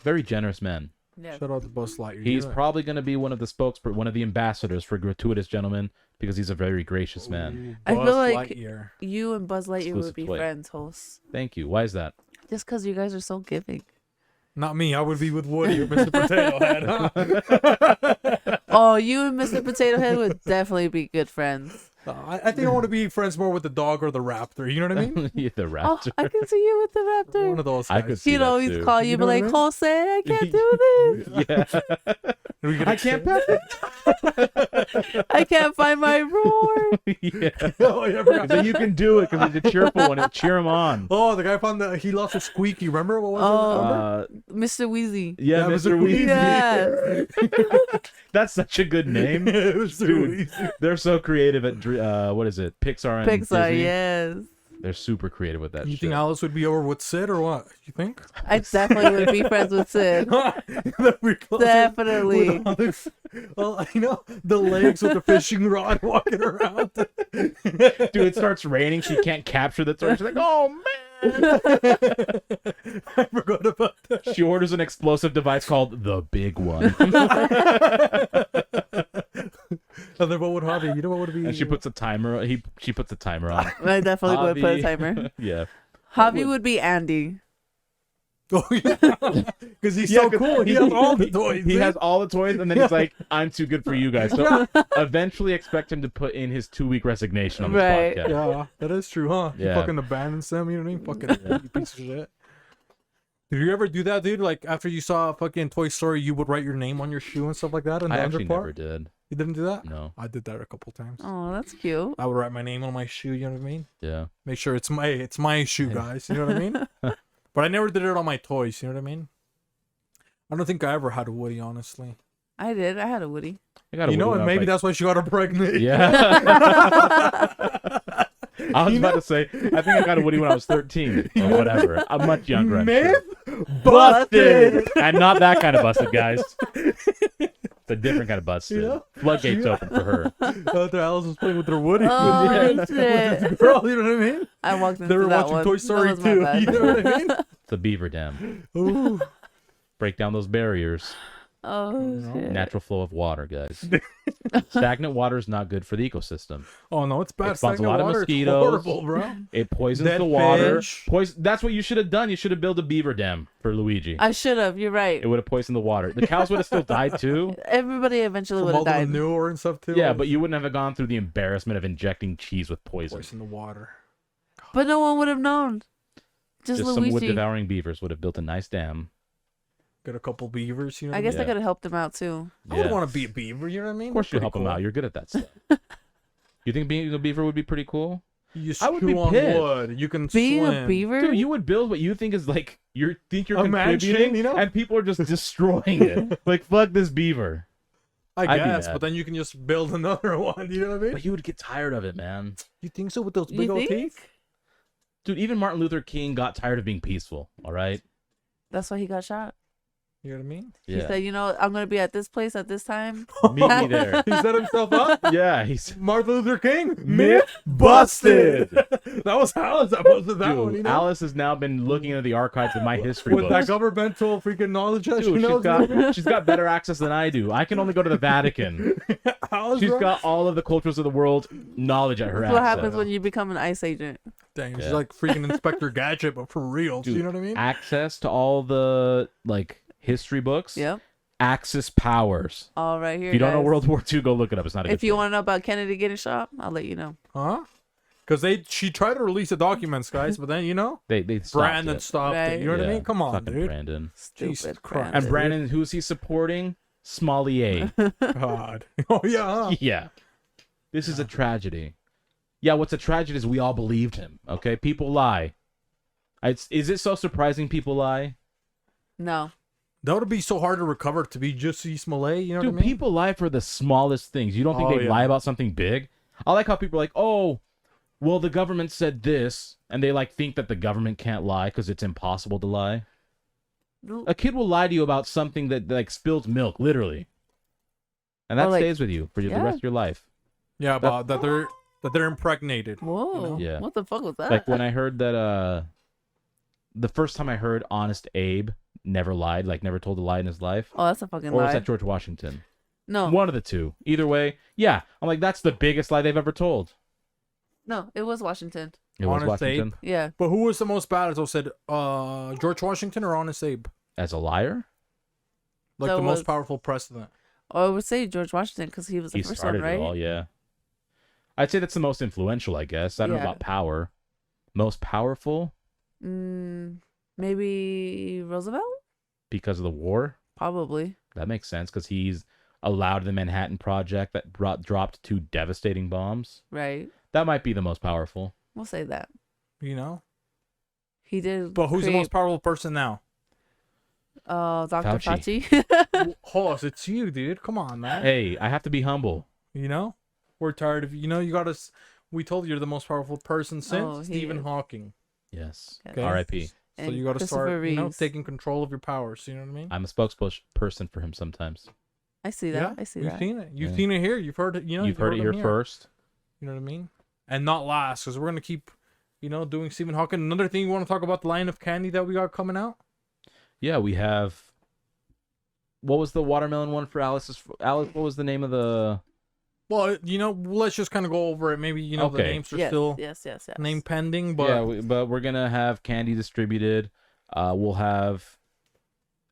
Very generous man. Yeah. Shout out to Buzz Lightyear. He's Yeah. probably going to be one of the ambassadors for Gratuitous Gentlemen because he's a very gracious man. I feel Buzz like Lightyear. you and Buzz Lightyear Exclusive would be toy. friends, hosts. Thank you. Why is that? Just because you guys are so giving. Not me. I would be with Woody or Mr. Potato Head. Huh? Oh, you and Mr. Potato Head would definitely be good friends. I think I want to be friends more with the dog or the raptor. You know what I mean? Yeah, the Oh, raptor. I can see you with the raptor. One of those. I Guys. could see He'd that always too. call you, You be know like, what Jose, I can't do this. Yeah. We could I can't pet it. I can't find my roar. Yeah. Oh, yeah, I forgot. So you can do it because he's a cheerful one. Cheer him on. Oh, the guy found he lost a squeaky. Remember what was Oh. it? Remember? Mr. Wheezy. Yeah, Yeah, Mr. Mr. Weezy. Yeah. That's such a good name. It was so Dude, easy. they're so creative at what is it? Pixar and Pixar, Disney. yes. They're super creative with that You shit. think Alice would be over with Sid or what? You think? I definitely would be friends with Sid. That'd be closer Definitely. with Alex. Well, the legs with the fishing rod walking around. Dude, it starts raining. She can't capture the toy. She's like, "Oh man!" I forgot about that. She orders an explosive device called the Big One, And then what would Javi? You know what would be? and she puts a timer. She puts a timer on. I definitely would put a Javi- timer. Yeah. Javi would be Andy. Oh yeah, because he's so 'cause cool. He has all the toys. He dude. has all the toys, and then he's like, "I'm too good for you guys." So eventually, expect him to put in his 2-week resignation on this Right. podcast. Yeah, that is true, huh? He Yeah. fucking abandons them. You know what I mean? Fucking you piece of shit. Did you ever do that, dude? Like after you saw fucking Toy Story, you would write your name on your shoe and stuff like that. In I the actually under part? never did. You didn't do that? No. I did that a couple times. Oh, that's cute. I would write my name on my shoe. You know what I mean? Yeah. Make sure it's my shoe, guys. You know what I mean? But I never did it on my toys. You know what I mean? I don't think I ever had a Woody, honestly. I did. I had a Woody. I got a You know, Woody and when I maybe was that's why she got her pregnant. like, yeah. I was about to say, I think I got a Woody when I was 13 or whatever. I'm much younger. I'm sure. Myth Busted, and not that kind of busted, guys. It's a different kind of busted. You know? Floodgates open for her. After Alice was playing with her Woody. Oh, with shit. this girl, you know what I mean? I walked They into were that watching one. Toy That Story was my 2. bad. You know what I mean? It's a beaver dam. Ooh. Break down those barriers. Oh, shit. Natural flow of water, guys. Stagnant water is not good for the ecosystem. Oh no, it's bad. It spawns a Stagnant lot of water, it's mosquitoes. horrible, bro. It poisons Dead the water. fish. That's what you should have done. You should have built a beaver dam for Luigi. I should have. You're right. It would have poisoned the water. The cows would have still died too. Everybody eventually From would all have the died. manure and stuff too. Yeah, but you wouldn't have gone through the embarrassment of injecting cheese with poison. Poison the water. But no one would have known. Just Some Luigi. wood-devouring beavers would have built a nice dam. Get a couple beavers, you know. I guess Yeah. I could have helped him out too. I would Yeah. want to be a beaver. You know what I mean? Of course, you Pretty help them cool. out. You're good at that stuff. You think being a beaver would be pretty cool? You I would chew be on pissed. wood. You can Being swim. a beaver? Dude, you would build what you think is like you're A mansion, contributing, you know? and people are just destroying it. Like fuck this beaver. I I'd be guess, mad. but then you can just build another one. You know what I mean? But you would get tired of it, man. You think so with those You big old think? teeth? Dude, even Martin Luther King got tired of being peaceful. All right. That's why he got shot. You know what I mean? He said, I'm going to be at this place at this time. Meet me there. He set himself up. Yeah, he's Martin Luther King, Myth busted. that was Alice. That was that Dude, one. You know? Alice has now been looking into the archives of my history with that books. governmental freaking knowledge that she Dude, knows. she's got better access than I do. I can only go to the Vatican. Alice, She's bro? got all of the cultures of the world knowledge at her That's what access. happens when you become an ICE agent. Dang, she's Yeah. like freaking Inspector Gadget, but for real. Dude, you know what I mean? access to all the like history books. Yep. Axis powers. All right here. If you don't know guys. World War II, go look it up. It's not a If good you thing. want to know about Kennedy getting shot, I'll let you know. Huh? Because she tried to release the documents, guys, but then They stopped Brandon it. stopped it. Right. You know what I Yeah, mean? Come on, fucking dude. Brandon. Jesus Stupid Christ. And Brandon, who's he supporting? Smollier. God. Oh yeah. Huh? Yeah. This is a tragedy. Yeah, what's a tragedy is we all believed him. Okay, people lie. Is it so surprising people lie? No. That would be so hard to recover to be just Smollett. You know Dude, what I mean? people lie for the smallest things. You don't think Oh, they yeah. lie about something big? I like how people are like, oh, well, the government said this, and they like think that the government can't lie because it's impossible to lie. A kid will lie to you about something that like spilled milk, literally, and that Or, like- stays with you for the Yeah. rest of your life. Yeah, about that they're impregnated. Whoa. Yeah. What the fuck was that? Like when I heard that, the first time I heard Honest Abe never lied, like never told a lie in his life, Oh, that's a fucking or was lie. that George Washington? No. One of the two. Either way, yeah. I'm like, that's the biggest lie they've ever told. No, it was Washington. It was Honest Washington Abe? Yeah. But who was the most badass? Said George Washington or Honest Abe? as a liar. Like That the was- most powerful president. Or I would say George Washington because he was the He first started one, right? it all, yeah. I'd say that's the most influential, I guess. I don't know Yeah. about power. Most powerful Maybe Roosevelt? because of the war. Probably. That makes sense because he's allowed the Manhattan Project that dropped 2 devastating bombs. Right. That might be the most powerful. We'll say that. You know. He did. But who's the create- most powerful person now? Dr. Fauci. Fauci. Hoss, it's you, dude. Come on, man. Hey, I have to be humble. You know, we're tired of you. You got us. We told you you're the most powerful person since Oh, he Stephen is. Hawking. Yes. Yes. Okay. R.I.P. So And you got to start, Christopher Reeves. taking control of your powers. You know what I mean? I'm a spokesperson for him sometimes. I see that. I see You've that. seen it. You've Yeah. seen it here. You've heard it. You know, You've heard it him here first. You know what I mean? And not last, because we're gonna keep, doing Stephen Hawking. Another thing you want to talk about the line of candy that we got coming out? Yeah, we have. What was the watermelon one for Alice? Alice, what was the name of the? Well, let's just kind of go over it. Maybe the Okay. names are Yes, still yes. name pending, but Yeah, but we're gonna have candy distributed. We'll have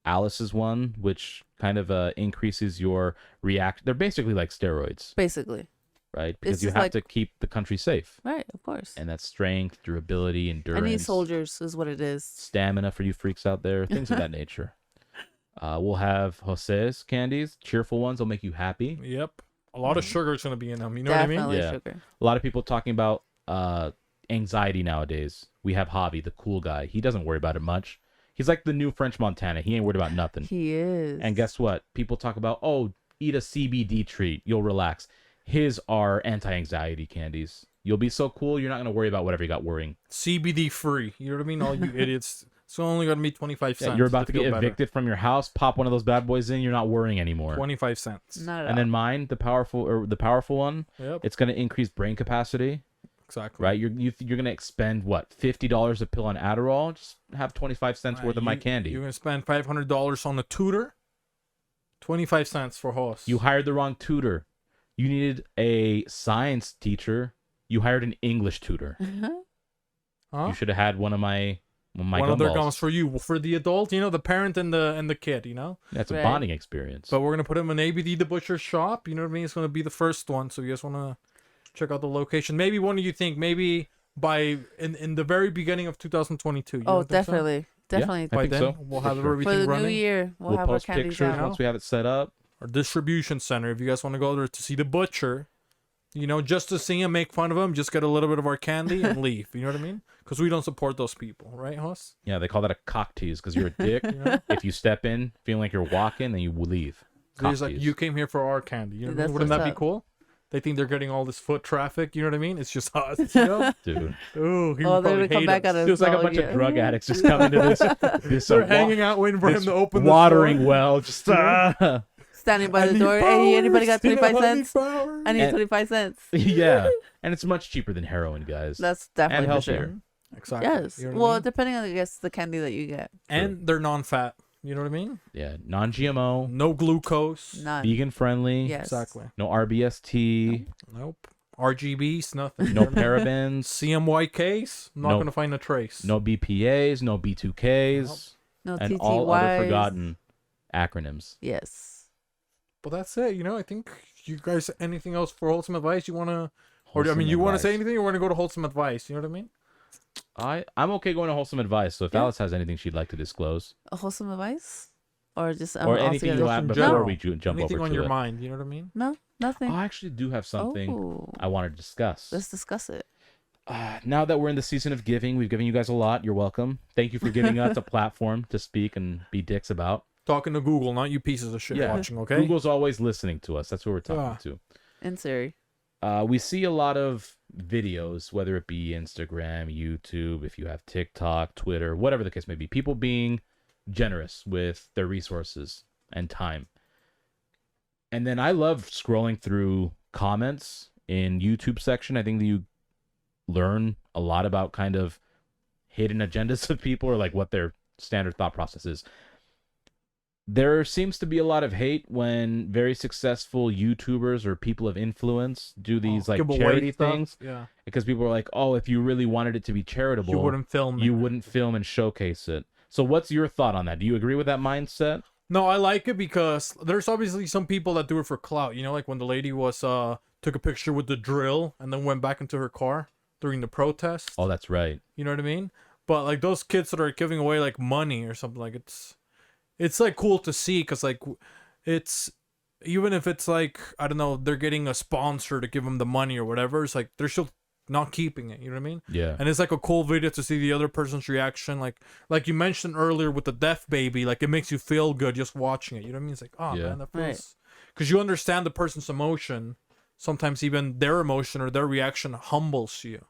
Alice's one, which kind of increases your react. They're basically like steroids, Basically. right? Because It's you just have like- to keep the country safe, Right, of course. and that's strength, durability, I need endurance, soldiers is what it is. stamina for you freaks out there, things of that nature. We'll have Jose's candies, cheerful ones. Will make you happy. yep, a lot of sugar is gonna be in them. You know what I mean? Definitely Yeah. sugar. A lot of people talking about anxiety nowadays. We have Javi, the cool guy. He doesn't worry about it much. He's like the new French Montana. He ain't worried about nothing. He is. And guess what? People talk about, oh, eat a CBD treat. You'll relax. His are anti-anxiety candies. You'll be so cool, you're not going to worry about whatever you got worrying. CBD free. You know what I mean? All you idiots It's only gonna be 25 cents. Yeah, you're about to feel get better. evicted from your house. Pop one of those bad boys in. You're not worrying anymore. 25 cents. Not at And all. then mine, the powerful one, Yep. it's going to increase brain capacity, Exactly. right? You're going to expend what, $50 a pill on Adderall? Just have 25 cents worth of my candy. You're gonna spend $500 on a tutor. 25 cents for host. You hired the wrong tutor. You needed a science teacher. You hired an English tutor. Huh? You should have had one of my One of their gumballs. gums for you, for the adult, the parent and the kid, That's a Right. bonding experience. But we're gonna put him in ABD the butcher shop. You know what I mean? It's gonna be the first one. So you guys wanna check out the location? Maybe one of you think maybe by in the very beginning of 2022. You Oh, don't think so? definitely. Definitely. I By think then so. we'll For have sure. everything For the running. new year, we'll have our post candies pictures out. once we have it set up. Our distribution center. If you guys want to go there to see the butcher, just to see him, make fun of him, just get a little bit of our candy and leave. You know what I mean? Because we don't support those people, right, Huss? Yeah, they call that a cock tease because you're a dick. If you step in feeling like you're walking, then you will leave. So he's Cock like, tease. you came here for our candy. You know what I mean? That's Wouldn't what's that be up. cool? They think they're getting all this foot traffic. You know what I mean? It's just us. Dude. Oh, he Oh, would they're probably gonna come hate back us. at us. Feels like a all bunch year. of drug addicts just coming to this They're hanging out waiting for him this to open the watering store. well. Just Standing by I the need door. Hey, anybody got powers, 25 I need cents? powers. I need And- 25 cents. yeah, and it's much cheaper than heroin, guys. That's and definitely for healthier. sure. Exactly. Yes. You know what I Well, mean? depending on, I guess, the candy that you get. And they're non-fat. You know what I mean? Yeah, non-GMO, No glucose. None. vegan friendly. Yes. Exactly. No RBST. Nope. RGBs, nothing. No parabens. CMYKs, I'm not No. going to find a trace. No BPAs. No B2Ks. No And TTYs. all other forgotten acronyms. Yes. But that's it. I think you guys, anything else for wholesome advice you want to, or I Wholesome mean, you want to say advice. anything or want to go to wholesome advice? You know what I mean? I'm okay going to wholesome advice. So if Yeah. Alice has anything she'd like to disclose, A wholesome advice? Or just or anything altogether? you Just have in before general. we jump Anything over on to your it. mind? You know what I mean? No, nothing. I actually do have something Oh, I want to discuss. let's discuss it. Now that we're in the season of giving, we've given you guys a lot. You're welcome. Thank you for giving us a platform to speak and be dicks about. Talking to Google, not you pieces of shit Yeah. watching. Okay. Google's always listening to us. That's who we're talking to. In Siri. We see a lot of videos, whether it be Instagram, YouTube, if you have TikTok, Twitter, whatever the case may be, people being generous with their resources and time. And then I love scrolling through comments in YouTube section. I think that you learn a lot about kind of hidden agendas of people or like what their standard thought process is. There seems to be a lot of hate when very successful YouTubers or people of influence do these like Give away charity stuff. things, Yeah. because people are like, oh, if you really wanted it to be charitable, You wouldn't film. you it. wouldn't film and showcase it. So what's your thought on that? Do you agree with that mindset? No, I like it because there's obviously some people that do it for clout. Like when the lady was took a picture with the drill and then went back into her car during the protest. Oh, that's right. You know what I mean? But like those kids that are giving away like money or something, like it's like cool to see because like it's, even if it's like, I don't know, they're getting a sponsor to give them the money or whatever, it's like they're still not keeping it. You know what I mean? Yeah. And it's like a cool video to see the other person's reaction. Like you mentioned earlier with the deaf baby, like it makes you feel good just watching it. You know what I mean? It's like, oh Yeah. man, that Right. feels, because you understand the person's emotion. Sometimes even their emotion or their reaction humbles you.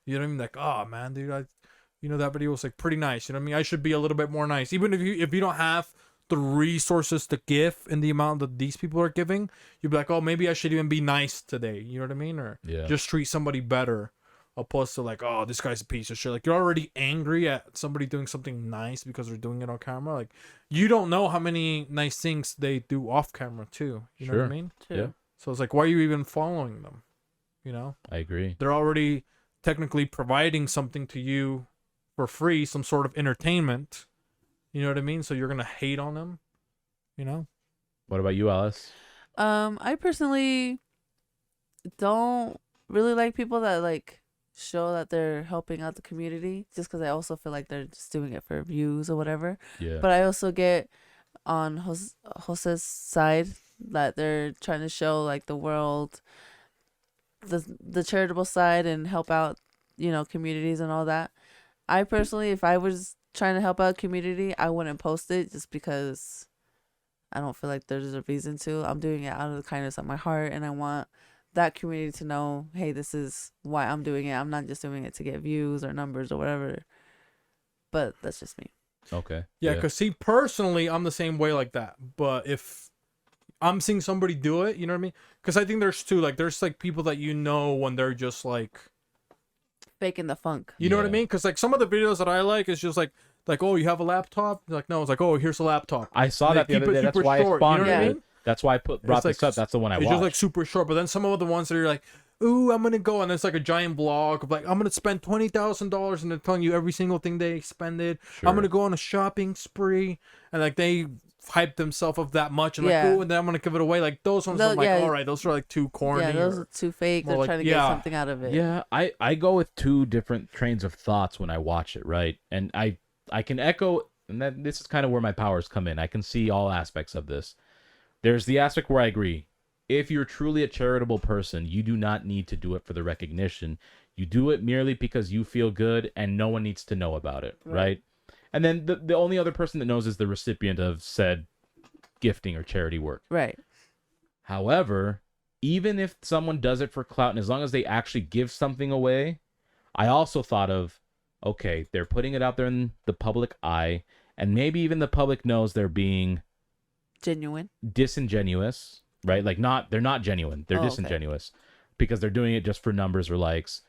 You know what I mean? Like, oh man, dude, that video was like pretty nice. You know what I mean? I should be a little bit more nice. Even if you don't have the resources to give in the amount that these people are giving, you'd be like, oh, maybe I should even be nice today. You know what I mean? Or Yeah. just treat somebody better, opposed to like, oh, this guy's a piece of shit. Like you're already angry at somebody doing something nice because they're doing it on camera. Like you don't know how many nice things they do off camera too. You know what I Sure. mean? True. Yeah. So it's like, why are you even following them? I agree. They're already technically providing something to you for free, some sort of entertainment. You know what I mean? So you're gonna hate on them. What about you, Alice? I personally don't really like people that like show that they're helping out the community, just because I also feel like they're just doing it for views or whatever. Yeah. But I also get on Jose's side that they're trying to show like the world the charitable side and help out, communities and all that. I personally, if I was trying to help out community, I wouldn't post it just because I don't feel like there's a reason to. I'm doing it out of the kindness of my heart, and I want that community to know, hey, this is why I'm doing it. I'm not just doing it to get views or numbers or whatever. But that's just me. Okay. Yeah, because see, personally, I'm the same way like that. But if I'm seeing somebody do it, you know what I mean? Because I think there's two. Like, there's like people that you know when they're just like, Faking the funk. you know what I Yeah. mean? Because like some of the videos that I like is just like, oh, you have a laptop? Like, no, it's like, oh, here's a laptop. I saw And they that the keep other it day. That's super why short, I you know spawned what I it. mean? That's why I brought like this up. That's the one I It's watched. just like super short. But then some of the ones that are like, ooh, I'm gonna go, and it's like a giant blog of like, I'm gonna spend $20,000, and they're telling you every single thing they expended. Sure. I'm gonna go on a shopping spree, and like they hype themselves up that much, and Yeah. like, ooh, and then I'm gonna give it away. Like those ones, I'm like, Yeah. all right, those are like too corny. Yeah, those or- are too fake. more They're like- trying to yeah. get something out of it. Yeah, I go with two different trains of thoughts when I watch it, right? And I can echo, and that this is kind of where my powers come in. I can see all aspects of this. There's the aspect where I agree. If you're truly a charitable person, you do not need to do it for the recognition. You do it merely because you feel good and no one needs to know about it, right? And then the only other person that knows is the recipient of said gifting or charity work. Right. However, even if someone does it for clout, and as long as they actually give something away, I also thought of, okay, they're putting it out there in the public eye, and maybe even the public knows they're being Genuine. disingenuous, right? Like they're not genuine. They're Oh, okay. disingenuous because they're doing it just for numbers or likes.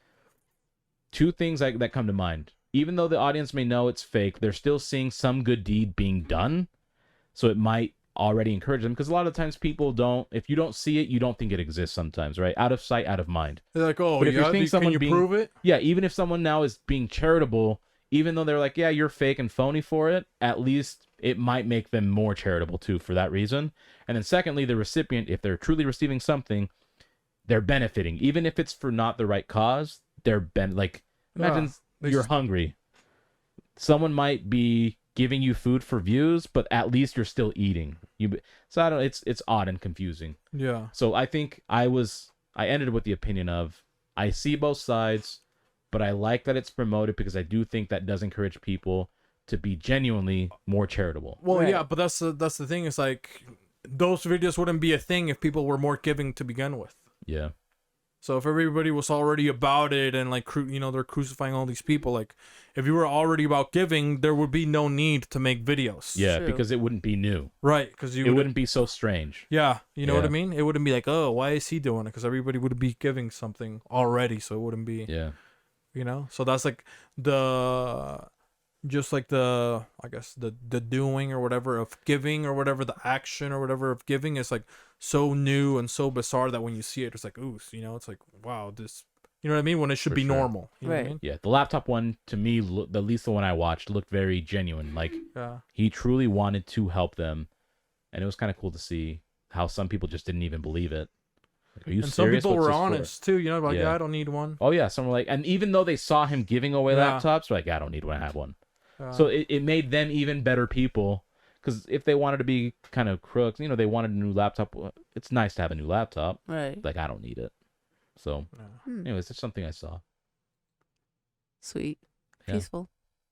Two things that come to mind. Even though the audience may know it's fake, they're still seeing some good deed being done. So it might already encourage them, because a lot of times people don't, if you don't see it, you don't think it exists sometimes, right? Out of sight, out of mind. They're like, oh, But if you're yeah, seeing can someone you being- prove it? Yeah, even if someone now is being charitable, even though they're like, yeah, you're fake and phony for it, at least it might make them more charitable too for that reason. And then secondly, the recipient, if they're truly receiving something, they're benefiting. Even if it's for not the right cause, they're like, imagine they you're just- hungry. Someone might be giving you food for views, but at least you're still eating. So I don't, it's odd and confusing. Yeah. So I think I ended with the opinion of, I see both sides, but I like that it's promoted because I do think that does encourage people to be genuinely more charitable. Well, Right. yeah, but that's the thing. It's like those videos wouldn't be a thing if people were more giving to begin with. Yeah. So if everybody was already about it and like they're crucifying all these people, like if you were already about giving, there would be no need to make videos. Yeah, True. because it wouldn't be new. Right, because It wouldn't be so strange. Yeah, you know what I Yeah. mean? It wouldn't be like, oh, why is he doing it? Because everybody would be giving something already, so it wouldn't be, Yeah. So that's like I guess the doing or whatever of giving or whatever, the action or whatever of giving is like so new and so bizarre that when you see it, it's like, ooh, it's like, wow, this, you know what I mean? When it should For be sure. normal. You know what I Right. mean? Yeah. The laptop one, to me, at least the one I watched, looked very genuine. Like, Yeah. he truly wanted to help them. And it was kind of cool to see how some people just didn't even believe it. Like, are you And some serious? people What's were this for? honest too, like, Yeah. yeah, I don't need one. Oh, yeah. Some were like, and even though they saw him giving away Yeah. laptops, they're like, I don't need one, I have one. Yeah. So it made them even better people. Because if they wanted to be kind of crooks, they wanted a new laptop. Well, it's nice to have a new laptop. Right. Like, I don't need it. So, anyways, it's something I saw. Sweet. Yeah. Peaceful.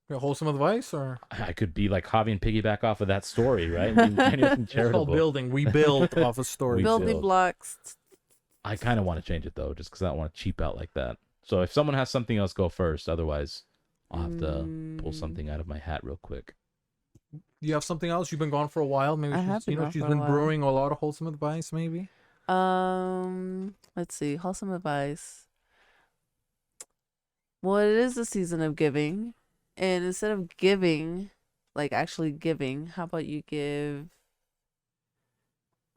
Yeah, wholesome advice or I could be like Javi and piggyback off of that story, right? Being genuine and it's called charitable. building. We build off a story. We Building build. blocks. I kind of want to change it though, just because I don't want to cheap out like that. So if someone has something else, go first. Otherwise, I'll have to pull something out of my hat real quick. You have something else? You've been gone for a while. Maybe I she's, have been gone she's for a been while. brewing a lot of wholesome advice. Maybe. Let's see. Wholesome advice. Well, it is the season of giving. And instead of giving, like actually giving, how about you give,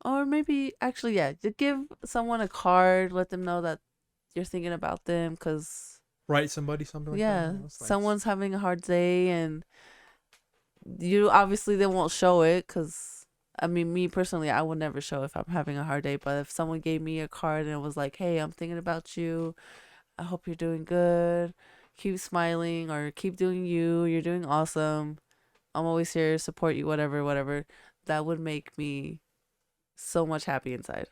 or maybe actually, yeah, to give someone a card, let them know that you're thinking about them, because Write somebody something. Like yeah, that. That's nice. someone's having a hard day, and you obviously they won't show it, because I mean, me personally, I would never show if I'm having a hard day. But if someone gave me a card and it was like, hey, I'm thinking about you, I hope you're doing good, keep smiling, or keep doing you, you're doing awesome, I'm always here to support you, whatever, that would make me so much happy inside.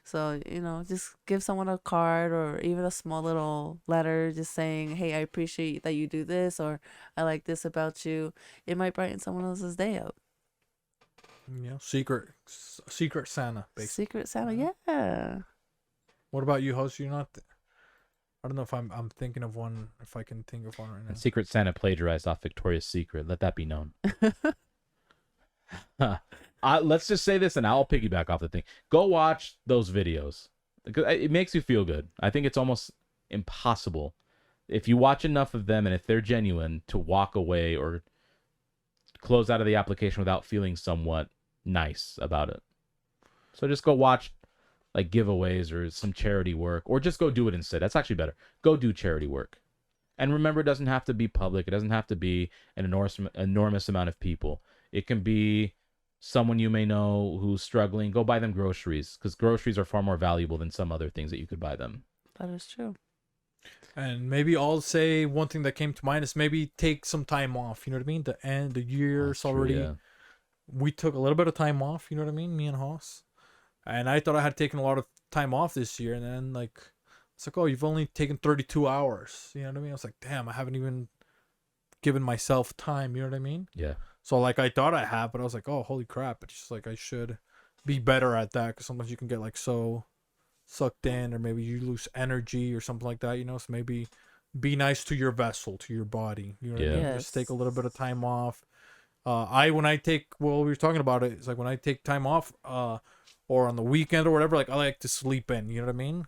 So, just give someone a card or even a small little letter just saying, hey, I appreciate that you do this, or I like this about you. It might brighten someone else's day up. Yeah, secret Santa, basically. Secret Santa, yeah. What about you, host? You're not. don't know if I'm thinking of one. If I can think of one right now. And Secret Santa plagiarized off Victoria's Secret. Let that be known. Let's just say this, and I'll piggyback off the thing. Go watch those videos. Because it makes you feel good. I think it's almost impossible, if you watch enough of them and if they're genuine, to walk away or close out of the application without feeling somewhat nice about it. So just go watch like giveaways or some charity work, or just go do it instead. That's actually better. Go do charity work. And remember, it doesn't have to be public. It doesn't have to be an enormous amount of people. It can be someone you may know who's struggling. Go buy them groceries, because groceries are far more valuable than some other things that you could buy them. That is true. And maybe I'll say one thing that came to mind is maybe take some time off. You know what I mean? The year's True, already. yeah. We took a little bit of time off. You know what I mean? Me and Hoss. And I thought I had taken a lot of time off this year, and then like it's like, oh, you've only taken 32 hours. You know what I mean? I was like, damn, I haven't even given myself time. You know what I mean? Yeah. So like I thought I had, but I was like, oh, holy crap! It's just like I should be better at that, because sometimes you can get like so sucked in, or maybe you lose energy or something like that. You know, so maybe be nice to your vessel, to your body. You know what I mean? Yes. Just take a little bit of time off. When I take, well, we were talking about it. It's like when I take time off, or on the weekend or whatever, like I like to sleep in. You know what I mean?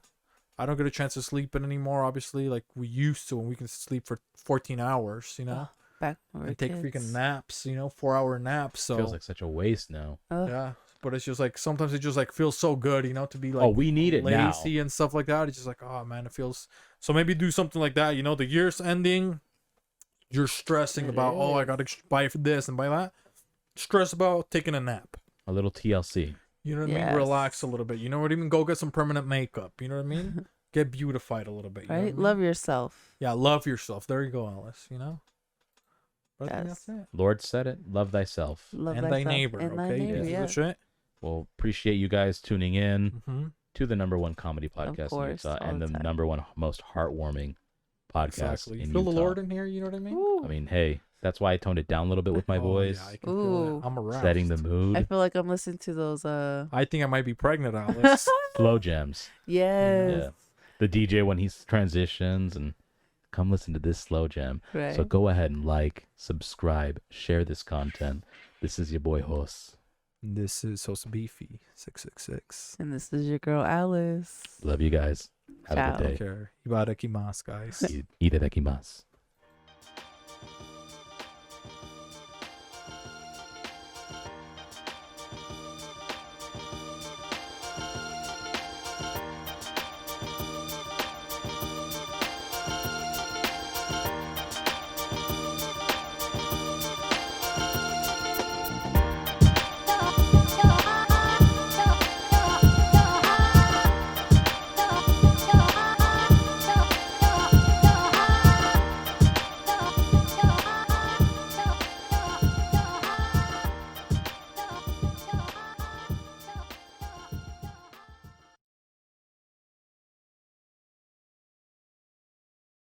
I don't get a chance to sleep in anymore, obviously, like we used to, when we can sleep for 14 hours. You know, Back when we were and take kids. freaking naps. 4-hour naps. So Feels like such a waste now. yeah, but it's just like sometimes it just like feels so good, to be like We need it now. lazy and stuff like that. It's just like, oh man, it feels so. Maybe do something like that. The year's ending, you're stressing about, oh, I gotta buy this and buy that. Stress about taking a nap. A little TLC. You know what I mean? Yes. Relax a little bit. You know what I mean? Go get some permanent makeup. You know what I mean? Get beautified a little bit. You know what I Right? mean? Love yourself. Yeah, love yourself. There you go, Alice. But I think Yes. that's it. Lord said it. Love thyself. Love And thy thyself neighbor. and thy Okay, neighbor, this is yeah. the shit. Well, appreciate you guys tuning in Mm-hmm. to the #1 comedy podcast course, in Utah, all and the the time. #1 most heartwarming podcast Exactly. in Feel Utah. the Lord in here. You know what I mean? Ooh. I mean, hey, that's why I toned it down a little bit with my Oh, voice, yeah, I can feel it. Ooh. I'm aroused. setting the mood. I feel like I'm listening to those I think I might be pregnant, Alice. Slow jams. yes. Yeah. The DJ when he transitions, and come listen to this slow jam. Right. So go ahead and like, subscribe, share this content. This is your boy Hos. This is Host Beefy 666. And this is your girl Alice. Love you guys. Have a Ciao. good day. Take care. Ibarakimasu, guys. Itadakimasu.